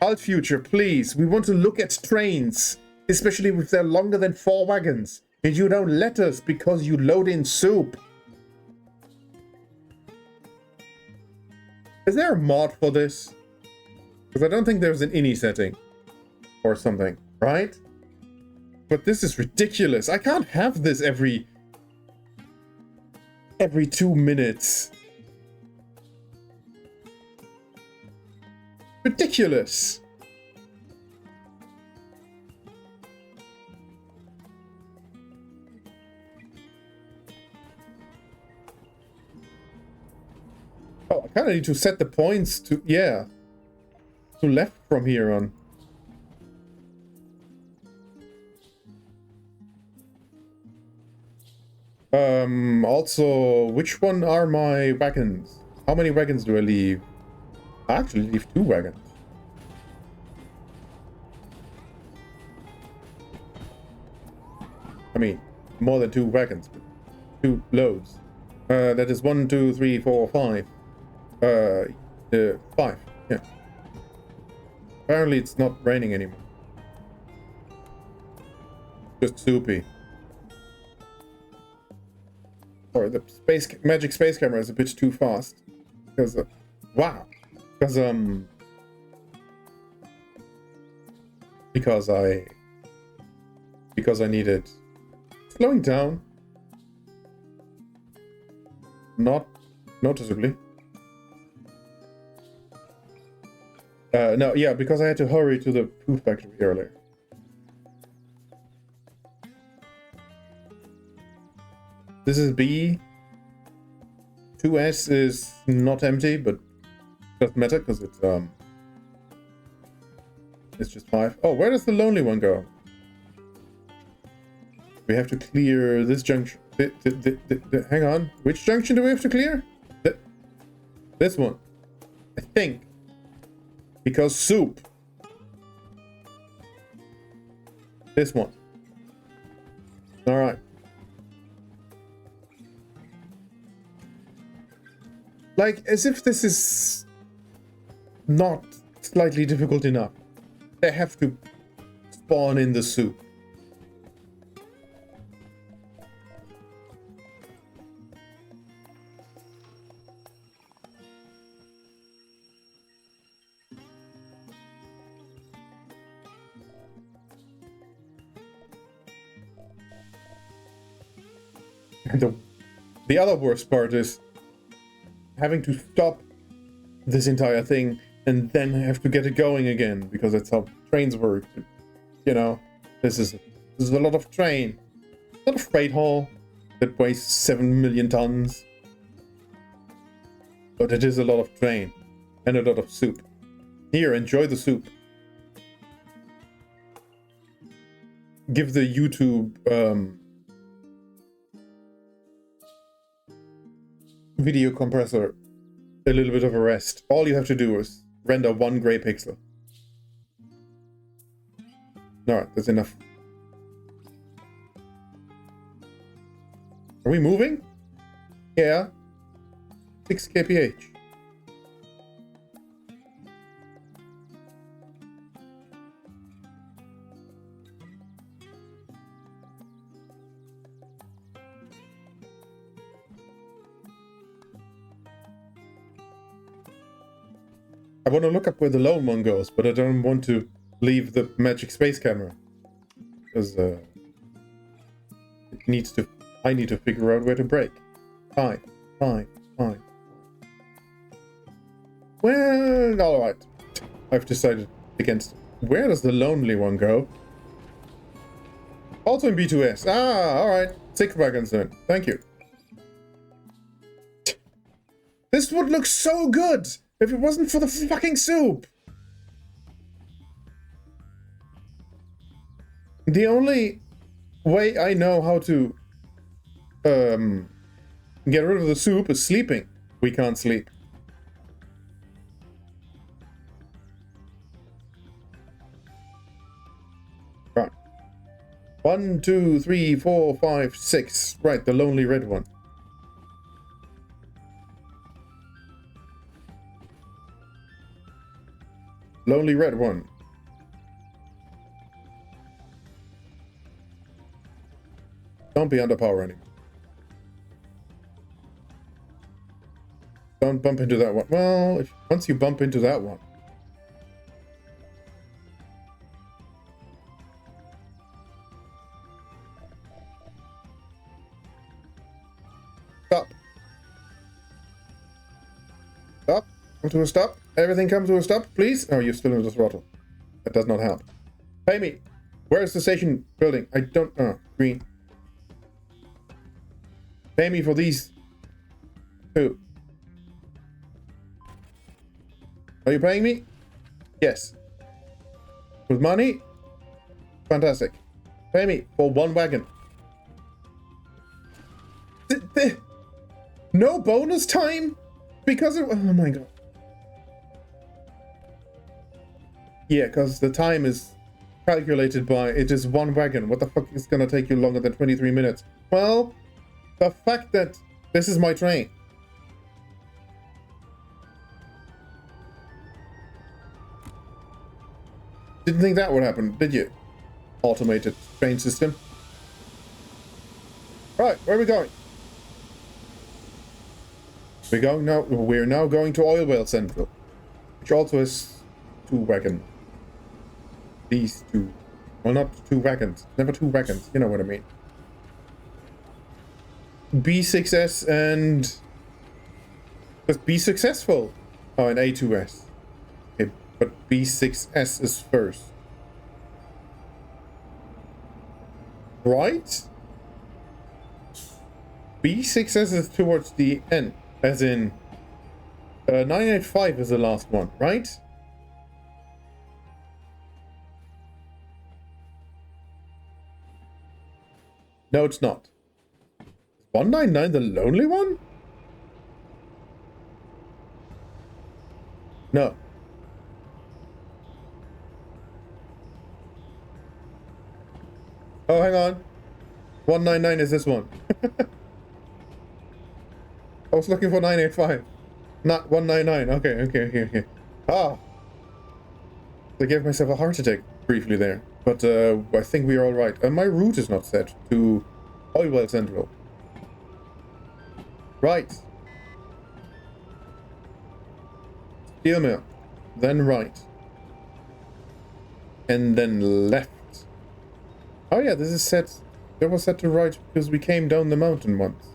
Alt Future, please. We want to look at trains. Especially if they're longer than 4 wagons. And you don't let us because you load in soup. Is there a mod for this? Because I don't think there's an ini setting. Or something, right? But this is ridiculous. I can't have this every 2 minutes. Ridiculous. Oh, I kind of need to set the points to, yeah, to left from here on. Also, which one are my wagons? How many wagons do I leave? I actually leave 2 wagons. I mean, more than 2 wagons, but 2 loads. That is 1, 2, 3, 4, 5. 5, yeah. Apparently it's not raining anymore. Just soupy. Or the magic space camera is a bit too fast. Because, wow. Because I need it slowing down. Not noticeably. No, yeah, because I had to hurry to the food factory earlier. This is B. 2S is not empty, but doesn't matter because it's just 5. Oh, where does the lonely one go? We have to clear this junction. Hang on. Which junction do we have to clear? This one. I think. Because soup. This one. Alright. Like, as if this is not slightly difficult enough. They have to spawn in the soup. And the other worst part is having to stop this entire thing and then have to get it going again, because that's how trains work. You know, this is a lot of train. Not a freight haul that weighs 7 million tons. But it is a lot of train and a lot of soup. Here, enjoy the soup. Give the YouTube video compressor a little bit of a rest. All you have to do is render 1 gray pixel. Alright, that's enough. Are we moving? Yeah. 6 kph. I want to look up where the lone one goes, but I don't want to leave the magic space camera. Because it needs to... I need to figure out where to break. Fine. Well, alright. I've decided against it. Where does the lonely one go? Also in B2S. Ah, alright. 6 wagons then. Thank you. This would look so good if it wasn't for the fucking soup. The only way I know how to get rid of the soup is sleeping. We can't sleep. Right. 1, 2, 3, 4, 5, 6. Right, the lonely red one. Lonely red one. Don't be under power anymore. Don't bump into that one. Well, once you bump into that one. Stop. Stop. Come to a stop. Everything come to a stop, please. Oh, you're still in the throttle. That does not help. Pay me. Where is the station building? I don't know. Green. Pay me for these 2. Are you paying me? Yes. With money? Fantastic. Pay me for 1 wagon. No bonus time? Because of... Oh my god. Yeah, because the time is calculated by... It is 1 wagon. What the fuck is gonna take you longer than 23 minutes? Well, the fact that this is my train. Didn't think that would happen, did you? Automated train system. Right, where are we going? We're now going to Oil Well Central, which also has 2 wagons. These 2. Well, not 2 wagons. Never 2 wagons. You know what I mean. Be success and... Just be successful. Oh, and A2S. Okay, but B6S is first. Right? B6S is towards the end. As in... 985 is the last one, right? No, it's not. 199 the lonely one? No. Oh, hang on. 199 is this one. I was looking for 985. Not 199. Okay. Ah. I gave myself a heart attack briefly there. But I think we are alright. My route is not set to Oilwell Central. Right. Steel mill. Then right. And then left. Oh yeah, this is set. That was set to right because we came down the mountain once.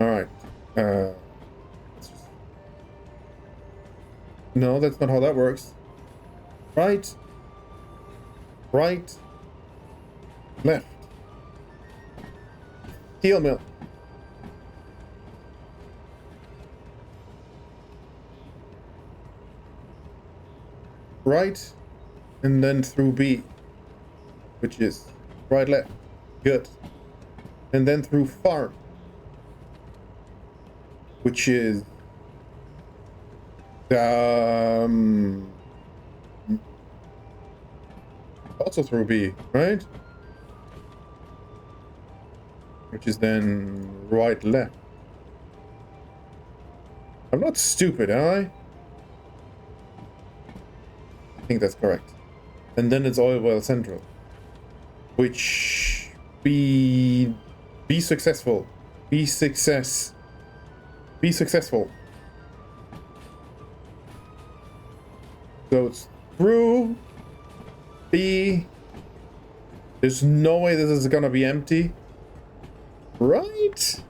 Alright. No, that's not how that works. Right. Right. Left. Steel mill. Right. And then through B. Which is right, left. Good. And then through farm. Which is also through B, right? Which is then right, left. I'm not stupid, am I? I think that's correct. And then it's Oilwell Central. Which be successful. Be successful. So it's through B. There's no way this is gonna be empty. Right?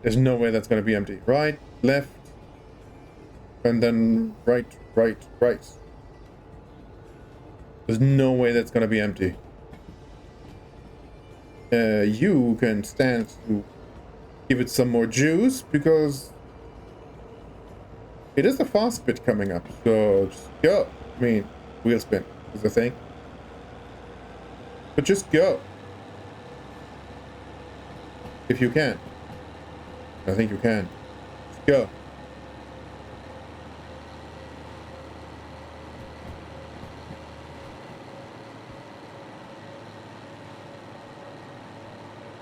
There's no way that's gonna be empty. Right, left, and then right. There's no way that's gonna be empty. You can stand to give it some more juice because it is a fast bit coming up. So just go. I mean, wheel spin is the thing. But just go. If you can. I think you can. Just go.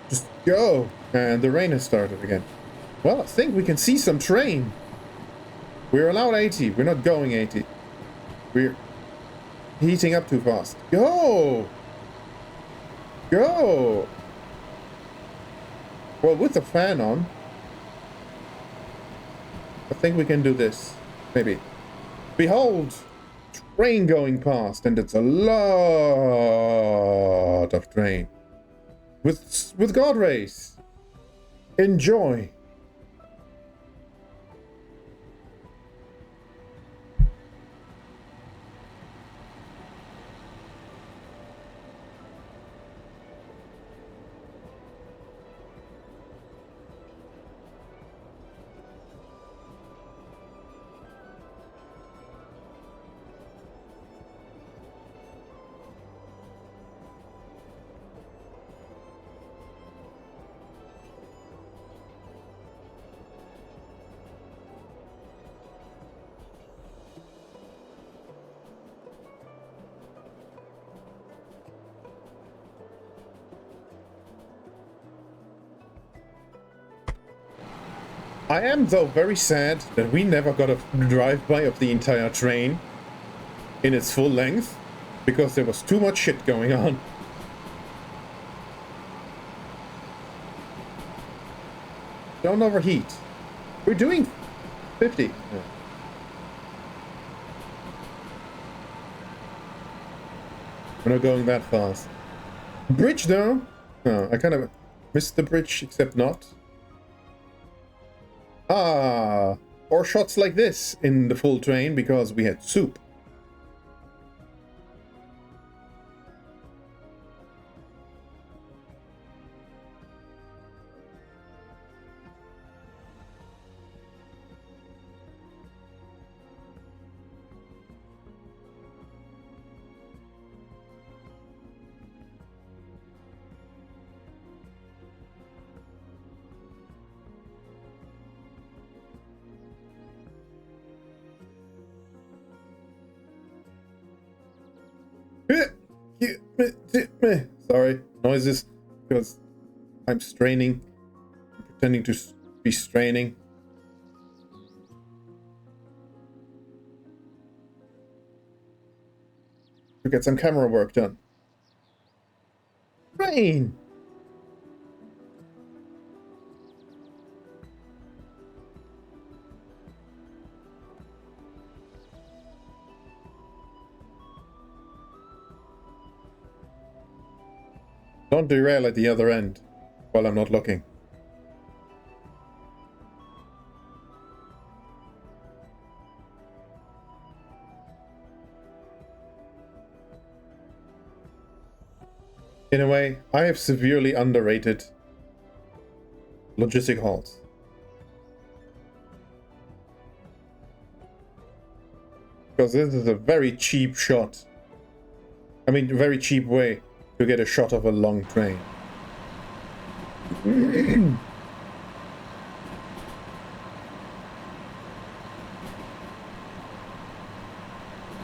Just go. And the rain has started again. Well, I think we can see some train. We're allowed 80. We're not going 80. We're heating up too fast. Go! Go! Well, with the fan on, I think we can do this. Maybe. Behold! Train going past, and it's a lot of train. With God race. Enjoy. I am, though, very sad that we never got a drive-by of the entire train in its full length, because there was too much shit going on. Don't overheat. We're doing 50. Yeah. We're not going that fast. Bridge, though? Oh, I kind of missed the bridge, except not. Ah, or shots like this in the full train because we had soup. Sorry, noises, because I'm straining. I'm pretending to be straining. To get some camera work done. Rain! Don't derail at the other end while I'm not looking. In a way, I have severely underrated logistic halts. Because this is a very cheap shot. I mean, a very cheap way to get a shot of a long train.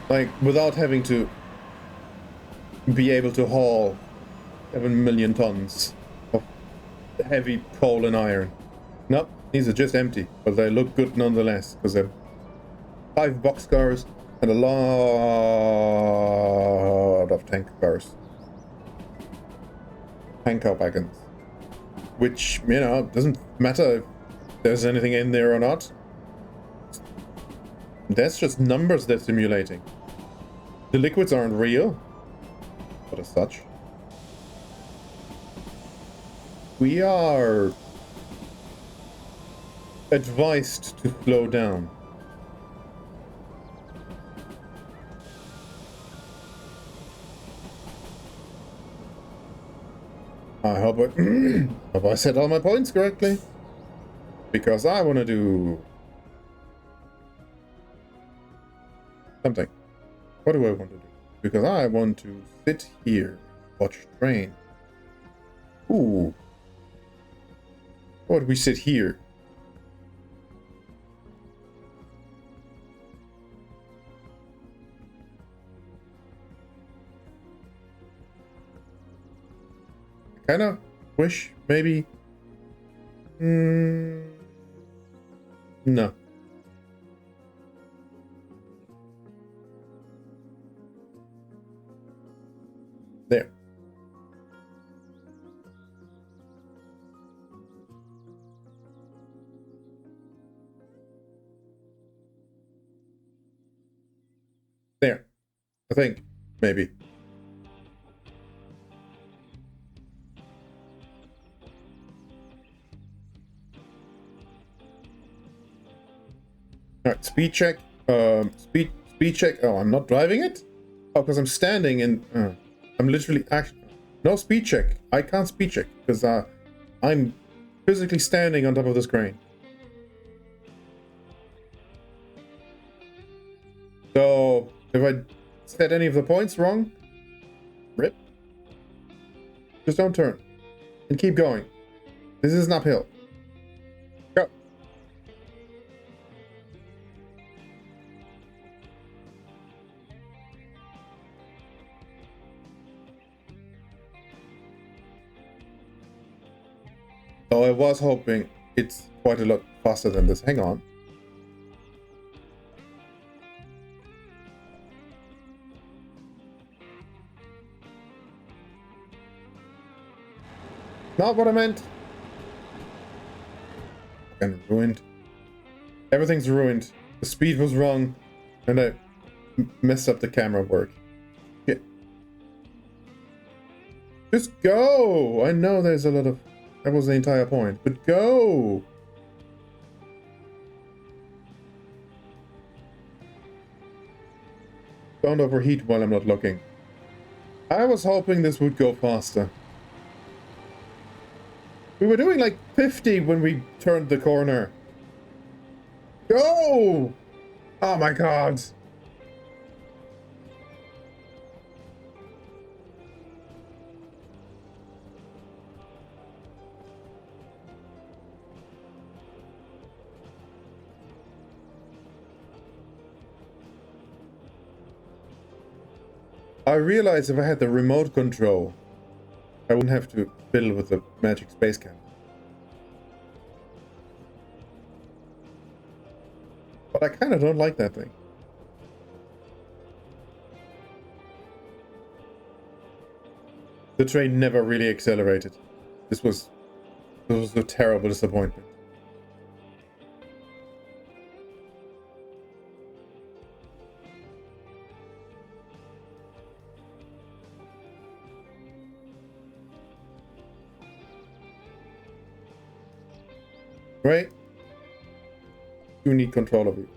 Like, without having to be able to haul 7 million tons of heavy coal and iron. Nope, these are just empty, but they look good nonetheless, because they're 5 boxcars and a lot of tank cars. Tanker wagons. Which, you know, doesn't matter if there's anything in there or not. That's just numbers they're simulating. The liquids aren't real, but as such. We are advised to slow down. I hope hope I said all my points correctly. Because I want to do something. What do I want to do? Because I want to sit here, watch train. Ooh. What do we sit here? I kind of wish maybe. No. There. There. I think. Maybe. Alright, speed check. Speed check. Oh, I'm not driving it? Oh, because I'm standing and I'm literally actually no speed check. I can't speed check because I'm physically standing on top of this crane. So if I said any of the points wrong, rip. Just don't turn and keep going. This is an uphill. Go. So I was hoping it's quite a lot faster than this. Hang on. Not what I meant. And ruined. Everything's ruined. The speed was wrong. And I messed up the camera work. Shit. Just go! I know there's a lot of... That was the entire point. But go! Don't overheat while I'm not looking. I was hoping this would go faster. We were doing like 50 when we turned the corner. Go! Oh my god. I realized if I had the remote control, I wouldn't have to fiddle with the magic space cannon. But I kind of don't like that thing. The train never really accelerated. This was a terrible disappointment. Right? You need control of you.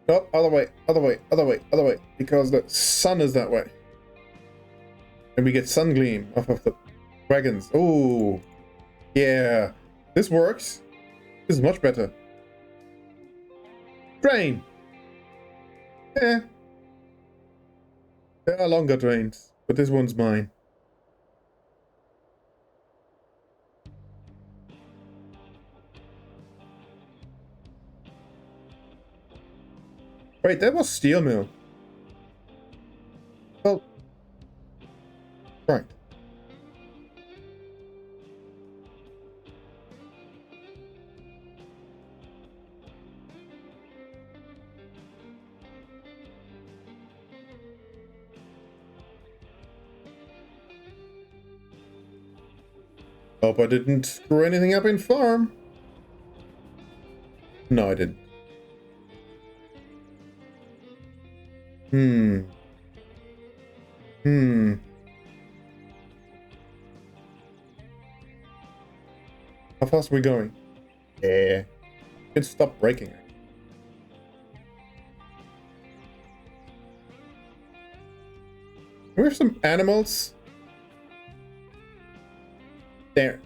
No, other way, other way, other way, other way. Because the sun is that way. And we get sun gleam off of the wagons. Oh, yeah. This works. This is much better. Train. Yeah. There are longer trains, but this one's mine. Wait, that was steel mill. Well, right. Hope I didn't screw anything up in farm. No, I didn't. How fast are we going? Yeah. You can stop braking it. We have some animals. There.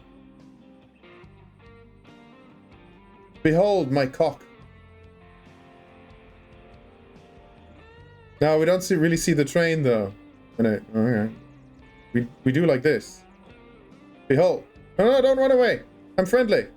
Behold my cock. No, we don't really see the train though. Okay. We do like this. Behold. No, don't run away. I'm friendly.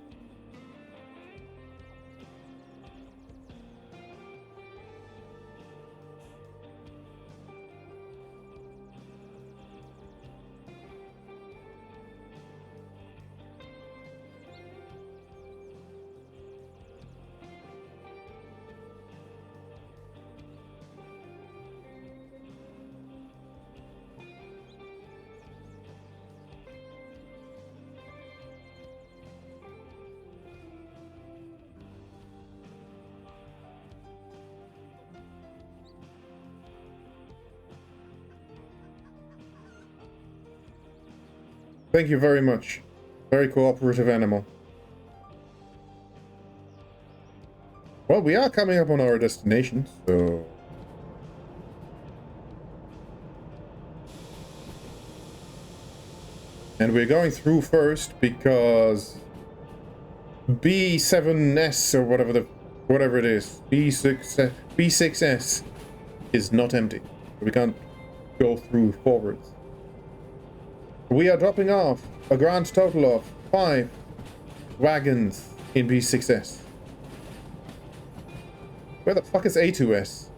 Thank you very much. Very cooperative animal. Well, we are coming up on our destination, so... And we're going through first because... B7S or whatever it is. B6S is not empty. We can't go through forwards. We are dropping off a grand total of 5 wagons in B6S. Where the fuck is A2S?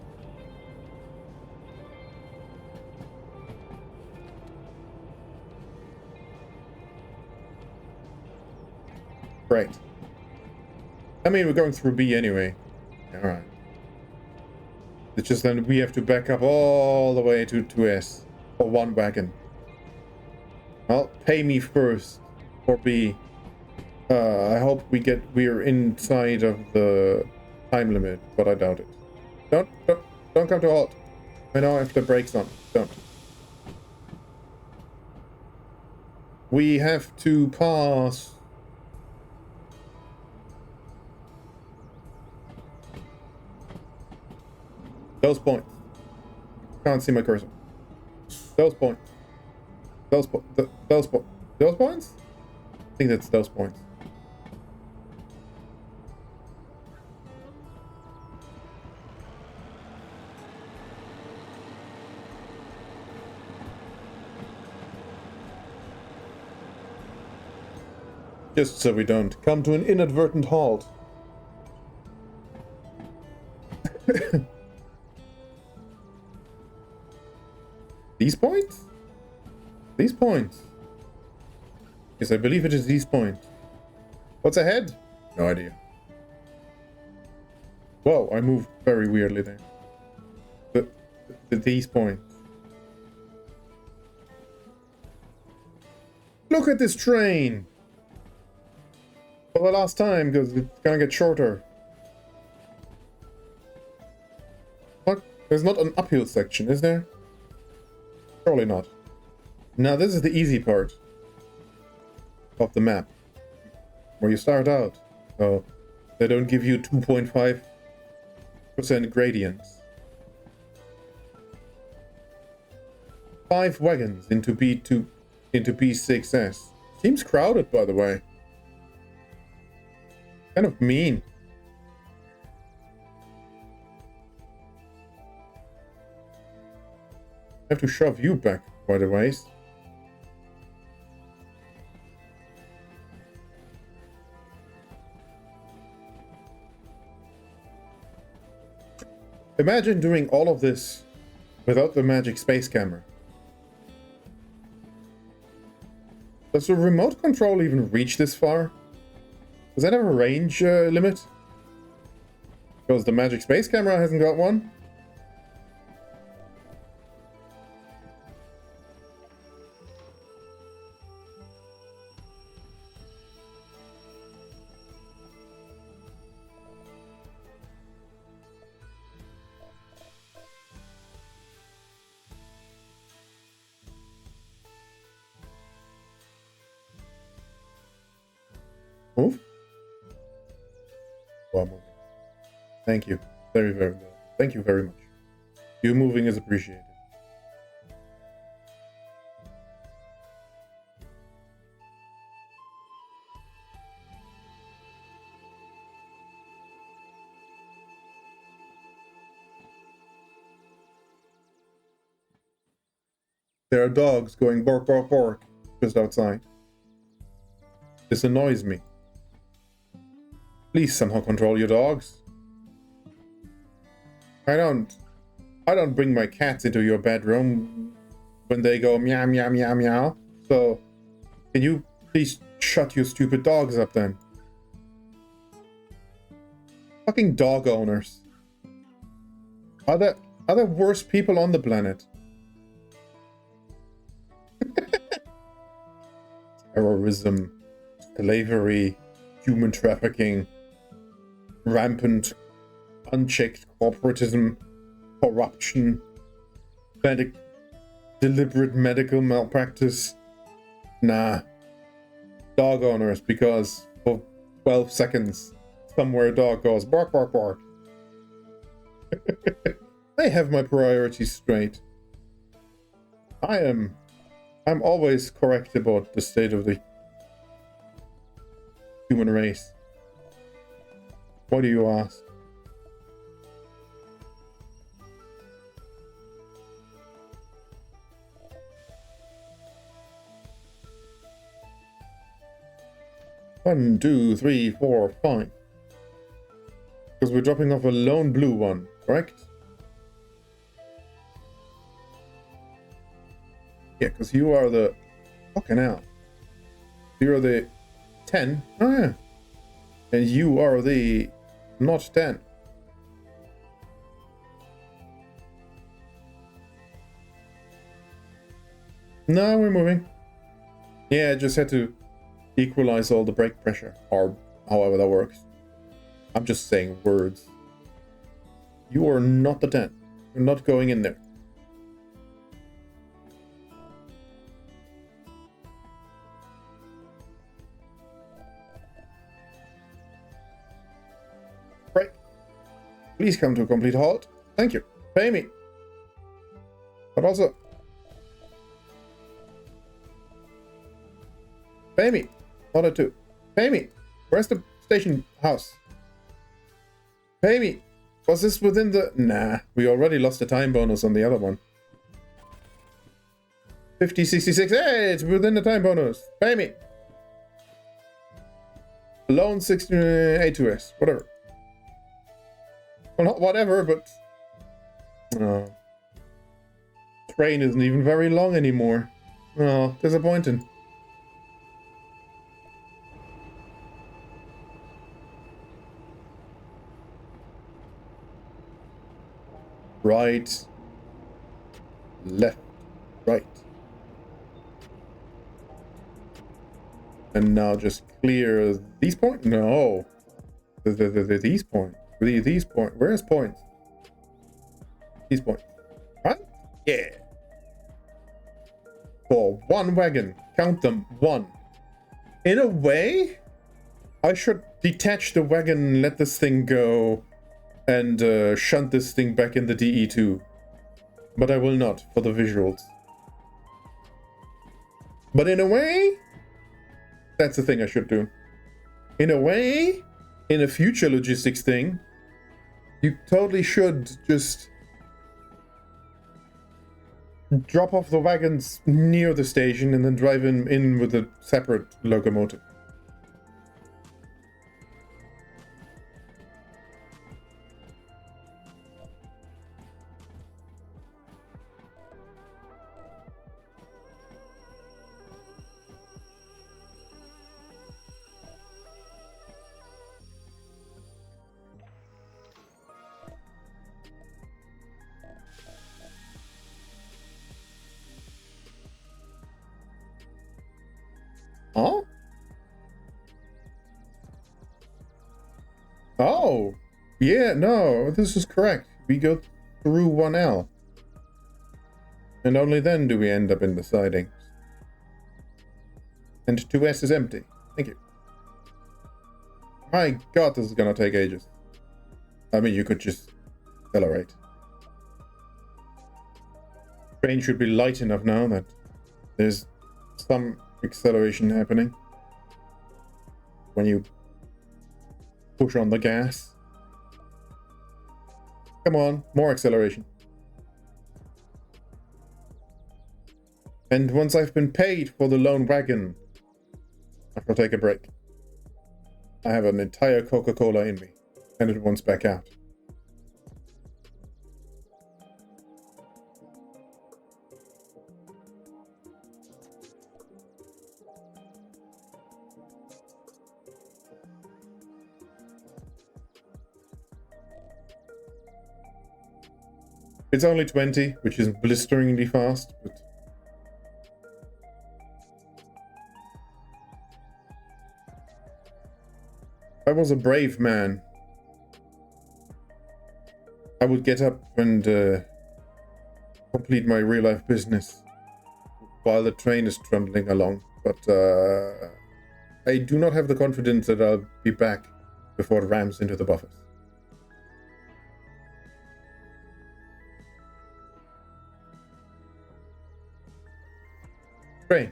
Right. I mean, we're going through B anyway. Alright. It's just then we have to back up all the way to S for 1 wagon. Well, pay me first for B. I hope we're inside of the time limit, but I doubt it. Don't come to halt. I know I have the brakes on. Don't. We have to pass. Those points. Can't see my cursor. Those points. Those points? I think that's those points. Just so we don't come to an inadvertent halt. These points? These points. Yes, I believe it is these points. What's ahead? No idea. Whoa, I moved very weirdly there. These points. Look at this train! For the last time, because it's gonna get shorter. What? There's not an uphill section, is there? Surely not. Now this is the easy part of the map. Where you start out. So they don't give you 2.5% gradients. 5 wagons into B2 into B6S. Seems crowded, by the way. Kind of mean. I have to shove you back quite a ways. Imagine doing all of this without the magic space camera. Does the remote control even reach this far? Does that have a range limit? Because the magic space camera hasn't got one. Move? Oh, I'm moving. Thank you. Very, very well. Thank you very much. You moving is appreciated. There are dogs going bark, bark, bark just outside. This annoys me. Please somehow control your dogs. I don't bring my cats into your bedroom when they go meow, meow, meow, meow. So, can you please shut your stupid dogs up then? Fucking dog owners. Are there worse people on the planet? Terrorism, slavery, human trafficking, rampant, unchecked corporatism, corruption, deliberate medical malpractice. Nah. Dog owners, because for 12 seconds, somewhere a dog goes bark, bark, bark. I have my priorities straight. I'm always correct about the state of the human race. Why do you ask? One, two, three, four, 5. Because we're dropping off a lone blue one, correct? Yeah, because you are the... Fucking hell. You're the 10. Oh, yeah. And you are the... Not 10. No, we're moving. Yeah, I just had to equalize all the brake pressure. Or however that works. I'm just saying words. You are not the 10. You're not going in there. Brake. Please come to a complete halt. Thank you. Pay me. But also... Pay me. Order 2. Pay me. Where's the station house? Pay me. Was this within the... Nah, we already lost the time bonus on the other one. 50, 66. Hey, it's within the time bonus. Pay me. Loan 16 A2S, whatever. Well, not whatever, but train isn't even very long anymore. Oh, disappointing. Right, left, right. And now just clear these points? No. These points. These points. Where's points? These points. Huh? Yeah. For one wagon. Count them. One. In a way, I should detach the wagon, let this thing go, and shunt this thing back in the DE2. But I will not, for the visuals. But in a way, that's the thing I should do. In a way, in a future logistics thing, you totally should just drop off the wagons near the station and then drive in with a separate locomotive. Huh? Oh, yeah, no, this is correct. We go through 1L. And only then do we end up in the sidings. And 2S is empty. Thank you. My god, this is gonna take ages. I mean, you could just accelerate. Train should be light enough now that there's some acceleration happening when you push on the gas. Come on, more acceleration. And once I've been paid for the lone wagon, I shall take a break. I have an entire Coca-Cola in me, and it wants back out. It's only 20, which is blisteringly fast, but I was a brave man. I would get up and complete my real-life business while the train is trundling along, but I do not have the confidence that I'll be back before it rams into the buffers. Train.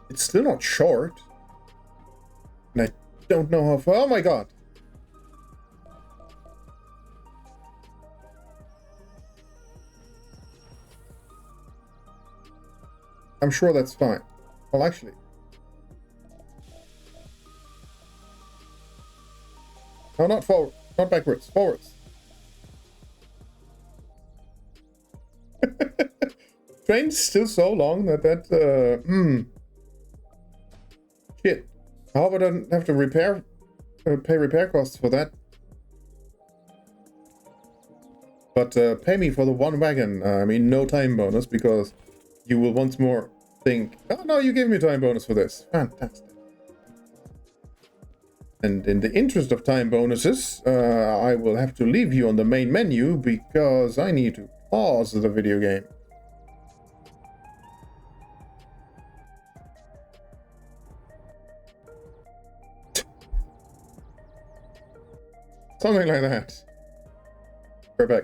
It's still not short. And I don't know how far. Oh my god. I'm sure that's fine. Well, actually. No, not forward. Not backwards. Forwards. Train's still so long that shit. I hope I don't have to pay repair costs for that. But pay me for the one wagon. I mean, no time bonus, because you will once more think... Oh, no, you gave me time bonus for this. Fantastic. And in the interest of time bonuses, I will have to leave you on the main menu because I need to pause the video game. Something like that. We're back.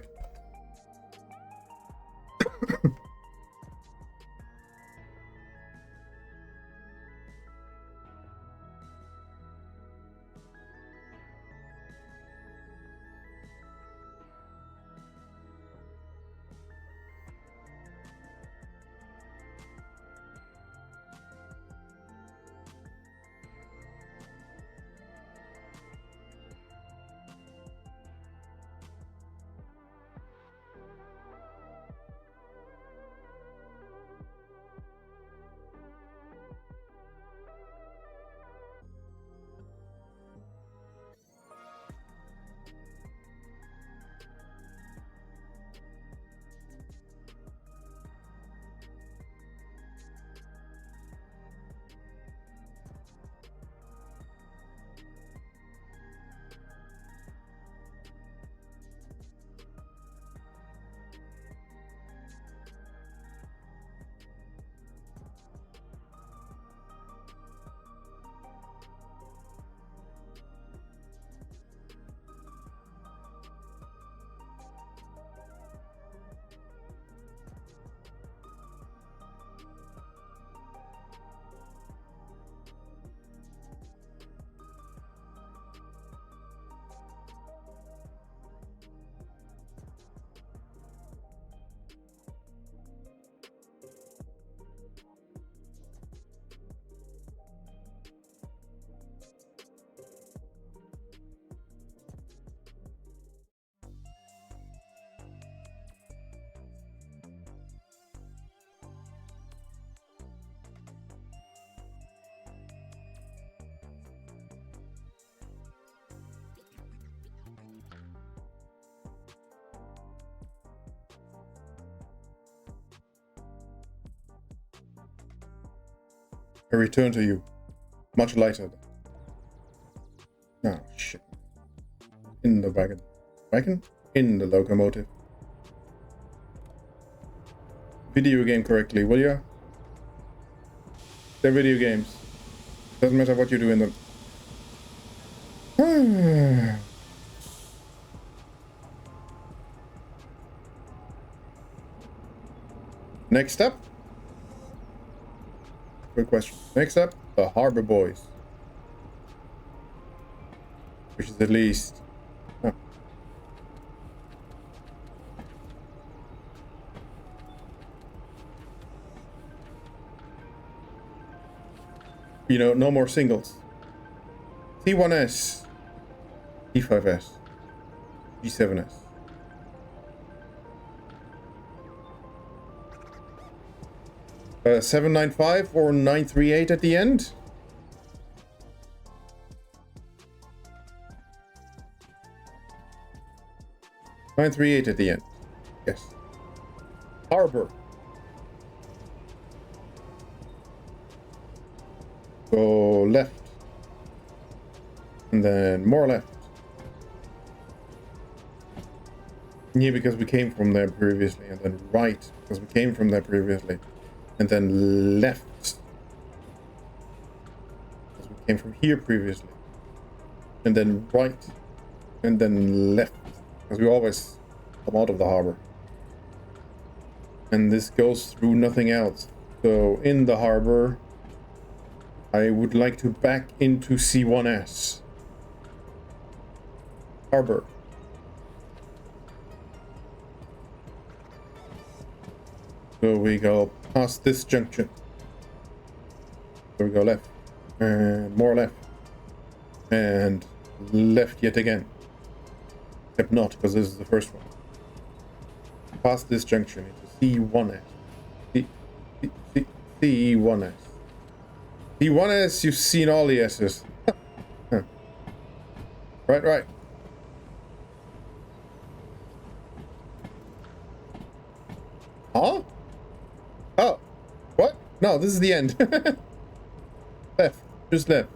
I return to you. Much lighter. Oh, shit. In the wagon. Wagon? In the locomotive. Video game correctly, will ya? They're video games. Doesn't matter what you do in them. Next up. Good question. Next up, the Harbor Boys. Which is at least... Oh. You know, no more singles. C1S, D5S, G7S. Uh, 795 or 938 at the end. (938) at the end. Yes. Harbor. Go left. And then more left. Yeah, because we came from there previously. And then right, because we came from there previously. And then left. Because we came from here previously. And then right. And then left. Because we always come out of the harbor. And this goes through nothing else. So in the harbor, I would like to back into C1S. Harbor. So we go past this junction. So we go left. And more left. And left yet again. Except not, because this is the first one. Past this junction into C1S. C1S. C1S, you've seen all the S's. Right. Huh? Oh. What? No, this is the end. Left. Just left.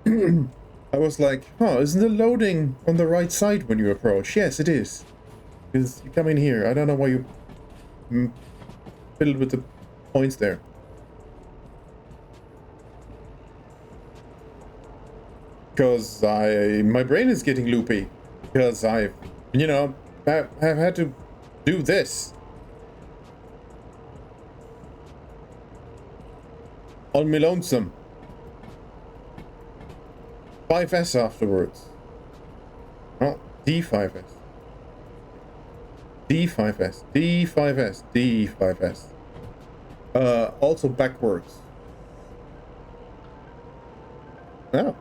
I was like, huh, isn't the loading on the right side when you approach? Yes, it is. Because you come in here. I don't know why you fiddled with the points there. Because my brain is getting loopy. Because I've had to do this. On me lonesome. 5S afterwards. Oh, D5S. D5S. D5S. D5S. Also backwards. Oh.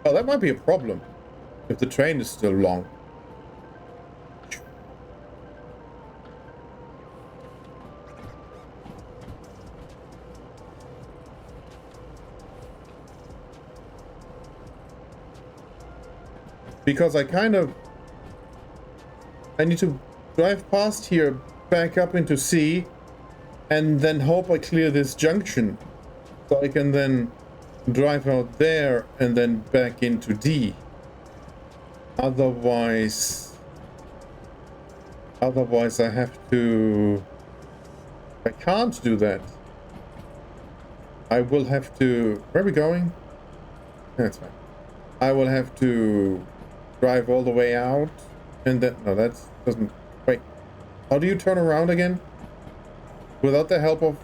Oh, that might be a problem. If the train is still long. Because I need to drive past here, back up into C, and then hope I clear this junction. So I can then drive out there and then back into D. Otherwise I have to... I can't do that. I will have to... Where are we going? That's fine. I will have to drive all the way out and then... No, that doesn't... Wait. How do you turn around again? Without the help of...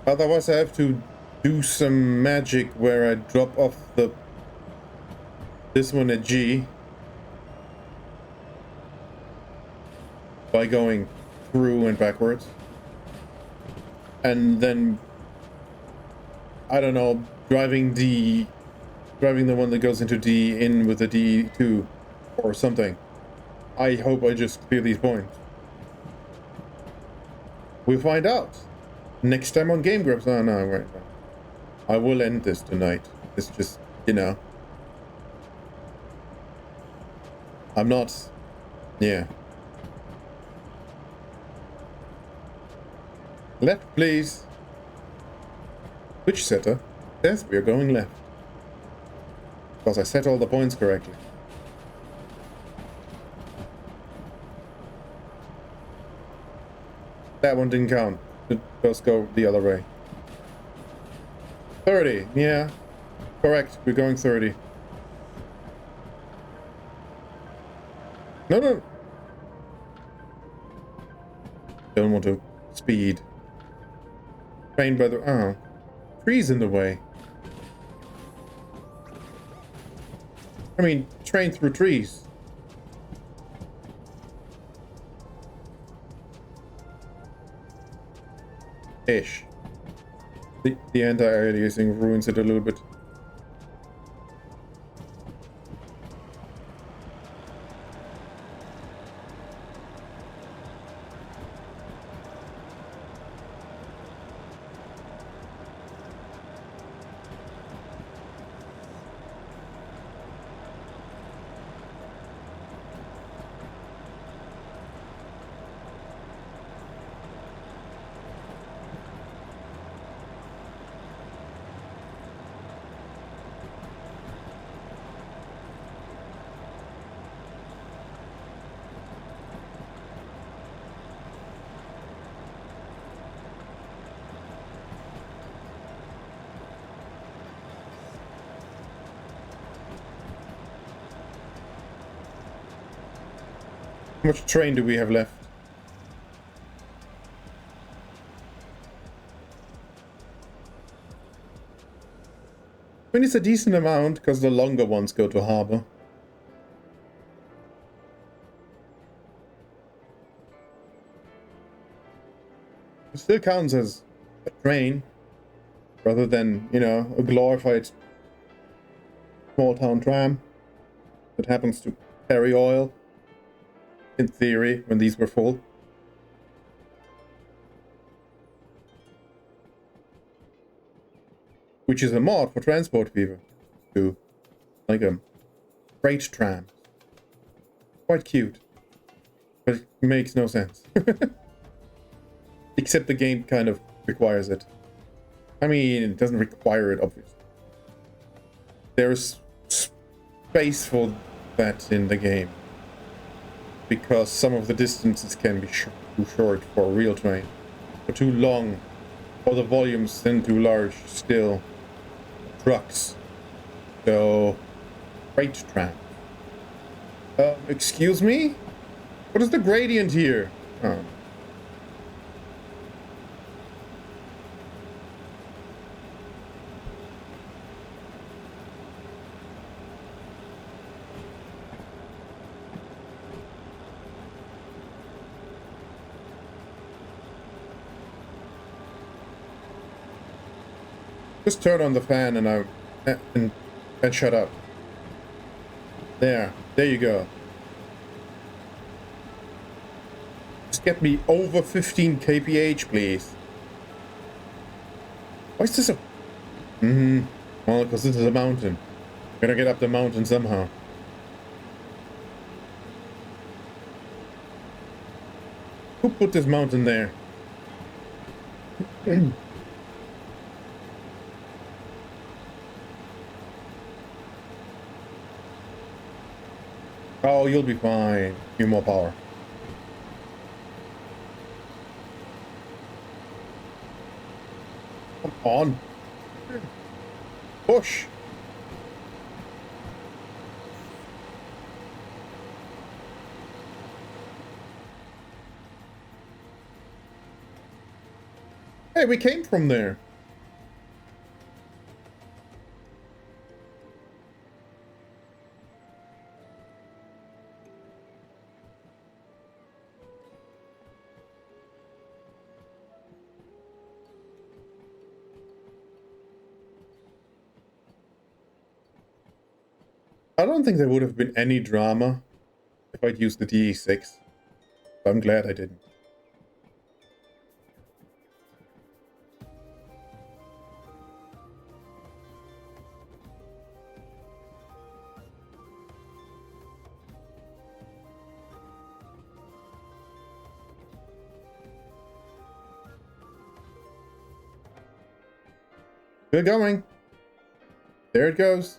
Otherwise I have to do some magic where I drop off this one at G by going through and backwards, and then I don't know, driving the one that goes into D in with the D2 or something. I hope I just clear these points. We'll find out next time on Game Grumps. Oh no, right. I will end this tonight. It's just, you know, I'm not... Yeah. Left, please. Which setter? Yes, we are going left. Because I set all the points correctly. That one didn't count. It does go the other way. 30, yeah. Correct, we're going 30. No. Don't want to speed. Train by the... Oh. Trees in the way. I mean, train through trees. Ish. The anti-aliasing ruins it a little bit. How much train do we have left? I mean, it's a decent amount, because the longer ones go to harbor. It still counts as a train. rather than, you know, a glorified small town tram that happens to carry oil, in theory, when these were full. Which is a mod for Transport Fever, too. Like a freight tram. Quite cute. But it makes no sense. Except the game kind of requires it. I mean, it doesn't require it, obviously. There's space for that in the game. Because some of the distances can be too short for a real train. Or too long. Or the volumes then too large still. Trucks. So, freight tram. Excuse me? What is the gradient here? Oh. Just turn on the fan and shut up. There you go. Just get me over 15 kph, please. Why is this a... Well, because this is a mountain. Gotta get up the mountain somehow. Who put this mountain there? Oh, you'll be fine. Few more power. Come on. Push. Hey, we came from there. I don't think there would have been any drama if I'd used the DE6. But I'm glad I didn't. Good going. There it goes.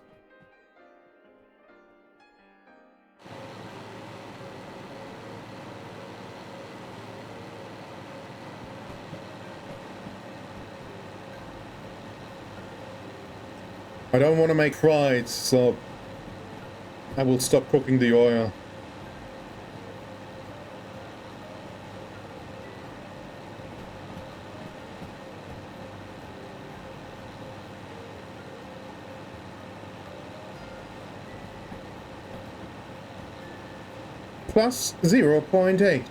I don't want to make fries, so I will stop cooking the oil. Plus 0.8.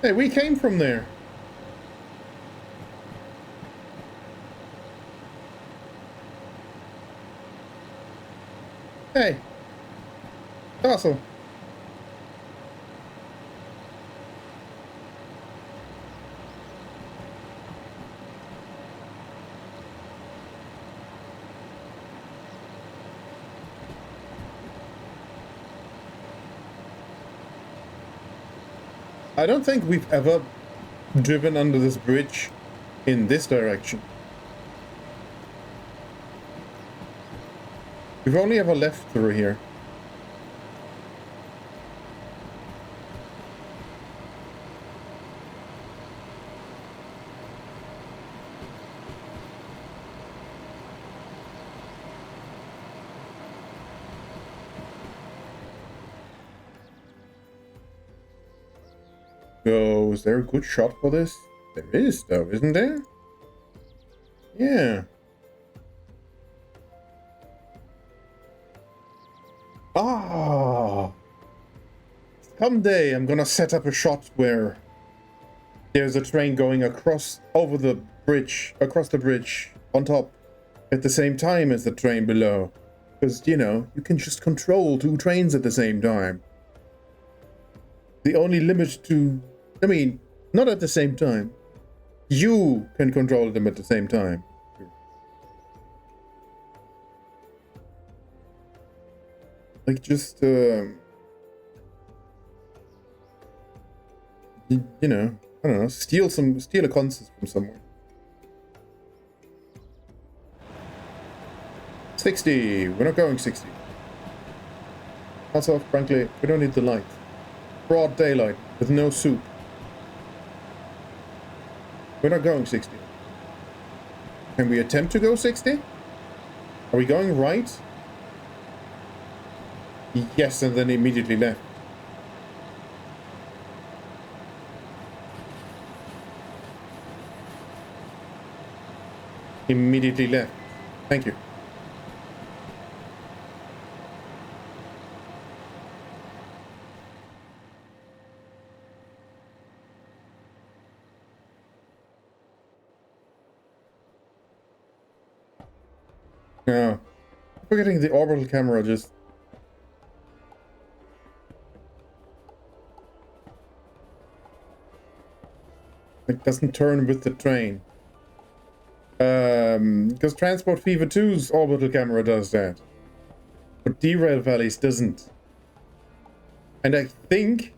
Hey, we came from there. Hey. Castle. I don't think we've ever driven under this bridge in this direction. We've only ever left through here. So, is there a good shot for this? There is, though, isn't there? Yeah. Ah! someday I'm gonna set up a shot where there's a train going across the bridge on top at the same time as the train below. Because, you know, you can just control 2 trains at the same time. The only limit to... I mean, not at the same time. You can control them at the same time. Like, just, you know, I don't know, steal a consist from somewhere. 60! We're not going 60. Also, frankly, we don't need the light. Broad daylight, with no soup. We're not going 60. Can we attempt to go 60? Are we going right? Yes, and then immediately left. Immediately left. Thank you. No. I'm forgetting the orbital camera just... It doesn't turn with the train. Because Transport Fever 2's orbital camera does that. But Derail Valleys doesn't. And I think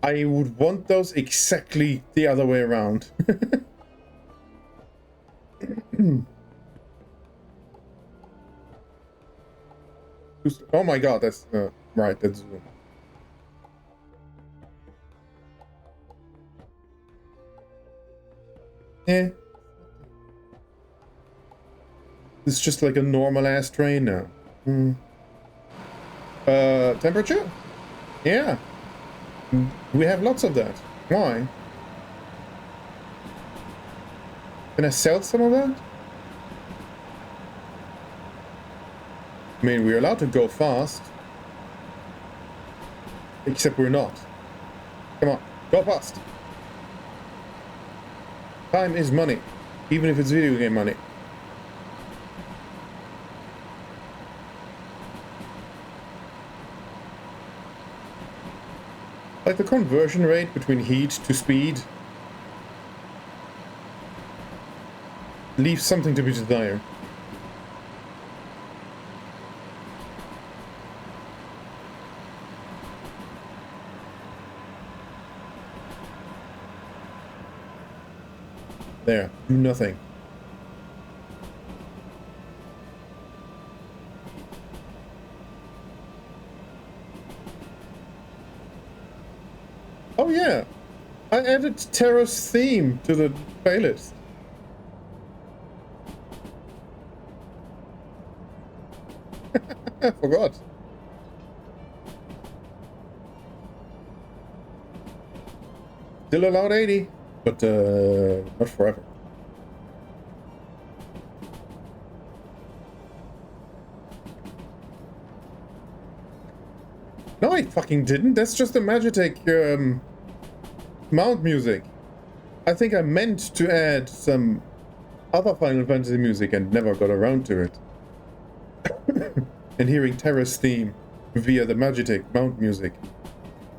I would want those exactly the other way around. Oh my god, that's... right, that's... Yeah. It's just like a normal-ass train now. Temperature? Yeah. We have lots of that. Why? Can I sell some of that? I mean, we're allowed to go fast. Except we're not. Come on, go fast. Time is money. Even if it's video game money. Like the conversion rate between heat to speed leaves something to be desired. There, do nothing. Oh yeah, I added Terra's theme to the playlist. I forgot. Still allowed 80, but not forever. No, I fucking didn't. That's just the Magitech mount music. I think I meant to add some other Final Fantasy music and never got around to it. And hearing Terra's theme via the Magitech mount music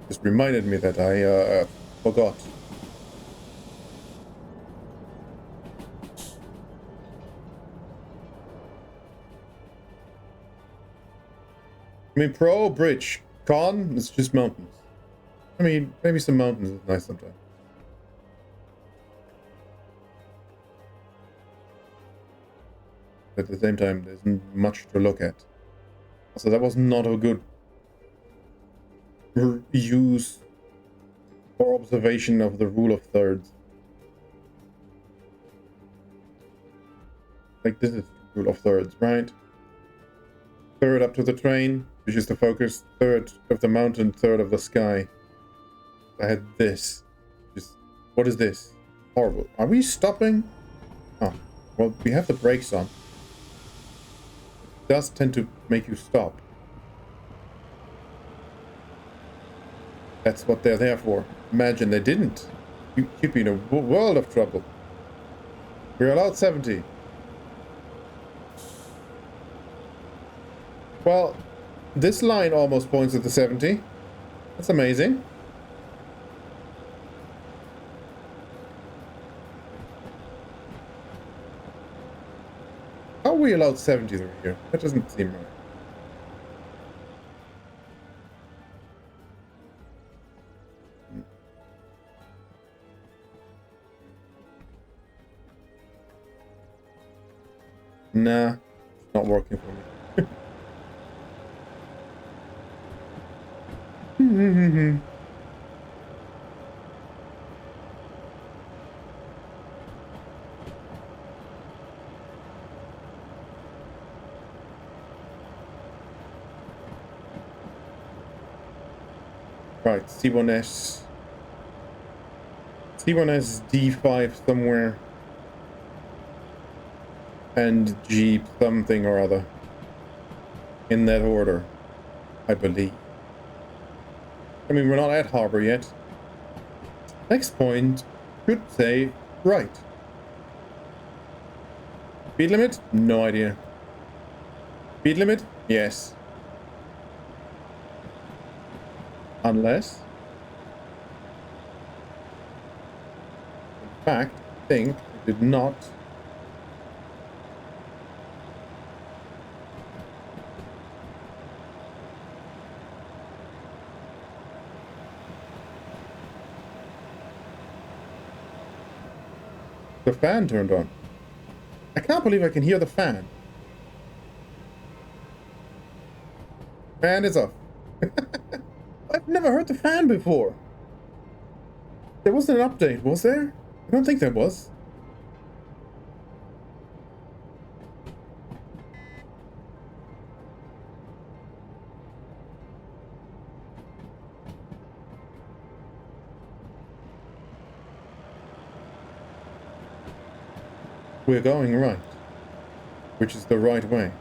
just reminded me that I forgot. I mean, pro, bridge. Con, it's just mountains. I mean, maybe some mountains is nice sometimes. But at the same time, there isn't much to look at. So that was not a good use or observation of the rule of thirds. Like, this is the rule of thirds, right? Third up to the train, which is the focus. Third of the mountain, third of the sky. I had this. Just, what is this? Horrible. Are we stopping? Oh, well, we have the brakes on. It does tend to make you stop. That's what they're there for. Imagine they didn't. You'd be in a world of trouble. We're allowed 70. Well, this line almost points at the 70. That's amazing. How are we allowed 70 over here? That doesn't seem right. Nah, it's not working for me. Right, C1S. C1S D5 somewhere. And Jeep something or other. In that order, I believe. I mean, we're not at harbor yet. Next point should say right. Speed limit? No idea. Speed limit? Yes. Unless... in fact, I think it did not... The fan turned on. I can't believe I can hear the fan. Fan is off. I've never heard the fan before. There wasn't an update, was there? I don't think there was. We're going right. Which is the right way.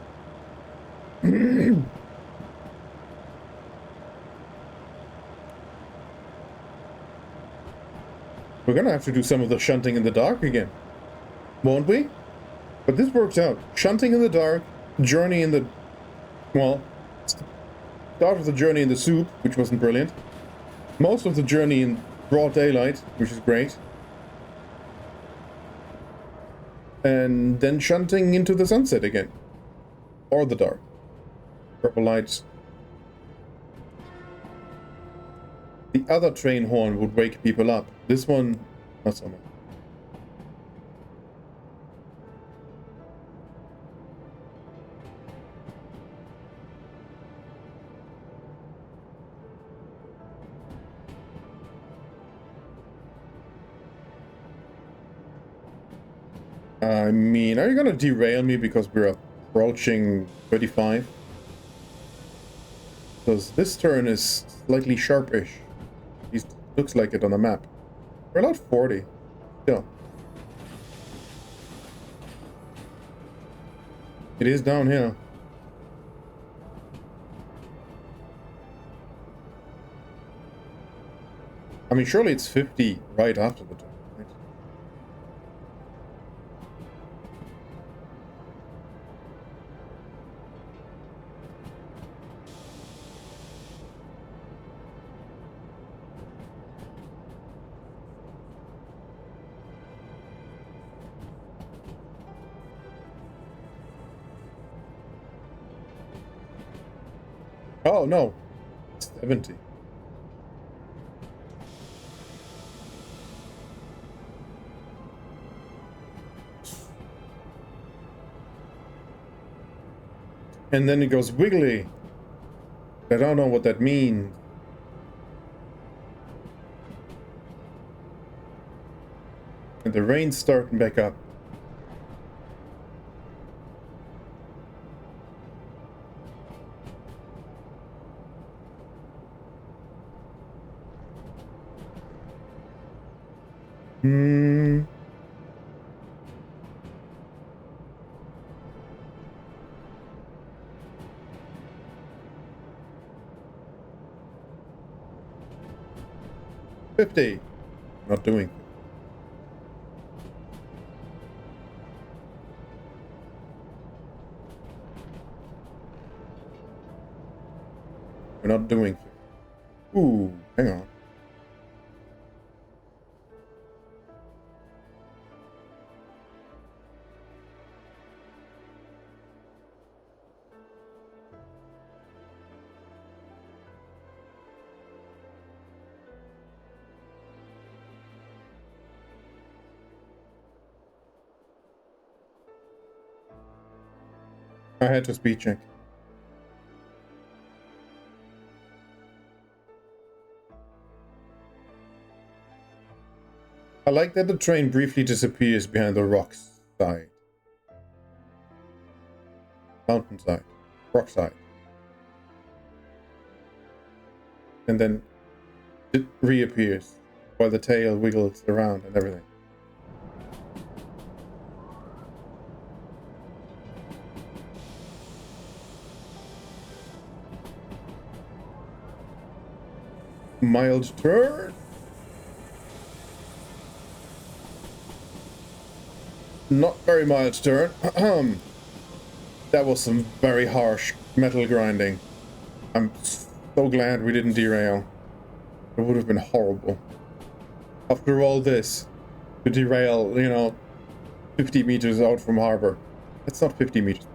We're gonna have to do some of the shunting in the dark again. Won't we? But this works out. Shunting in the dark, journey in the... well, start of the journey in the soup, which wasn't brilliant. Most of the journey in broad daylight, which is great. And then shunting into the sunset again. Or the dark. Purple lights. The other train horn would wake people up. This one, not so much. I mean, are you gonna derail me because we're approaching 35? Because this turn is slightly sharpish. It looks like it on the map. We're allowed 40. Still. It is downhill. I mean, surely it's 50 right after the turn, right? Oh, no. 70. And then it goes wiggly. I don't know what that means. And the rain's starting back up. 50. Not doing. We're not doing 50. Ooh, hang on. I had to speed check. I like that the train briefly disappears behind the rocks side. Mountainside. Rock side. And then it reappears while the tail wiggles around and everything. Mild turn. Not very mild turn. That was some very harsh metal grinding. I'm so glad we didn't derail. It would have been horrible. After all this, to derail, 50 meters out from harbor. That's not 50 meters.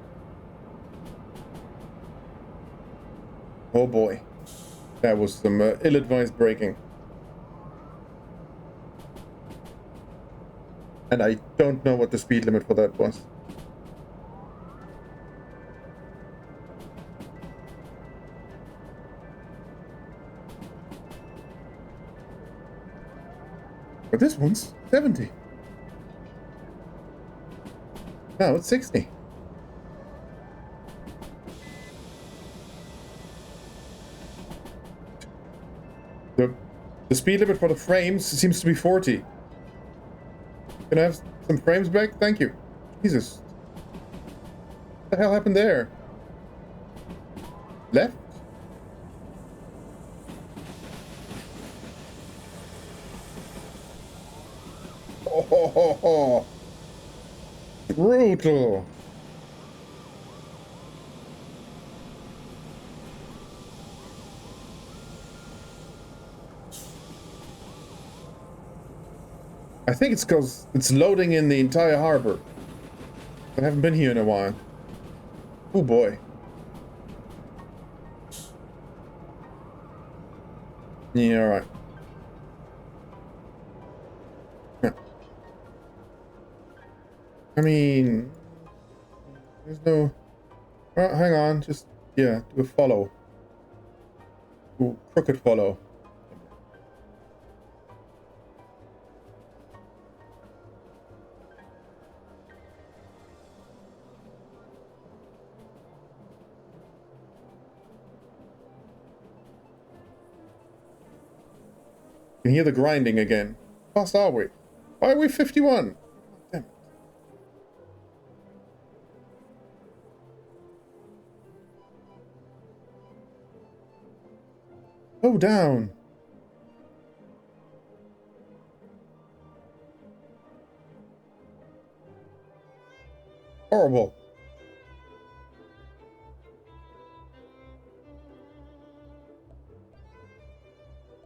Oh boy. That was some ill-advised braking. And I don't know what the speed limit for that was. But this one's 70. No, it's 60. The speed limit for the frames seems to be 40. Can I have some frames back? Thank you. Jesus. What the hell happened there? Left? Oh, brutal. I think it's because it's loading in the entire harbor. I haven't been here in a while. Oh boy. Yeah, alright. Yeah. I mean, there's no... Oh, hang on, just, yeah, do a follow. Ooh, crooked follow. You can hear the grinding again. How fast are we? Why are we 51? Damn it. Slow down. Horrible.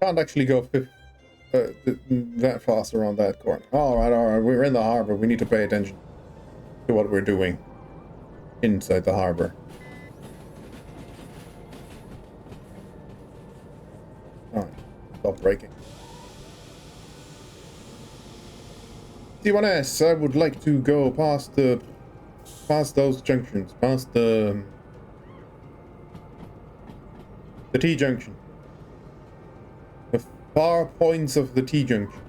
Can't actually go that fast around that corner. Alright, we're in the harbor. We need to pay attention to what we're doing inside the harbor. Alright, stop braking. T1S, I would like to go past those junctions, past the T-junction. The far points of the T-junction.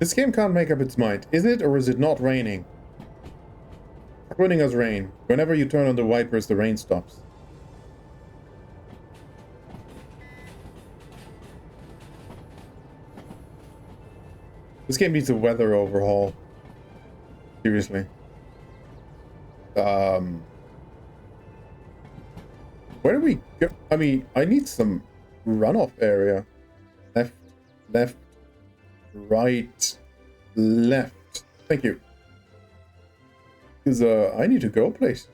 This game can't make up its mind. Is it or is it not raining? It's winning us rain. Whenever you turn on the wipers, the rain stops. This game needs a weather overhaul. Seriously. Where do we go? I mean, I need some runoff area. Left, left, right, left. Thank you. Because I need to go place.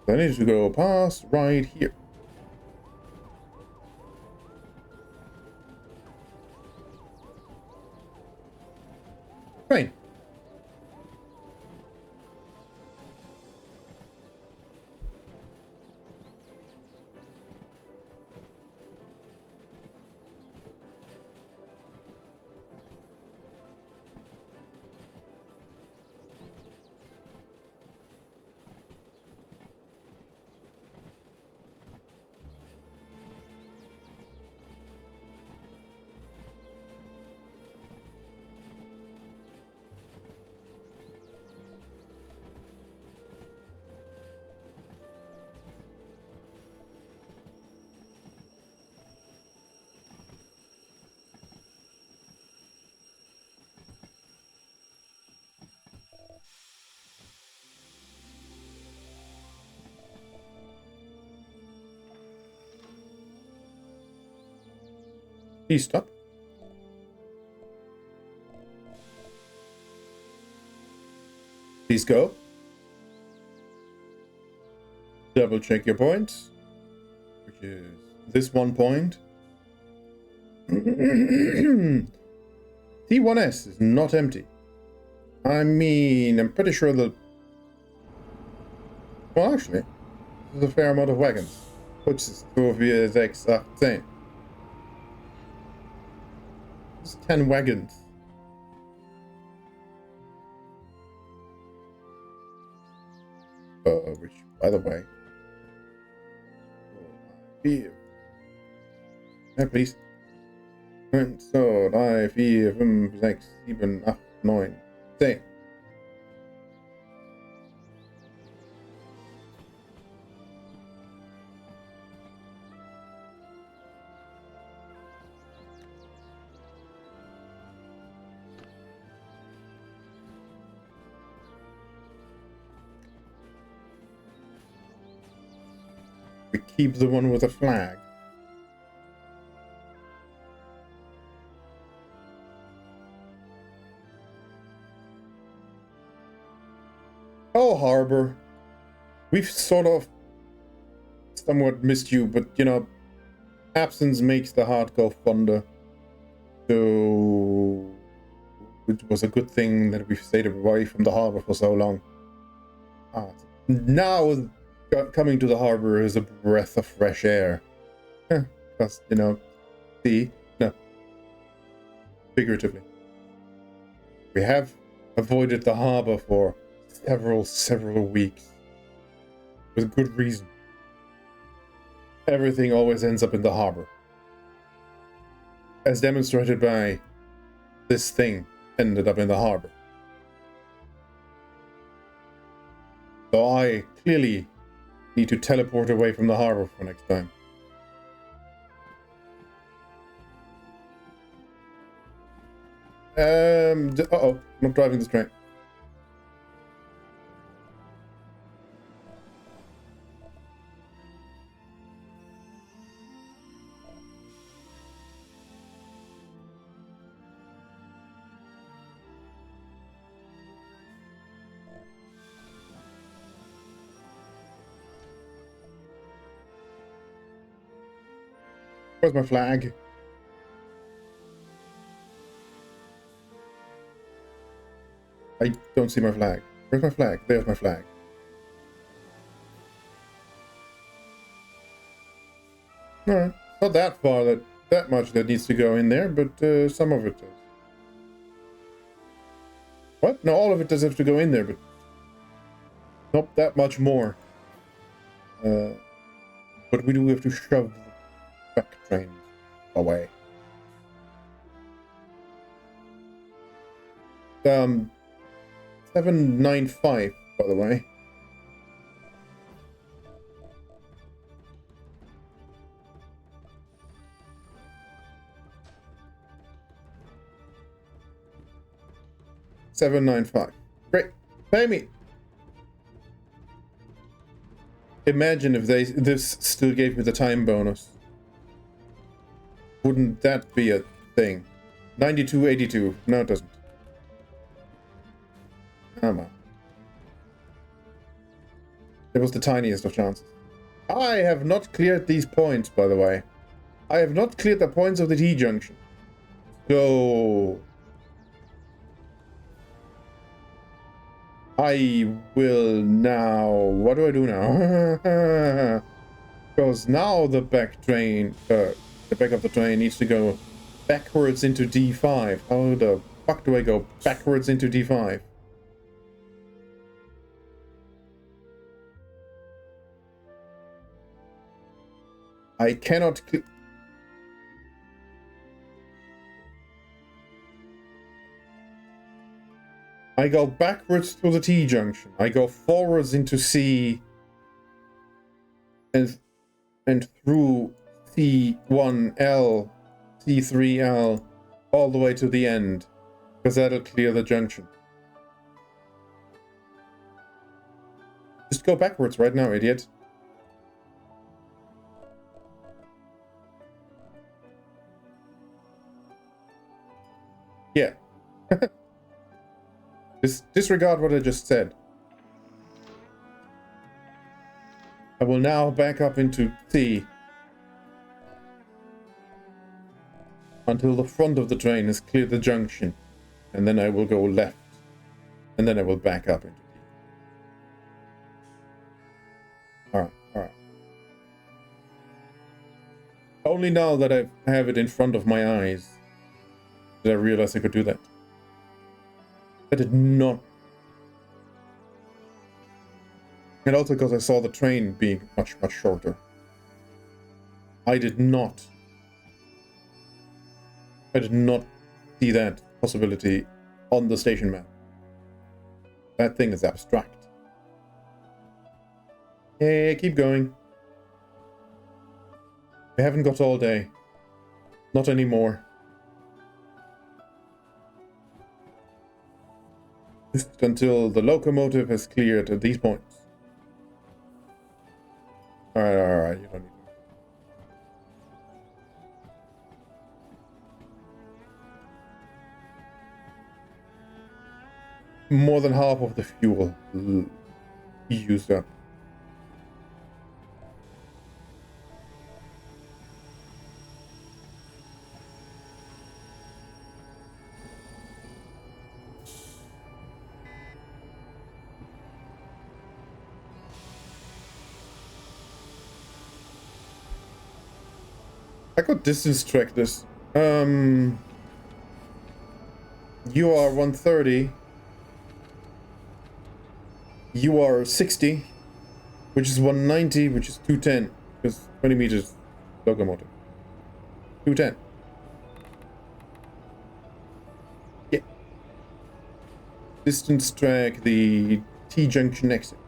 I need to go past right here. Right. Please stop. Please go. Double check your points, which is this 1 point. T1S is not empty. I mean, I'm pretty sure the... Well, actually, there's a fair amount of wagons. Which is 2, 4, 6, 8, 10. There's 10 wagons. Which, by the way... Here. Ja, please. 1, 2, 3, 4, 5, 6, 7, 8, 9, 10. We keep the one with a flag. Oh, Harbor. We've sort of somewhat missed you, but you know, absence makes the heart go fonder. So it was a good thing that we've stayed away from the harbor for so long. Now coming to the harbor is a breath of fresh air. Because, you know, figuratively. We have avoided the harbor for several weeks. With good reason. Everything always ends up in the harbor. As demonstrated by this thing ended up in the harbor. So I clearly need to teleport away from the harbor for next time. Uh-oh, I'm not driving this train. Where's my flag? I don't see my flag. Where's my flag? There's my flag. Alright. Not that far, that much that needs to go in there, but some of it does. What? No, all of it does have to go in there, but not that much more. But we do have to shove the back trains away. 795, by the way. $795. Great. Pay me. Imagine if this still gave me the time bonus. Wouldn't that be a thing? 92.82. No, it doesn't. Come on. It was the tiniest of chances. I have not cleared these points, by the way. I have not cleared the points of the T-junction. So... I will now... What do I do now? Because now the back train... the back of the train needs to go backwards into D5. How the fuck do I go backwards into D5? I cannot... I go backwards to the T-junction. I go forwards into C and through C1L, C3L, all the way to the end, because that'll clear the junction. Just go backwards right now, idiot. Yeah. Disregard what I just said. I will now back up into C until the front of the train has cleared the junction, and then I will go left, and then I will back up into D. Alright, alright. Only now that I have it in front of my eyes did I realize I could do that. I did not. And also because I saw the train being much, much shorter. I did not see that possibility on the station map. That thing is abstract. Hey, keep going. I haven't got all day. Not anymore. Just until the locomotive has cleared at these points. Alright, you don't need to. More than half of the fuel used up. I could distance track this. You are 130. You are 60, which is 190, which is 210, because 20 meters locomotive. 210. Yeah. Distance track the T-junction exit.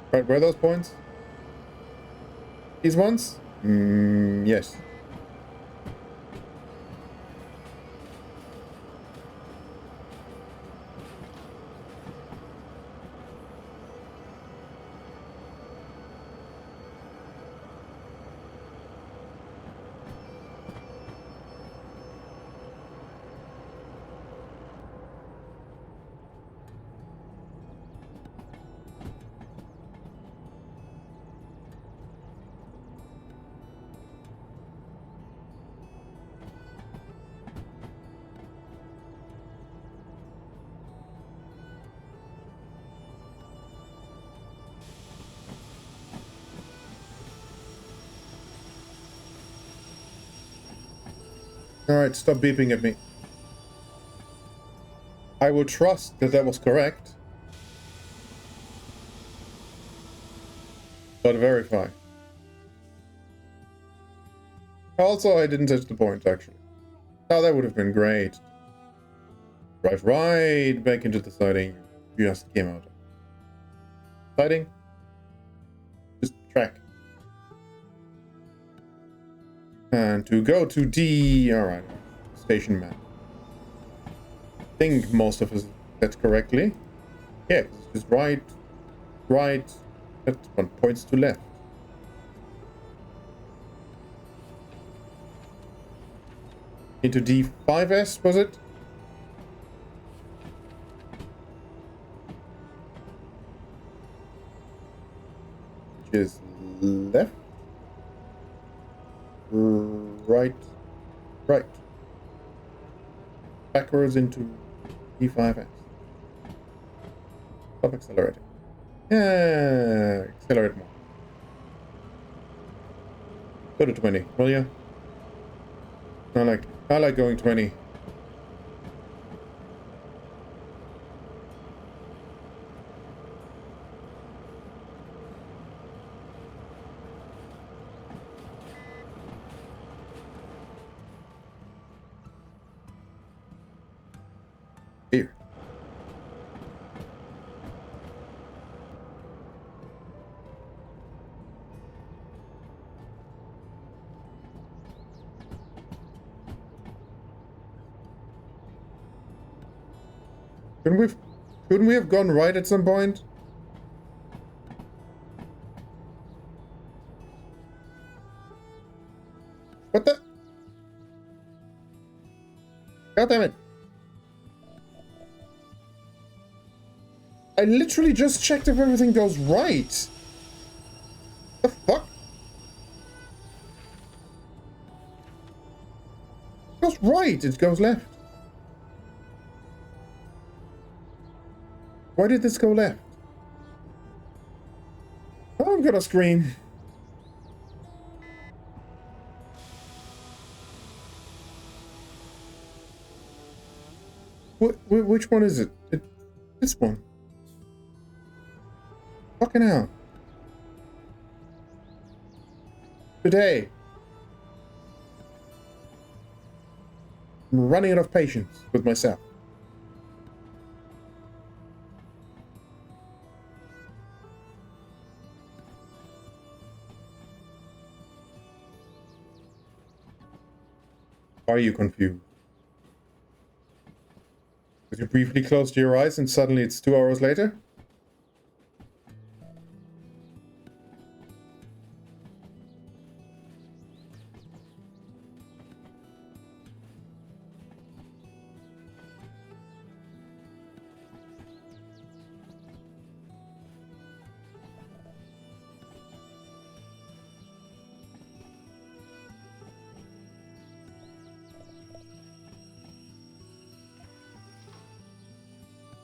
Right, where are those points? These ones? Yes. Alright, stop beeping at me. I will trust that that was correct. But verify. Also, I didn't touch the point, actually. Oh, that would have been great. Drive right back into the siding you just came out of. Siding? Just track. And to go to D... Alright. Station map. I think most of us said correctly. Yeah, it's just right. That one points to left. Into D5S, was it? Which is left. Right. Backwards into D5S. Stop accelerating. Yeah, accelerate more. Go to 20, will you? I like going 20. Here. Couldn't we have gone right at some point? What the? God damn it. I literally just checked if everything goes right. The fuck? It goes right, it goes left. Why did this go left? Oh, I'm gonna scream. Which one is it? This one. Fucking hell. Today. I'm running out of patience with myself. Are you confused? Because you briefly closed your eyes and suddenly it's 2 hours later?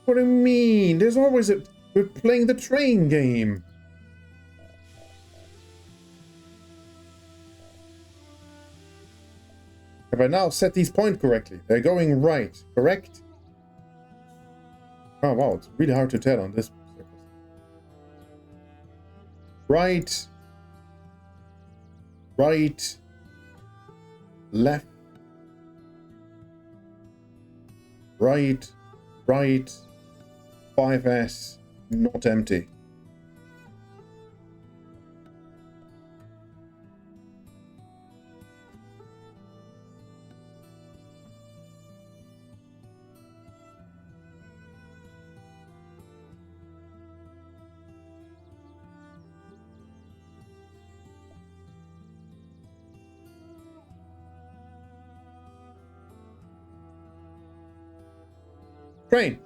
What do you mean? There's always a... We're playing the train game. Have I now set these points correctly? They're going right, correct? Oh wow, it's really hard to tell on this surface. Right. Right. Left. Right. Right. 5S. Not empty. Train.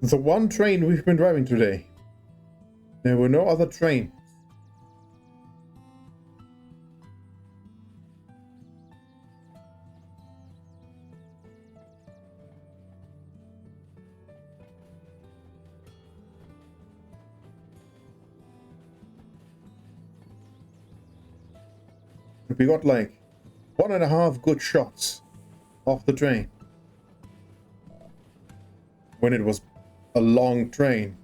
The one train we've been driving today. There were no other trains. We got like 1.5 good shots off the train. When it was a long train,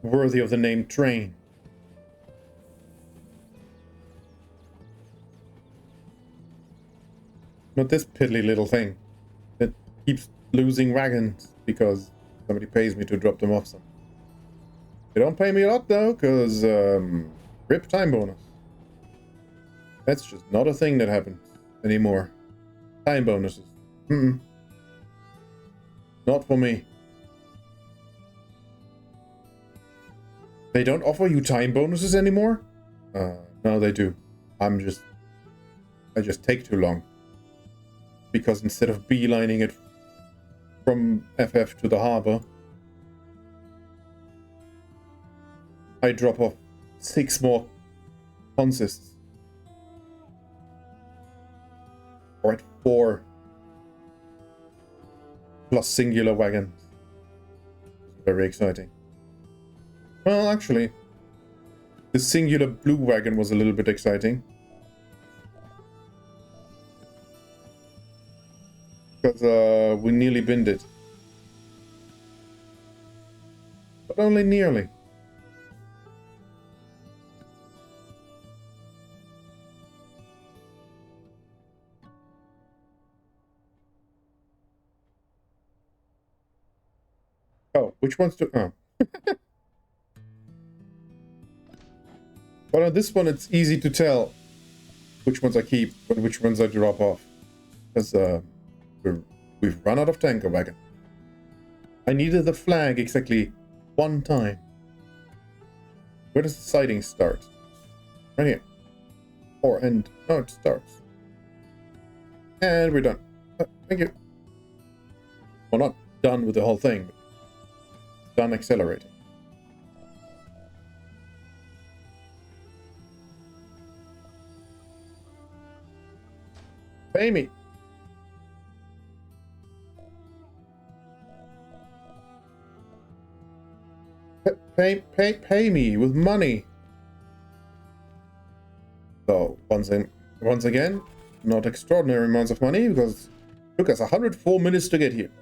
worthy of the name train. Not this piddly little thing that keeps losing wagons because somebody pays me to drop them off somewhere. They don't pay me a lot though, because rip time bonus. That's just not a thing that happens anymore. Time bonuses. Not for me. They don't offer you time bonuses anymore? No, they do. I just take too long. Because instead of beelining it from FF to the harbor, I drop off 6 more consists. Or at 4. Plus singular wagons. Very exciting. Well, actually, the singular blue wagon was a little bit exciting. Because we nearly binned it. But only nearly. Oh, which ones to... Oh. Well, on this one, it's easy to tell which ones I keep and which ones I drop off. Because we've run out of tanker wagon. I needed the flag exactly 1 time. Where does the sighting start? Right here. Or end. No, it starts. And we're done. Thank you. Well, not done with the whole thing, but done accelerating. Pay me. Pay me with money. So once again, not extraordinary amounts of money because it took us 104 minutes to get here.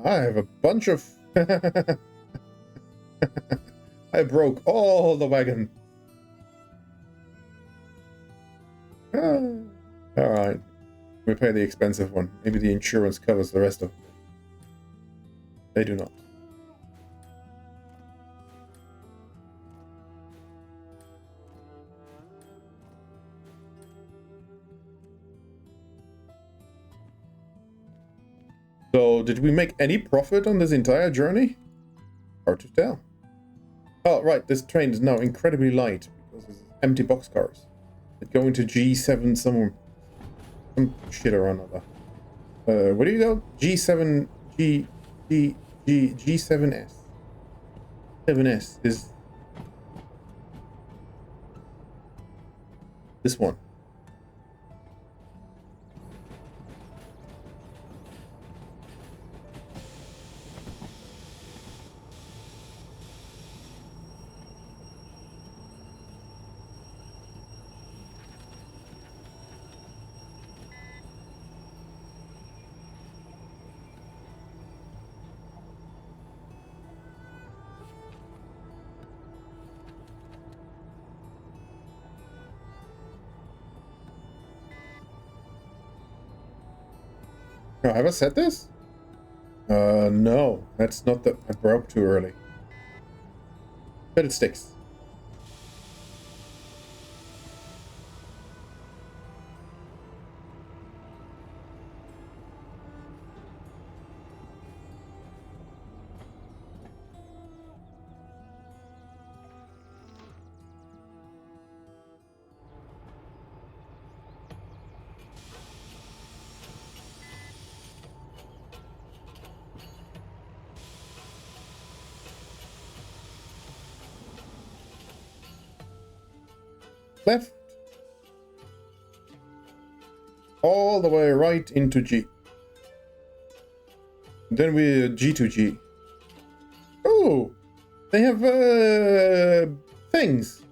I have a bunch of... I broke all the wagon. Alright. We pay the expensive one. Maybe the insurance covers the rest of it. They do not. So, did we make any profit on this entire journey? Hard to tell. Oh, right, this train is now incredibly light because it's empty boxcars. It's going to G7 somewhere. Some shit or another. Where do you go? G7, G7S. 7S is this one. Oh, have I said this? No, that's not that I broke too early. But it sticks. Left. All the way right into G. Then we G to G. Oh, they have things.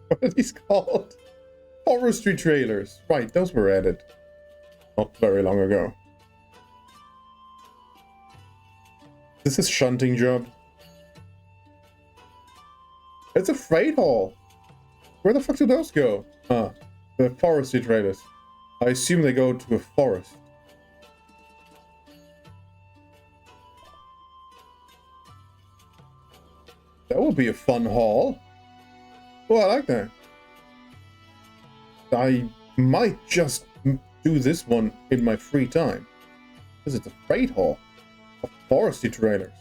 What are these called? Forestry trailers. Right, those were added not very long ago. This is shunting job. It's a freight haul. Where the fuck do those go? Ah, the forestry trailers. I assume they go to a forest. That would be a fun haul. Oh, I like that. I might just do this one in my free time. Because it's a freight haul of forestry trailers.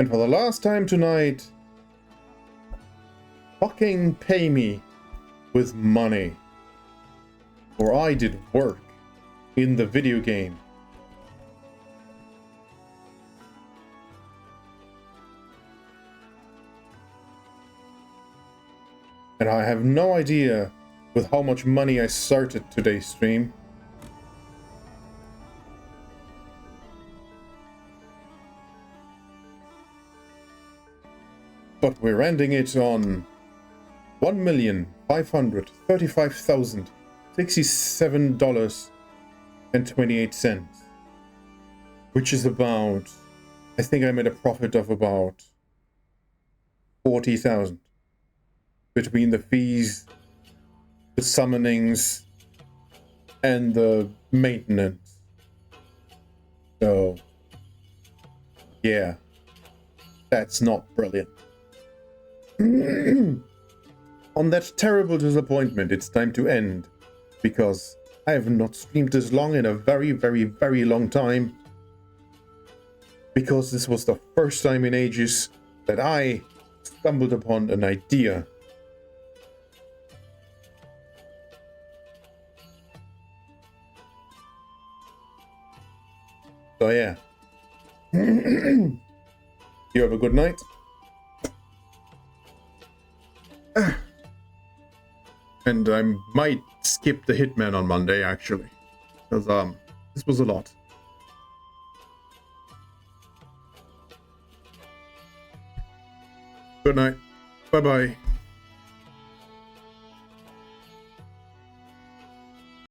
And for the last time tonight, fucking pay me with money. Or I did work in the video game. And I have no idea with how much money I started today's stream. But we're ending it on $1,535,067.28, which is about, I think I made a profit of about 40,000 between the fees, the summonings, and the maintenance. So, yeah, that's not brilliant. On that terrible disappointment, it's time to end, because I have not streamed this long in a very, very, very long time, because this was the first time in ages that I stumbled upon an idea. So yeah. You have a good night. And I might skip the Hitman on Monday, actually. Because, this was a lot. Good night. Bye-bye.